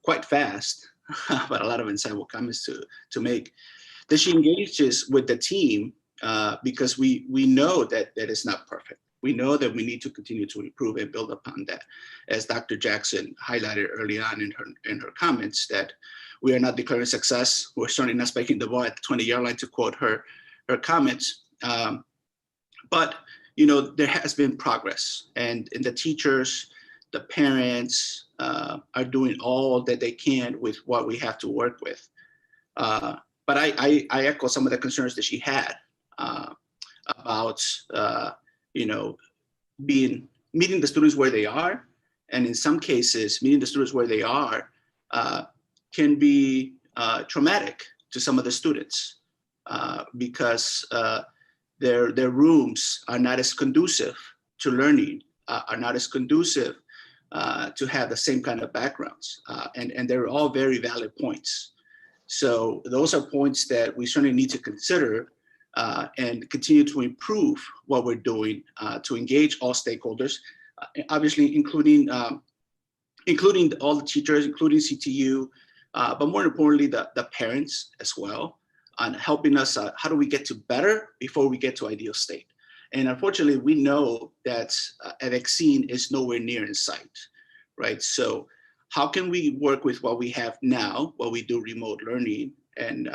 quite fast, but a lot of insightful comments to make, that she engages with the team because we know that it's not perfect. We know that we need to continue to improve and build upon that. As Dr. Jackson highlighted early on in her comments, that we are not declaring success. We're certainly not spiking the ball at the 20-yard line, to quote her comments. But you know, there has been progress, and the teachers, the parents are doing all that they can with what we have to work with. But I echo some of the concerns that she had about you know, meeting the students where they are, and in some cases, meeting the students where they are can be traumatic to some of the students because their rooms are not as conducive to learning, are not as conducive to have the same kind of backgrounds, and they're all very valid points. So those are points that we certainly need to consider and continue to improve what we're doing to engage all stakeholders, obviously including all the teachers, including CTU, but more importantly, the parents as well, on helping us, how do we get to better before we get to ideal state? And unfortunately, we know that a vaccine is nowhere near in sight, right? So how can we work with what we have now, while we do remote learning? And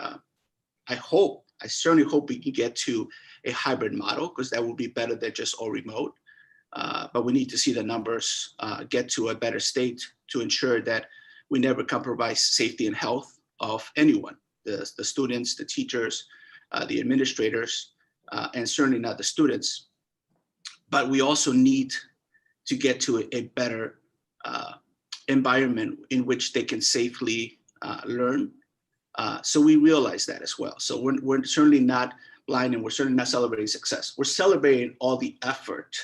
I certainly hope we can get to a hybrid model, because that will be better than just all remote. But we need to see the numbers get to a better state to ensure that we never compromise safety and health of anyone, the students, the teachers, the administrators, and certainly not the students. But we also need to get to a better environment in which they can safely learn. So we realize that as well. So we're certainly not blind, and we're certainly not celebrating success. We're celebrating all the effort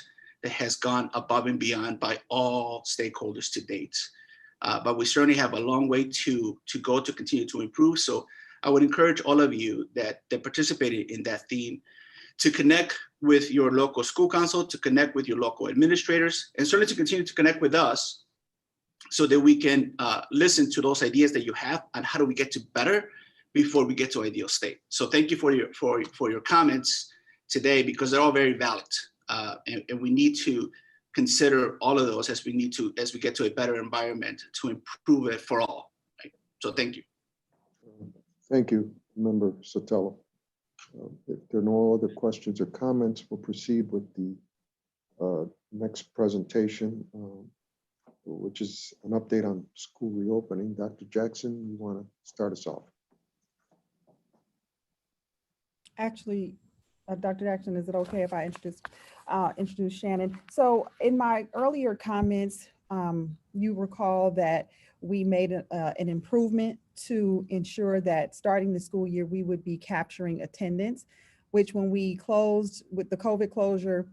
that has gone above and beyond by all stakeholders to date. But we certainly have a long way to go to continue to improve. So I would encourage all of you that participated in that theme to connect with your local school council, to connect with your local administrators, and certainly to continue to connect with us so that we can listen to those ideas that you have on how do we get to better before we get to ideal state. So thank you for your comments today, because they're all very valid. And we need to consider all of those as we get to a better environment to improve it for all. Right? So thank you. Thank you, Member Sotelo. If there are no other questions or comments, we'll proceed with the next presentation, which is an update on school reopening. Dr. Jackson, you want to start us off? Actually, Dr. Jackson, is it okay if I introduce Shannon? So in my earlier comments, you recall that we made an improvement to ensure that starting the school year, we would be capturing attendance, which when we closed with the COVID closure,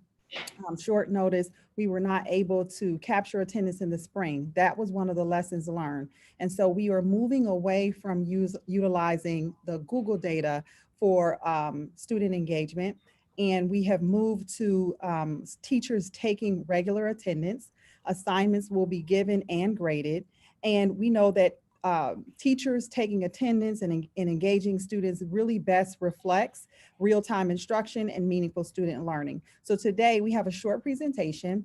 short notice, we were not able to capture attendance in the spring. That was one of the lessons learned. And so we are moving away from utilizing the Google data for student engagement. And we have moved to teachers taking regular attendance. Assignments will be given and graded. And we know that teachers taking attendance and engaging students really best reflects real-time instruction and meaningful student learning. So today we have a short presentation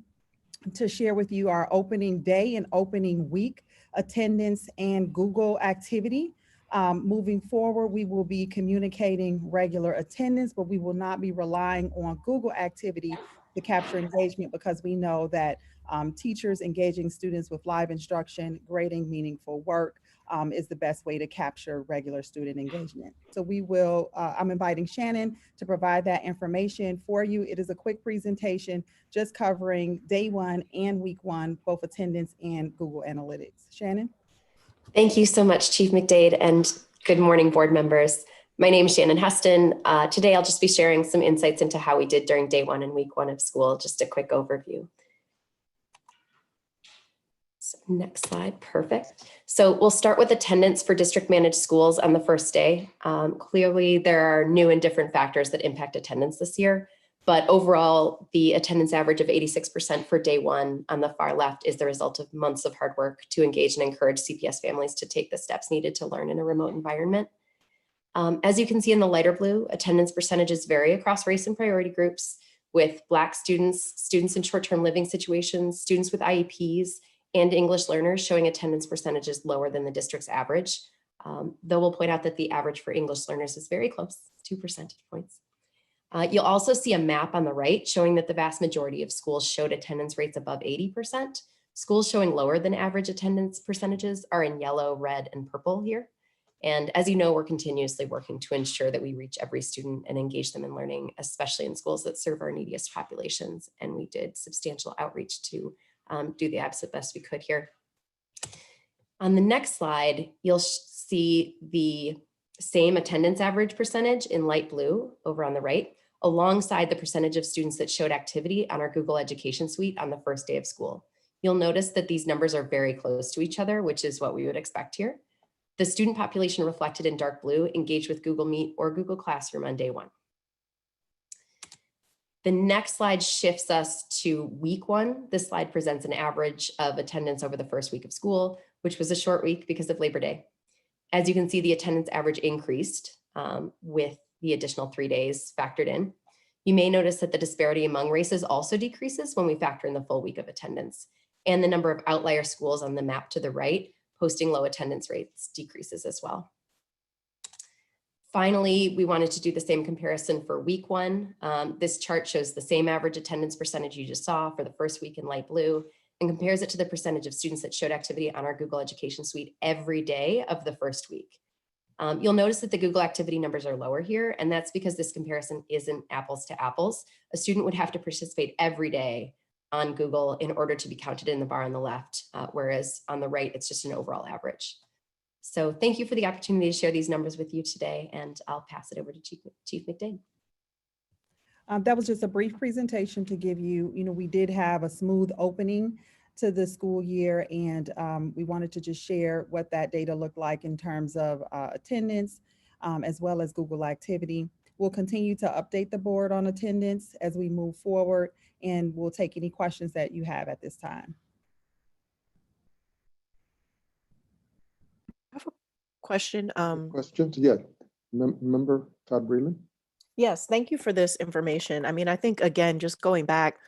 to share with you our opening day and opening week attendance and Google activity. Moving forward, we will be communicating regular attendance, but we will not be relying on Google activity to capture engagement, because we know that teachers engaging students with live instruction, grading meaningful work is the best way to capture regular student engagement. So we will, I'm inviting Shannon to provide that information for you. It is a quick presentation just covering day one and week one, both attendance and Google Analytics. Shannon? Thank you so much, Chief McDade, and good morning, board members. My name is Shannon Heston. Today, I'll just be sharing some insights into how we did during day one and week one of school, just a quick overview. So next slide, perfect. So we'll start with attendance for district managed schools on the first day. Clearly, there are new and different factors that impact attendance this year. But overall, the attendance average of 86% for day one on the far left is the result of months of hard work to engage and encourage CPS families to take the steps needed to learn in a remote environment. As you can see in the lighter blue, attendance percentages vary across race and priority groups, with Black students, students in short-term living situations, students with IEPs, and English learners showing attendance percentages lower than the district's average. Though we'll point out that the average for English learners is very close, 2 percentage points. You'll also see a map on the right showing that the vast majority of schools showed attendance rates above 80%. Schools showing lower than average attendance percentages are in yellow, red, and purple here. And as you know, we're continuously working to ensure that we reach every student and engage them in learning, especially in schools that serve our neediest populations. And we did substantial outreach to do the absolute best we could here. On the next slide, you'll see the same attendance average percentage in light blue over on the right, alongside the percentage of students that showed activity on our Google Education Suite on the first day of school. You'll notice that these numbers are very close to each other, which is what we would expect here. The student population reflected in dark blue engaged with Google Meet or Google Classroom on day one. The next slide shifts us to week 1. This slide presents an average of attendance over the first week of school, which was a short week because of Labor Day. As you can see, the attendance average increased with the additional 3 days factored in. You may notice that the disparity among races also decreases when we factor in the full week of attendance. And the number of outlier schools on the map to the right posting low attendance rates decreases as well. Finally, we wanted to do the same comparison for week 1. This chart shows the same average attendance percentage you just saw for the first week in light blue and compares it to the percentage of students that showed activity on our Google Education Suite every day of the first week. You'll notice that the Google activity numbers are lower here, and that's because this comparison isn't apples to apples. A student would have to participate every day on Google in order to be counted in the bar on the left, whereas on the right, it's just an overall average. So thank you for the opportunity to share these numbers with you today, and I'll pass it over to Chief McDade. That was just a brief presentation to give you, we did have a smooth opening to the school year, and we wanted to just share what that data looked like in terms of attendance, as well as Google activity. We'll continue to update the board on attendance as we move forward, and we'll take any questions that you have at this time. I have a question. Questions? Yeah. Member Todd Breland. Yes, thank you for this information. I mean, I think, again, just going back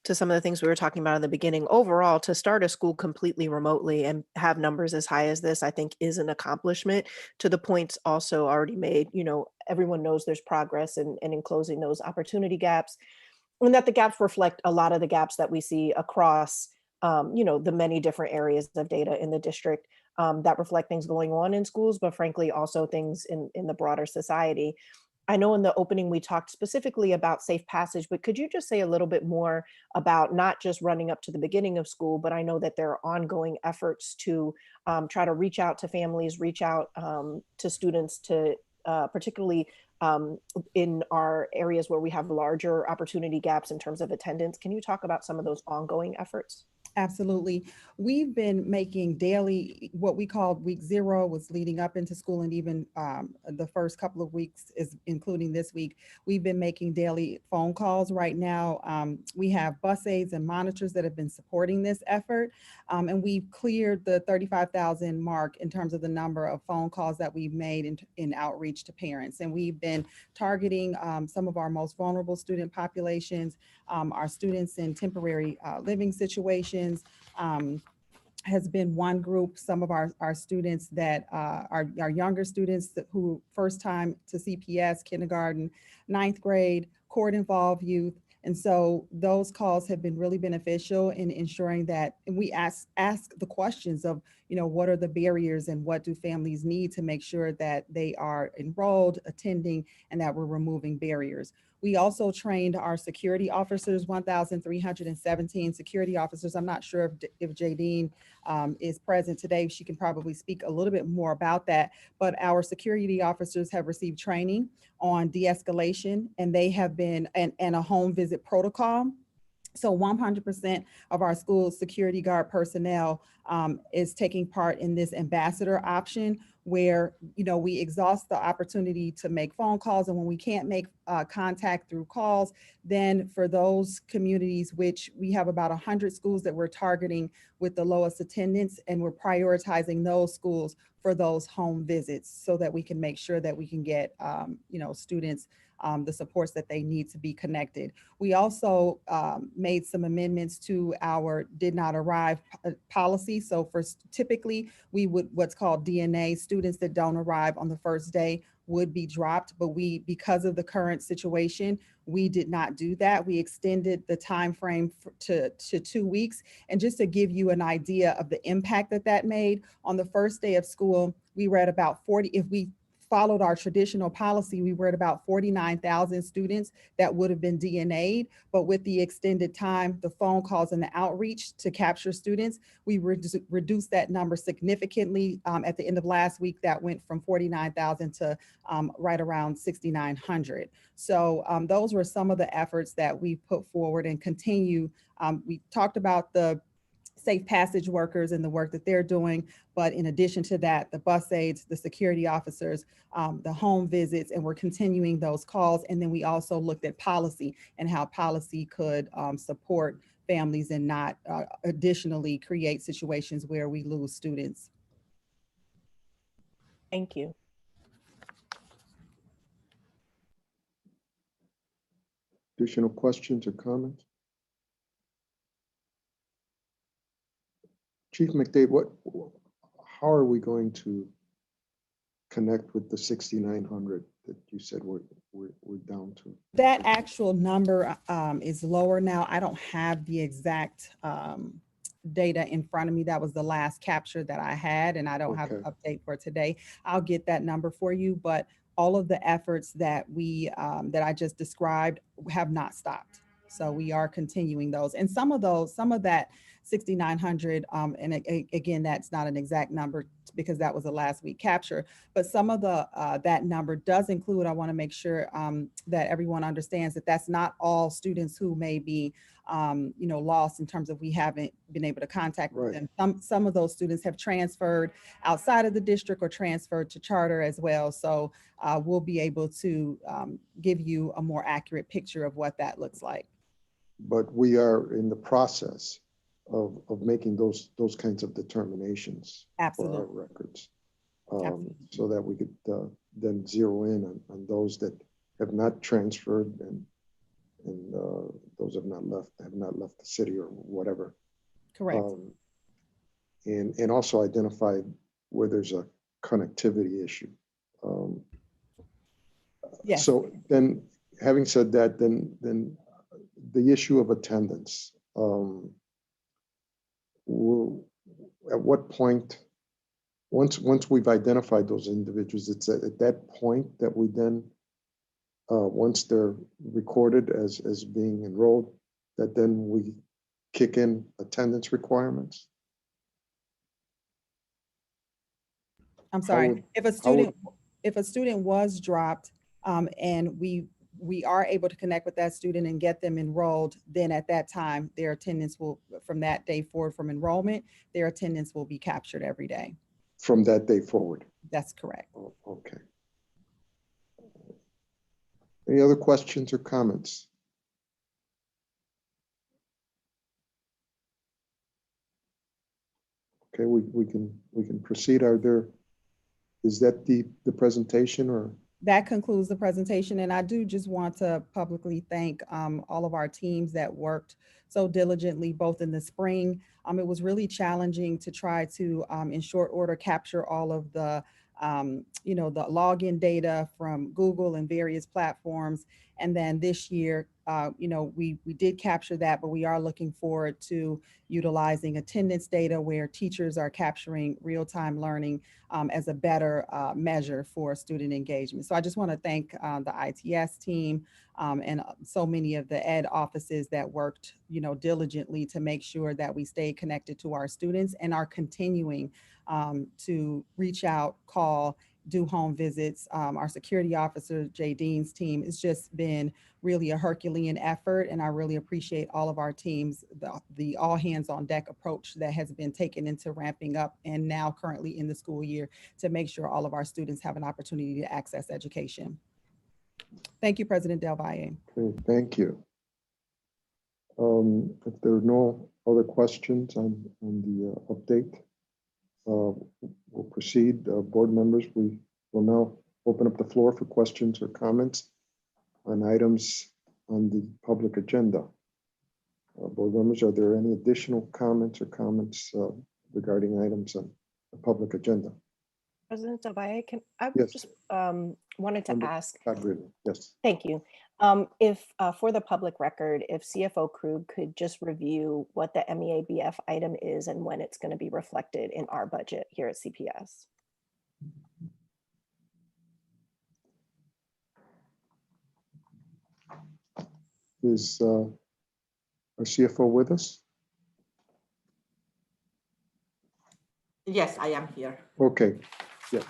to some of the things we were talking about in the beginning, overall, to start a school completely remotely and have numbers as high as this, I think is an accomplishment. To the points also already made, everyone knows there's progress in closing those opportunity gaps, and that the gaps reflect a lot of the gaps that we see across, the many different areas of data in the district that reflect things going on in schools, but frankly, also things in the broader society. I know in the opening we talked specifically about safe passage, but could you just say a little bit more about not just running up to the beginning of school, but I know that there are ongoing efforts to try to reach out to families, reach out to students, to particularly in our areas where we have larger opportunity gaps in terms of attendance. Can you talk about some of those ongoing efforts? Absolutely. We've been making daily, what we called week 0 was leading up into school, and even the first couple of weeks, is including this week, we've been making daily phone calls. Right now, we have bus aides and monitors that have been supporting this effort, and we've cleared the 35,000 mark in terms of the number of phone calls that we've made in outreach to parents. And we've been targeting some of our most vulnerable student populations, our students in temporary living situations. Has been one group. Some of our students that are younger students who first time to CPS, kindergarten, 9th grade, court-involved youth. And so those calls have been really beneficial in ensuring that we ask the questions of, what are the barriers and what do families need to make sure that they are enrolled, attending, and that we're removing barriers. We also trained our security officers, 1,317 security officers. I'm not sure if Jadine is present today. She can probably speak a little bit more about that. But our security officers have received training on de-escalation, and they have been, and a home visit protocol. So 100% of our school security guard personnel is taking part in this ambassador option, where we exhaust the opportunity to make phone calls, and when we can't make contact through calls, then for those communities, which we have about 100 schools that we're targeting with the lowest attendance, and we're prioritizing those schools for those home visits so that we can make sure that we can get students the supports that they need to be connected. We also made some amendments to our did not arrive policy. So for typically we would what's called DNA, students that don't arrive on the first day would be dropped, but because of the current situation, we did not do that. We extended the time frame to 2 weeks. And just to give you an idea of the impact that made, on the first day of school, we were at about 40, if we followed our traditional policy, we were at about 49,000 students that would have been DNA'd, but with the extended time, the phone calls and the outreach to capture students, we reduced that number significantly. At the end of last week, that went from 49,000 to right around 6,900. So those were some of the efforts that we put forward and continue. We talked about the safe passage workers and the work that they're doing. But in addition to that, the bus aides, the security officers, the home visits, and we're continuing those calls. And then we also looked at policy and how policy could support families and not additionally create situations where we lose students. Thank you. Additional questions or comments? Chief McDade, how are we going to connect with the 6,900 that you said we're down to? That actual number is lower now. I don't have the exact data in front of me. That was the last capture that I had, and I don't have an update for today. I'll get that number for you, but all of the efforts that that I just described have not stopped. So we are continuing those. And some of that 6,900, and again, that's not an exact number because that was a last week capture, but some of that number does include, I want to make sure that everyone understands that that's not all students who may be lost in terms of we haven't been able to contact them. Some of those students have transferred outside of the district or transferred to charter as well. So we'll be able to give you a more accurate picture of what that looks like. But we are in the process of making those kinds of determinations. Absolutely. For our records, so that we could then zero in on those that have not transferred and those have not left the city or whatever. Correct. And also identify where there's a connectivity issue. Yes. So then, having said that, then the issue of attendance. At what point, once we've identified those individuals, it's at that point that we then, once they're recorded as being enrolled, that then we kick in attendance requirements? I'm sorry. If a student was dropped and we are able to connect with that student and get them enrolled, then at that time, their attendance will, from that day forward from enrollment, their attendance will be captured every day. From that day forward? That's correct. Oh, okay. Any other questions or comments? Okay, we can proceed. Is that the presentation or? That concludes the presentation, and I do just want to publicly thank all of our teams that worked so diligently, both in the spring. It was really challenging to try to, in short order, capture all of the, the login data from Google and various platforms. And then this year, we did capture that, but we are looking forward to utilizing attendance data where teachers are capturing real-time learning as a better measure for student engagement. So I just want to thank the ITS team and so many of the ed offices that worked, diligently to make sure that we stay connected to our students and are continuing to reach out, call, do home visits. Our security officer, Jay Dean's team, has just been really a Herculean effort, and I really appreciate all of our teams, the all hands on deck approach that has been taken into ramping up and now currently in the school year to make sure all of our students have an opportunity to access education. Thank you, President Del Valle. Okay, thank you. If there are no other questions on the update, we'll proceed. Board members, we will now open up the floor for questions or comments on items on the public agenda. Board members, are there any additional comments or comments regarding items on the public agenda? President Del Valle, I Yes. just wanted to ask. Yes. Thank you. If for the public record, if CFO Krug could just review what the MEABF item is and when it's going to be reflected in our budget here at CPS. Is our CFO with us? Yes, I am here. Okay. Yeah.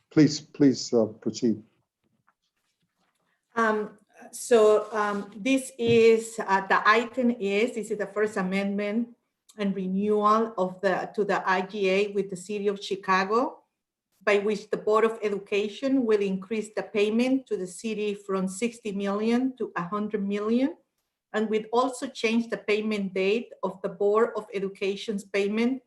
Please proceed. This is the item this is the first amendment and renewal of to the IGA with the City of Chicago, by which the Board of Education will increase the payment to the city from 60 million to 100 million, and will also change the payment date of the Board of Education's payment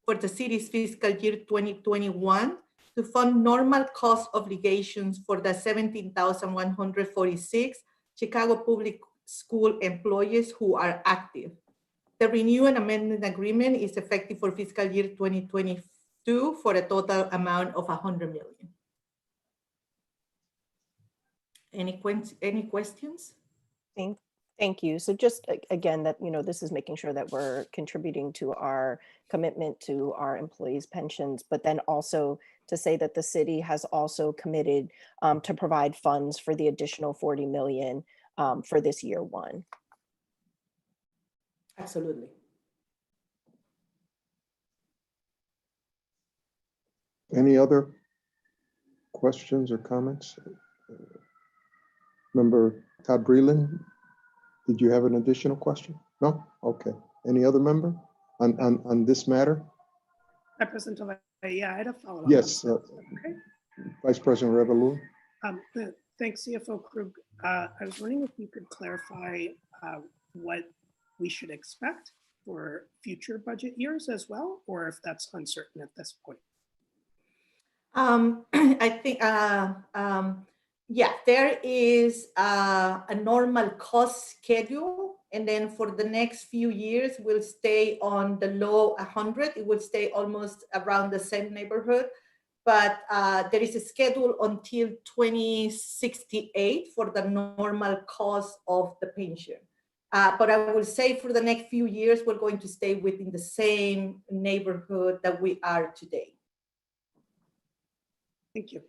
for the city's fiscal year 2021 to fund normal cost obligations for the 17,146 Chicago Public School employees who are active. The renew and amendment agreement is effective for fiscal year 2022 for a total amount of 100 million. Any questions? Thank you. So just again, that, this is making sure that we're contributing to our commitment to our employees' pensions, but then also to say that the city has also committed to provide funds for the additional 40 million for this year one. Absolutely. Any other questions or comments? Member Todd Breland, did you have an additional question? No? Okay. Any other member on this matter? Hi, President Tovey. Yeah, I had a follow-up. Yes. Okay. Vice President Revolú. Thanks, CFO Krug. I was wondering if you could clarify what we should expect for future budget years as well, or if that's uncertain at this point. I think, yeah, there is a normal cost schedule, and then for the next few years, we'll stay on the low 100. It will stay almost around the same neighborhood, but there is a schedule until 2068 for the normal cost of the pension. But I will say for the next few years, we're going to stay within the same neighborhood that we are today. Thank you.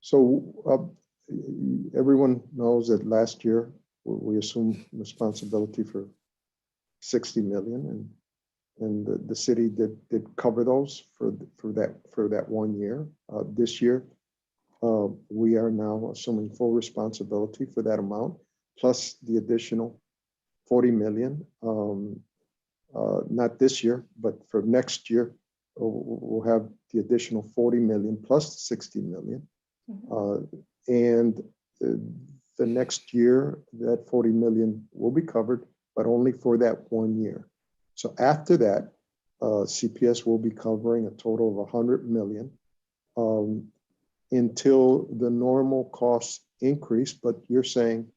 So everyone knows that last year we assumed responsibility for 60 million, and the city did cover those for that 1 year. This year, we are now assuming full responsibility for that amount, plus the additional 40 million. Not this year, but for next year, we'll have the additional 40 million plus 60 million. And the next year, that 40 million will be covered, but only for that 1 year. So after that, CPS will be covering a total of 100 million until the normal costs increase. But you're saying,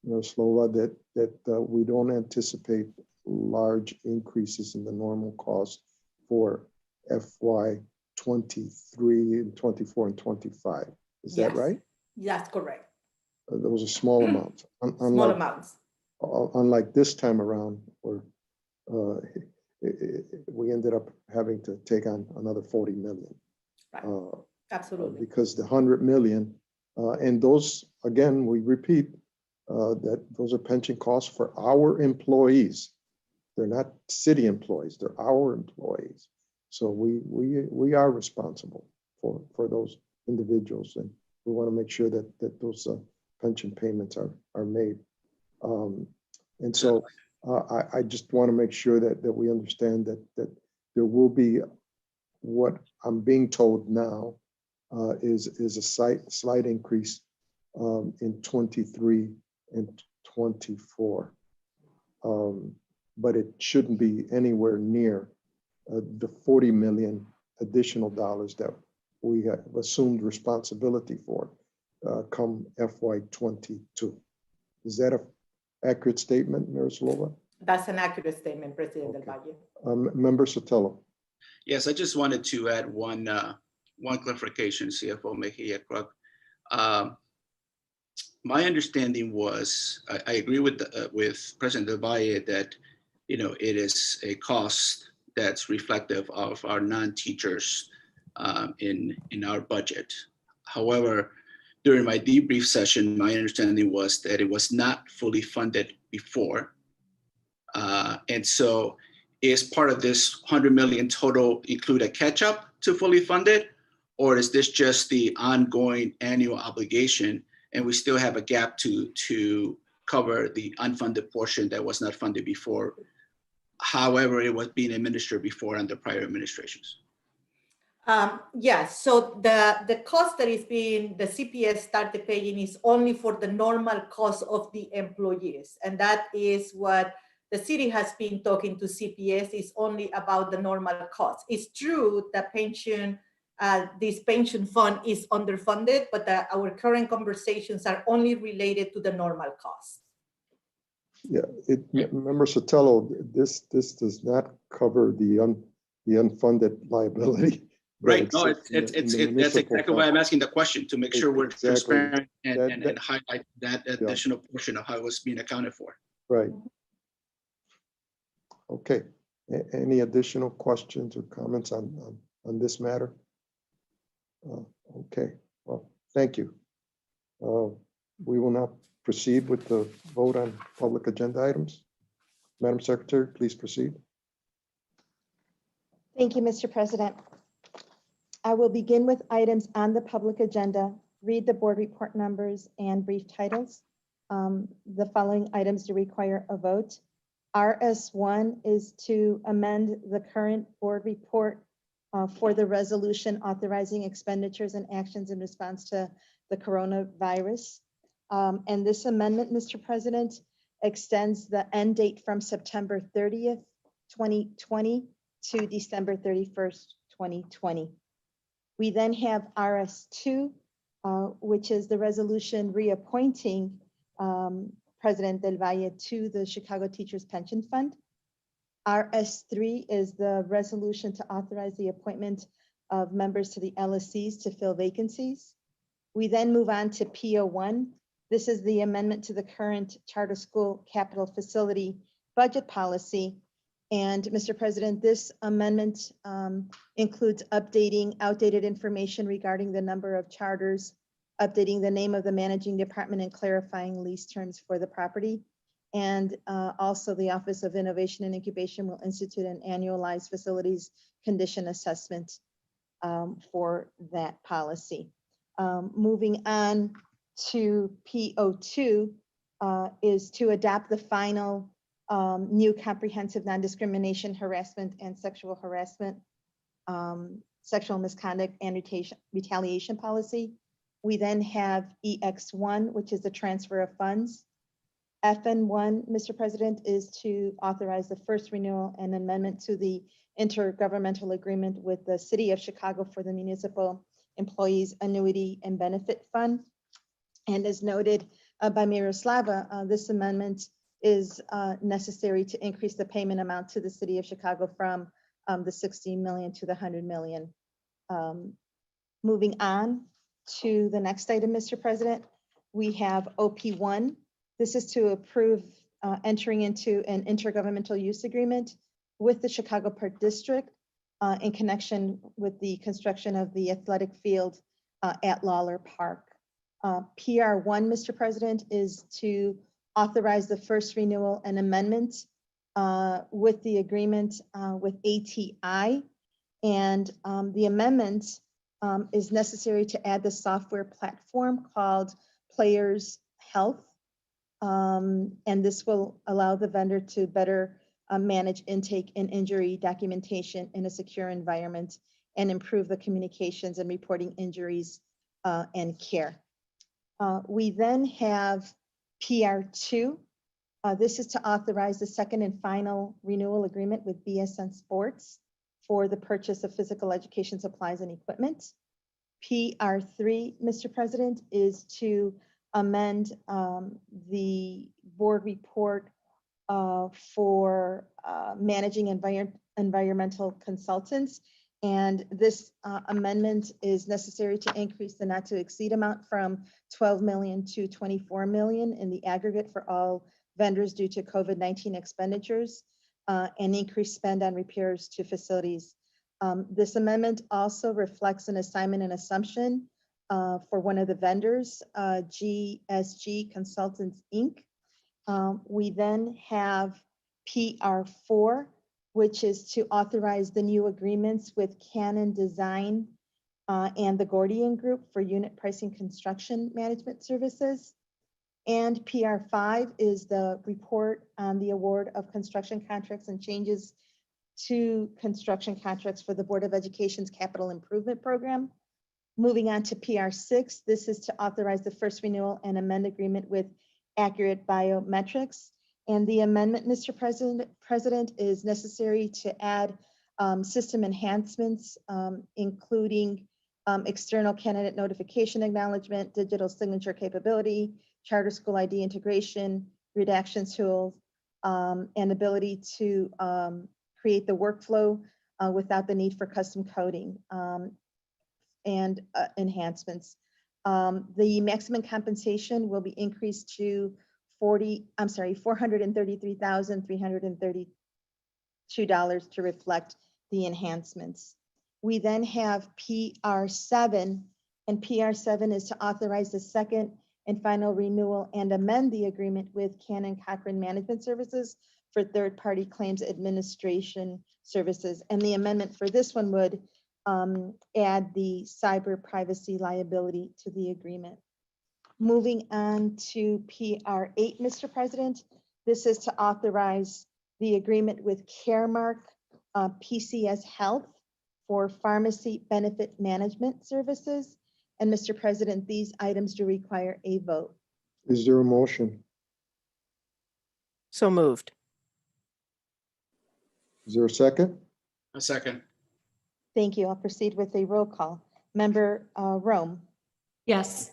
Slova, that we don't anticipate large increases in the normal cost for FY 23 and 24 and 25. Is that right? That's correct. Those are small amounts. Small amounts. Unlike this time around, where we ended up having to take on another 40 million. Right. Absolutely. Because the 100 million, and those, again, we repeat, that those are pension costs for our employees. They're not city employees, they're our employees. So we are responsible for those individuals, and we want to make sure that those pension payments are made. And so I just want to make sure that we understand that there will be, what I'm being told now is a slight increase in 23 and 24. But it shouldn't be anywhere near the 40 million additional dollars that we have assumed responsibility for come FY 22. Is that an accurate statement, Miroslava? That's an accurate statement, President Del Valle. Member Sotelo. Yes, I just wanted to add one clarification, CFO Mejia Krug. My understanding was, I agree with President Del Valle that it is a cost that's reflective of our non-teachers in our budget. However, during my debrief session, my understanding was that it was not fully funded before. And so is part of this 100 million total include a catch up to fully fund it? Or is this just the ongoing annual obligation and we still have a gap to cover the unfunded portion that was not funded before, however it was being administered before under prior administrations? Yes, so the cost that is being, the CPS started paying is only for the normal cost of the employees. And that is what the city has been talking to CPS, is only about the normal cost. It's true that pension, this pension fund is underfunded, but our current conversations are only related to the normal cost. Yeah, Member Sotelo, this does not cover the unfunded liability. Right. No, that's exactly why I'm asking the question, to make sure we're transparent and highlight that additional portion of how it was being accounted for. Right. Okay. Any additional questions or comments on this matter? Okay. Well, thank you. We will now proceed with the vote on public agenda items. Madam Secretary, please proceed. Thank you, Mr. President. I will begin with items on the public agenda, read the board report numbers and brief titles. The following items do require a vote. RS1 is to amend the current board report for the resolution authorizing expenditures and actions in response to the coronavirus. And this amendment, Mr. President, extends the end date from September 30th, 2020 to December 31st, 2020. We then have RS2, which is the resolution reappointing President Del Valle to the Chicago Teachers Pension Fund. RS3 is the resolution to authorize the appointment of members to the LSCs to fill vacancies. We then move on to PO1. This is the amendment to the current charter school capital facility budget policy. And Mr. President, this amendment includes updating outdated information regarding the number of charters, updating the name of the managing department, and clarifying lease terms for the property. And also the Office of Innovation and Incubation will institute an annualized facilities condition assessment for that policy. Moving on to PO2 is to adopt the final new comprehensive non-discrimination, harassment, and sexual harassment, sexual misconduct, and retaliation policy. We then have EX1, which is the transfer of funds. FN1, Mr. President, is to authorize the first renewal and amendment to the intergovernmental agreement with the City of Chicago for the Municipal Employees Annuity and Benefit Fund. And as noted by Miroslava, this amendment is necessary to increase the payment amount to the City of Chicago from the 60 million to the 100 million. Moving on to the next item, Mr. President, we have OP1. This is to approve entering into an intergovernmental use agreement with the Chicago Park District in connection with the construction of the athletic field at Lawler Park. PR1, Mr. President, is to authorize the first renewal and amendment with the agreement with ATI. And the amendment is necessary to add the software platform called Players Health. And this will allow the vendor to better manage intake and injury documentation in a secure environment and improve the communications and reporting injuries and care. We then have PR2. This is to authorize the second and final renewal agreement with BSN Sports for the purchase of physical education supplies and equipment. PR3, Mr. President, is to amend the board report for managing environmental consultants. And this amendment is necessary to increase the not to exceed amount from 12 million to 24 million in the aggregate for all vendors due to COVID-19 expenditures and increase spend on repairs to facilities. This amendment also reflects an assignment and assumption for one of the vendors, GSG Consultants, Inc. We then have PR4, which is to authorize the new agreements with Canon Design and the Gordian Group for unit pricing construction management services. And PR5 is the report on the award of construction contracts and changes to construction contracts for the Board of Education's capital improvement program. Moving on to PR6, this is to authorize the first renewal and amend agreement with Accurate Biometrics. And the amendment, Mr. President, is necessary to add system enhancements, including external candidate notification acknowledgement, digital signature capability, charter school ID integration, redaction tools, and ability to create the workflow without the need for custom coding and enhancements. The maximum compensation will be increased to $433,332 to reflect the enhancements. We then have PR7, and PR7 is to authorize the second and final renewal and amend the agreement with Cannon Cochran Management Services for third-party claims administration services. And the amendment for this one would add the cyber privacy liability to the agreement. Moving on to PR8, Mr. President, this is to authorize the agreement with Caremark PCS Health for pharmacy benefit management services. And Mr. President, these items do require a vote. Is there a motion? So moved. Is there a second? A second. Thank you. I'll proceed with a roll call. Member Rome. Yes.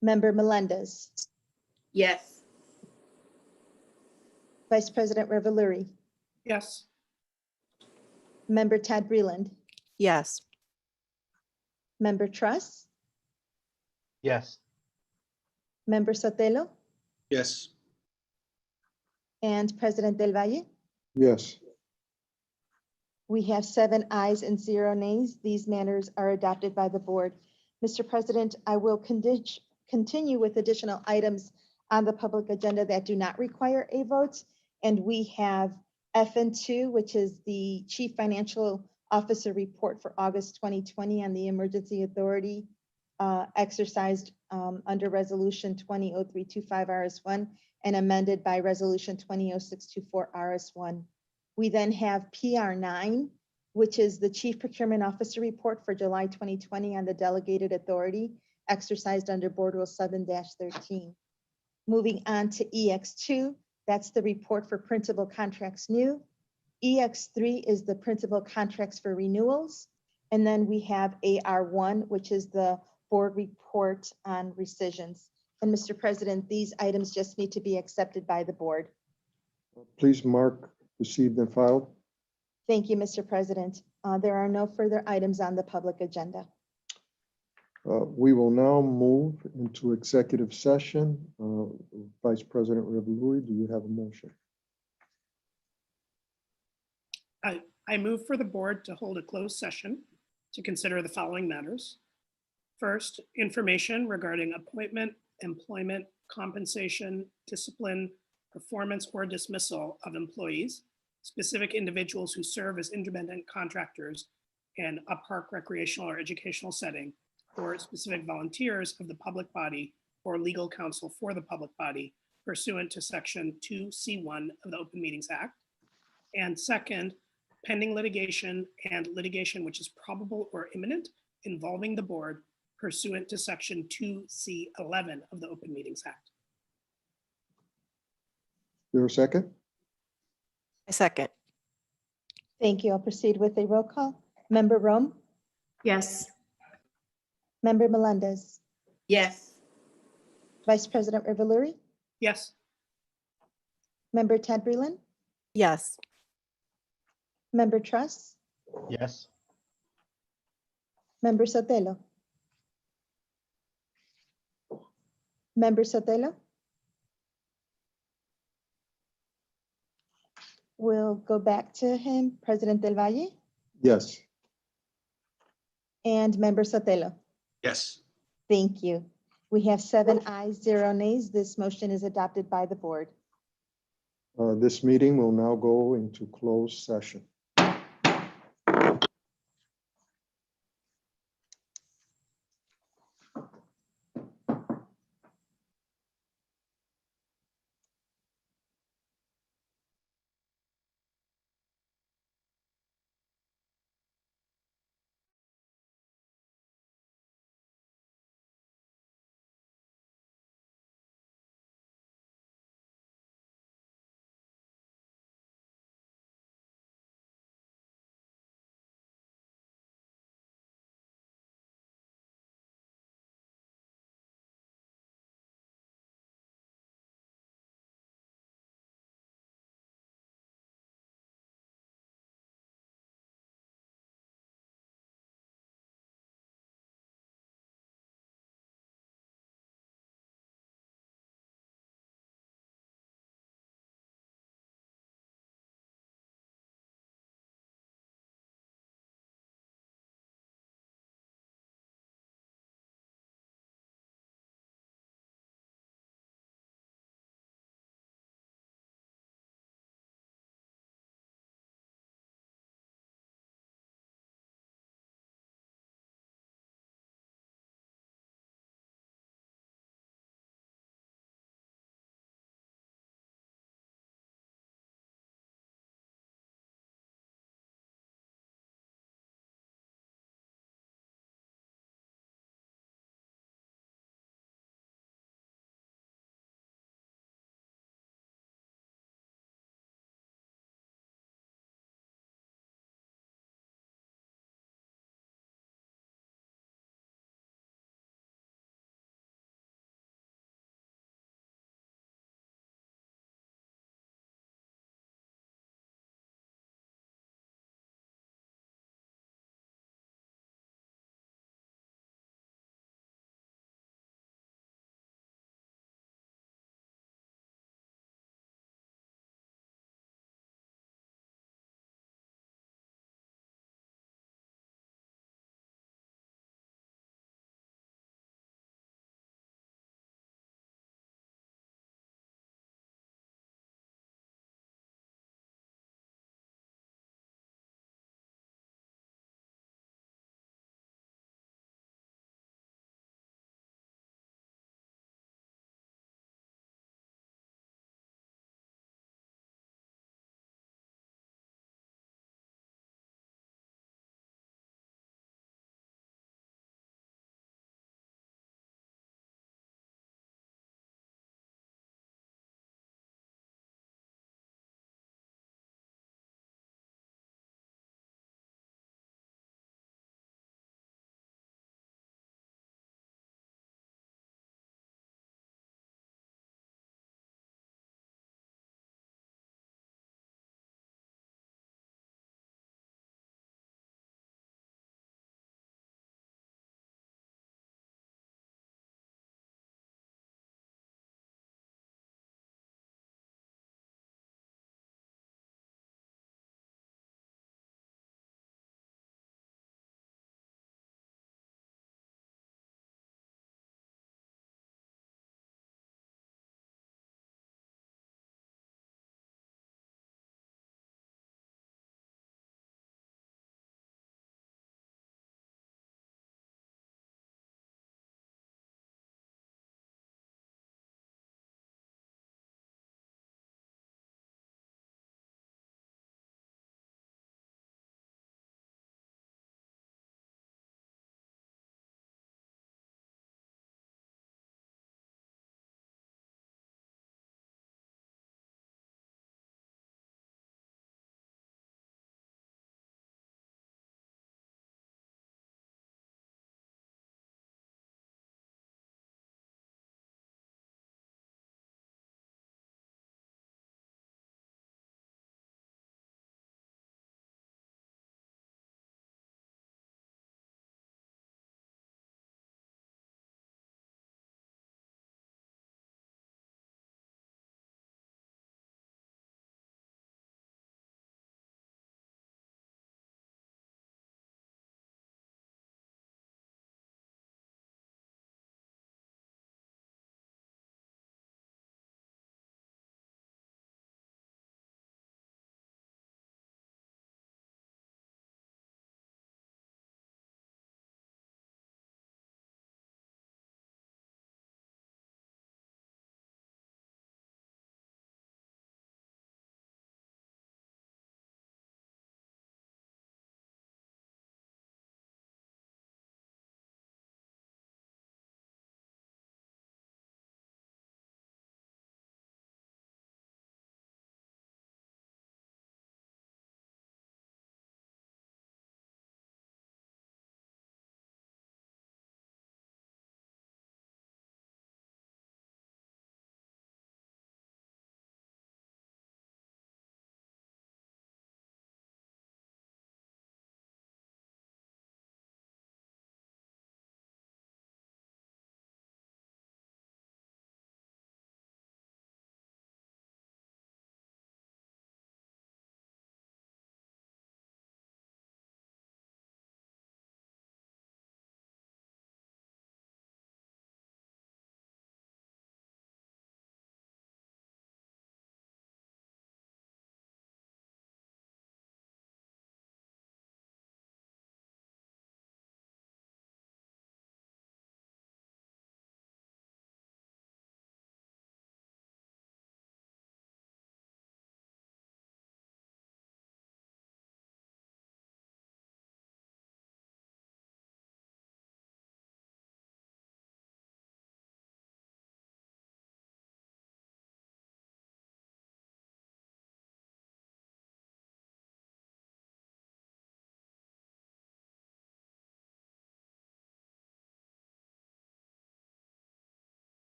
Member Melendez. Yes. Vice President Reveluri. Yes. Member Tad Breland. Yes. Member Truss. Yes. Member Sotelo. Yes. And President Del Valle. Yes. We have 7 ayes and 0 nays. These matters are adopted by the board. Mr. President, I will continue with additional items on the public agenda that do not require a vote. And we have FN2, which is the Chief Financial Officer report for August 2020 on the emergency authority exercised under Resolution 200325 RS1 and amended by Resolution 200624 RS1. We then have PR9, which is the Chief Procurement Officer report for July 2020 on the delegated authority exercised under Board Rule 7-13. Moving on to EX2, that's the report for principal contracts new. EX3 is the principal contracts for renewals. And then we have AR1, which is the board report on rescissions. And Mr. President, these items just need to be accepted by the board. Please mark received and filed. Thank you, Mr. President. There are no further items on the public agenda. We will now move into executive session. Vice President Reveluri, do you have a motion? I move for the board to hold a closed session to consider the following matters. First, information regarding appointment, employment, compensation, discipline, performance, or dismissal of employees, specific individuals who serve as independent contractors in a park, recreational, or educational setting, or specific volunteers of the public body or legal counsel for the public body pursuant to Section 2C1 of the Open Meetings Act. And second, pending litigation and litigation which is probable or imminent involving the board pursuant to Section 2C11 of the Open Meetings Act. Is there a second? A second. Thank you. I'll proceed with a roll call. Member Rome. Yes. Member Melendez. Yes. Vice President Reveluri. Yes. Member Tad Breland. Yes. Member Truss. Yes. Member Sotelo. Member Sotelo. We'll go back to him, President Del Valle. Yes. And Member Sotelo. Yes. Thank you. We have 7 ayes, 0 nays. This motion is adopted by the board. This meeting will now go into closed session.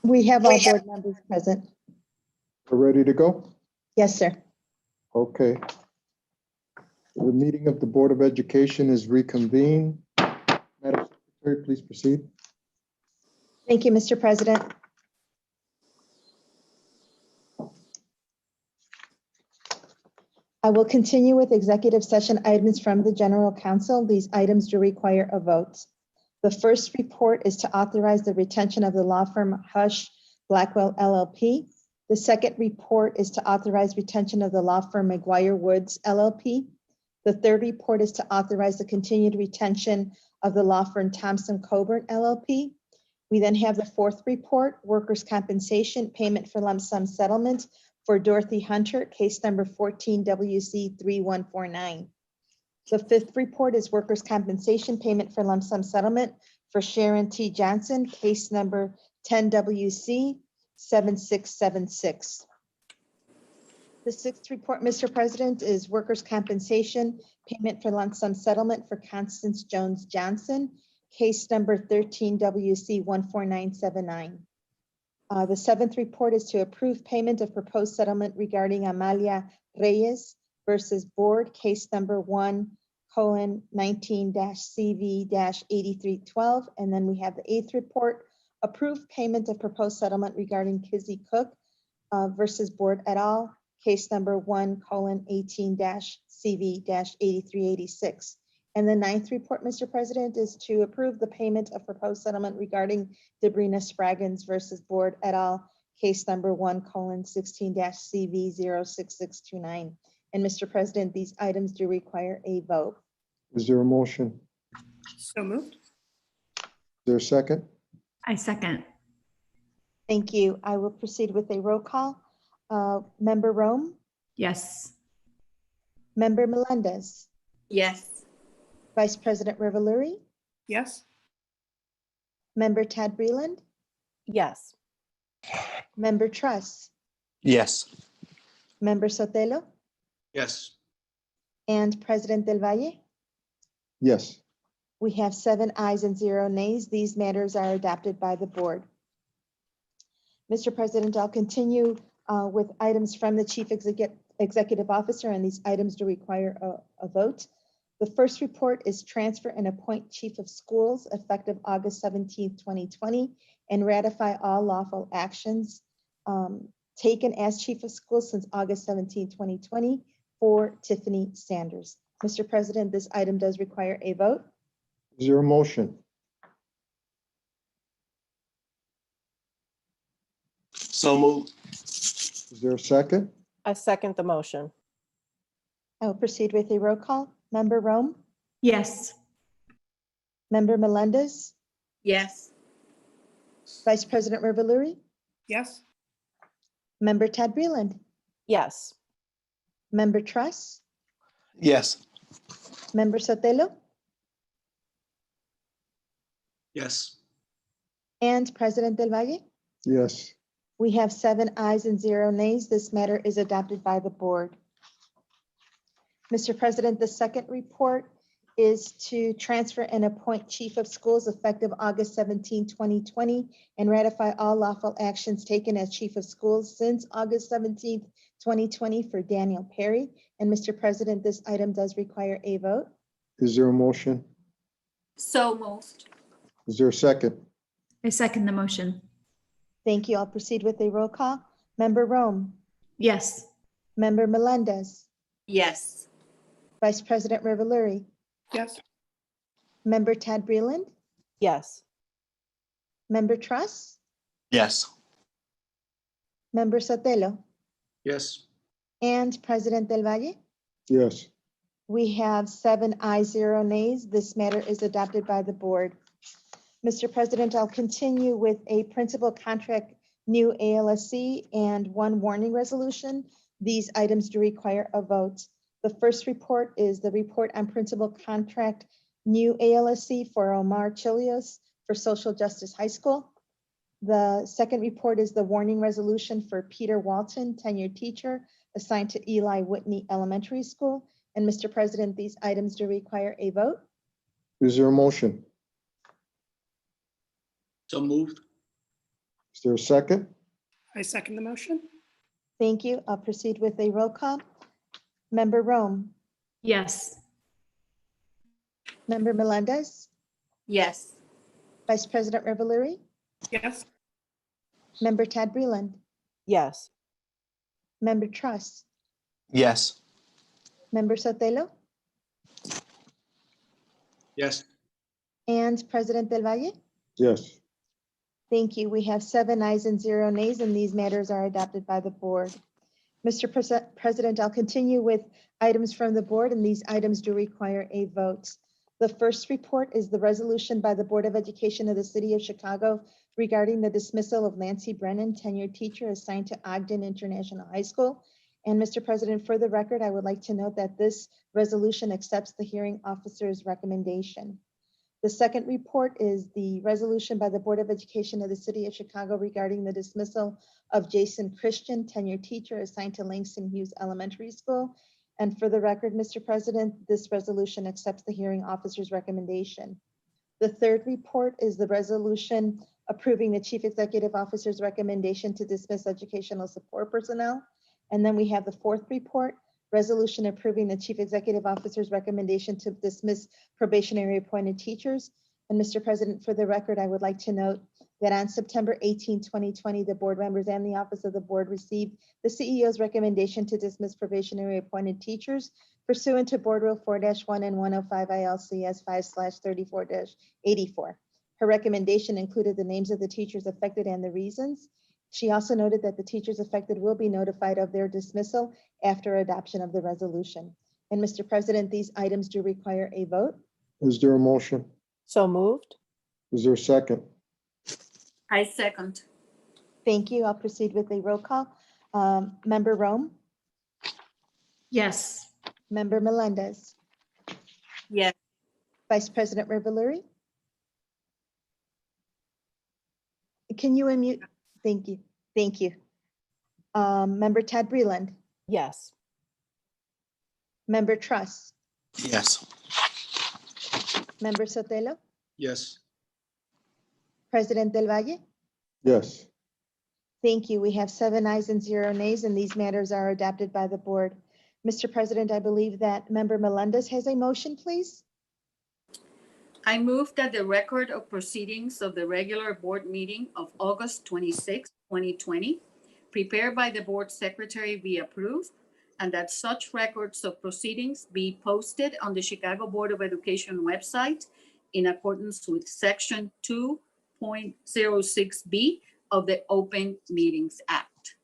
We have all board members present. We're ready to go? Yes, sir. Okay. The meeting of the Board of Education is reconvened. Madam Secretary, please proceed. Thank you, Mr. President. I will continue with executive session items from the General Counsel. These items do require a vote. The first report is to authorize the retention of the law firm Hush Blackwell LLP. The second report is to authorize retention of the law firm McGuire Woods LLP. The third report is to authorize the continued retention of the law firm Thompson Coburn LLP. We then have the fourth report, workers' compensation payment for lump sum settlement for Dorothy Hunter, case number 14 WC 3149. The fifth report is workers' compensation payment for lump sum settlement for Sharon T. Johnson, case number 10 WC 7676. The sixth report, Mr. President, is workers' compensation payment for lump sum settlement for Constance Jones Johnson, case number 13 WC 14979. The seventh report is to approve payment of proposed settlement regarding Amalia Reyes versus Board, case number 1:19-CV-8312. And then we have the eighth report, approve payment of proposed settlement regarding Kizzy Cook versus Board et al., case number 1:18-CV-8386. And the ninth report, Mr. President, is to approve the payment of proposed settlement regarding Debrina Spraggins versus Board et al., case number 1:16-CV-06629. And Mr. President, these items do require a vote. Is there a motion? So moved. Is there a second? I second. Thank you. I will proceed with a roll call. Member Rome, Yes. Member Melendez, Yes. Vice President Reveluri, Yes. Member Tad Breland, Yes. Member Truss, Yes. Member Sotelo, Yes. and President Del Valle. Yes. We have 7 ayes and 0 nays. These matters are adopted by the board. Mr. President, I'll continue with items from the Chief Executive Officer, and these items do require a vote. The first report is transfer and appoint Chief of Schools effective August 17th, 2020, and ratify all lawful actions taken as Chief of Schools since August 17th, 2020 for Tiffany Sanders. Mr. President, this item does require a vote. Is there a motion? So moved. Is there a second? I second the motion. I will proceed with a roll call. Member Rome, Yes. Member Melendez, Yes. Vice President Reveluri, Yes. Member Tad Breland, Yes. Member Truss, Yes. Member Sotelo, Yes. and President Del Valle. Yes. We have 7 ayes and 0 nays. This matter is adopted by the board. Mr. President, the second report is to transfer and appoint Chief of Schools effective August 17, 2020, and ratify all lawful actions taken as Chief of Schools since August 17, 2020 for Daniel Perry. And Mr. President, this item does require a vote. Is there a motion? So moved. Is there a second? I second the motion. Thank you. I'll proceed with a roll call. Member Rome, Yes. Member Melendez, Yes. Vice President Reveluri, Yes. Member Tad Breland, Yes. Member Truss, Yes. Member Sotelo, Yes. and President Del Valle. Yes. We have 7 ayes, 0 nays. This matter is adopted by the board. Mr. President, I'll continue with a principal contract new ALSC and 1 warning resolution. These items do require a vote. The first report is the report on principal contract new ALSC for Omar Chilios for Social Justice High School. The second report is the warning resolution for Peter Walton, tenured teacher assigned to Eli Whitney Elementary School. And Mr. President, these items do require a vote. Is there a motion? So moved. Is there a second? I second the motion. Thank you. I'll proceed with a roll call. Member Rome, Yes. Member Melendez, Yes. Vice President Reveluri, Yes. Member Tad Breland, Yes. Member Truss, Yes. Member Sotelo, Yes. and President Del Valle. Yes. Thank you. We have 7 ayes and 0 nays, and these matters are adopted by the board. Mr. President, I'll continue with items from the board, and these items do require a vote. The first report is the resolution by the Board of Education of the City of Chicago regarding the dismissal of Nancy Brennan, tenured teacher assigned to Ogden International High School. And Mr. President, for the record, I would like to note that this resolution accepts the hearing officer's recommendation. The second report is the resolution by the Board of Education of the City of Chicago regarding the dismissal of Jason Christian, tenured teacher assigned to Langston Hughes Elementary School. And for the record, Mr. President, this resolution accepts the hearing officer's recommendation. The third report is the resolution approving the Chief Executive Officer's recommendation to dismiss educational support personnel. And then we have the fourth report, resolution approving the Chief Executive Officer's recommendation to dismiss probationary appointed teachers. And Mr. President, for the record, I would like to note that on September 18, 2020, the board members and the office of the board received the CEO's recommendation to dismiss probationary appointed teachers pursuant to Board Rule 4-1 and 105 ILCS 5/34-84. Her recommendation included the names of the teachers affected and the reasons. She also noted that the teachers affected will be notified of their dismissal after adoption of the resolution. And Mr. President, these items do require a vote. Is there a motion? So moved. Is there a second? I second. Thank you. I'll proceed with a roll call. Member Rome, Yes. Member Melendez, Yes. Vice President Reveluri. Can you unmute? Thank you. Thank you. Member Tad Breland, Yes. Member Truss, Yes. Member Sotelo, Yes. President Del Valle. Yes. Thank you. We have 7 ayes and 0 nays, and these matters are adopted by the board. Mr. President, I believe that Member Melendez has a motion, please. I move that the record of proceedings of the regular board meeting of August 26, 2020, prepared by the board secretary be approved, and that such records of proceedings be posted on the Chicago Board of Education website in accordance with Section 2.06B of the Open Meetings Act.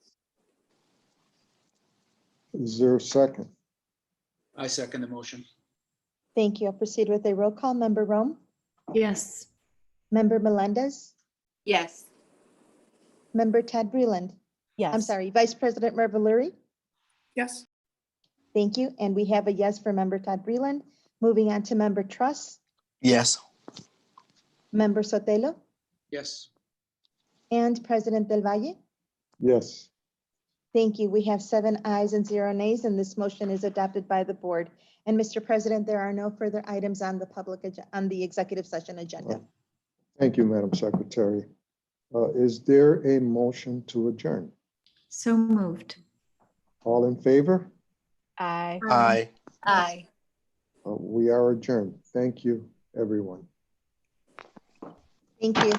Is there a second? I second the motion. Thank you. I'll proceed with a roll call. Member Rome, Yes. Member Melendez, Yes. Member Tad Breland. Yes. I'm sorry, Vice President Reveluri. Yes. Thank you. And we have a yes for Member Tad Breland. Moving on to Member Truss, Yes. Member Sotelo, Yes. and President Del Valle. Yes. Thank you. We have 7 ayes and 0 nays, and this motion is adopted by the board. And Mr. President, there are no further items on the on the executive session agenda. Thank you, Madam Secretary. Is there a motion to adjourn? So moved. All in favor? Aye. Aye. Aye. We are adjourned. Thank you, everyone. Thank you.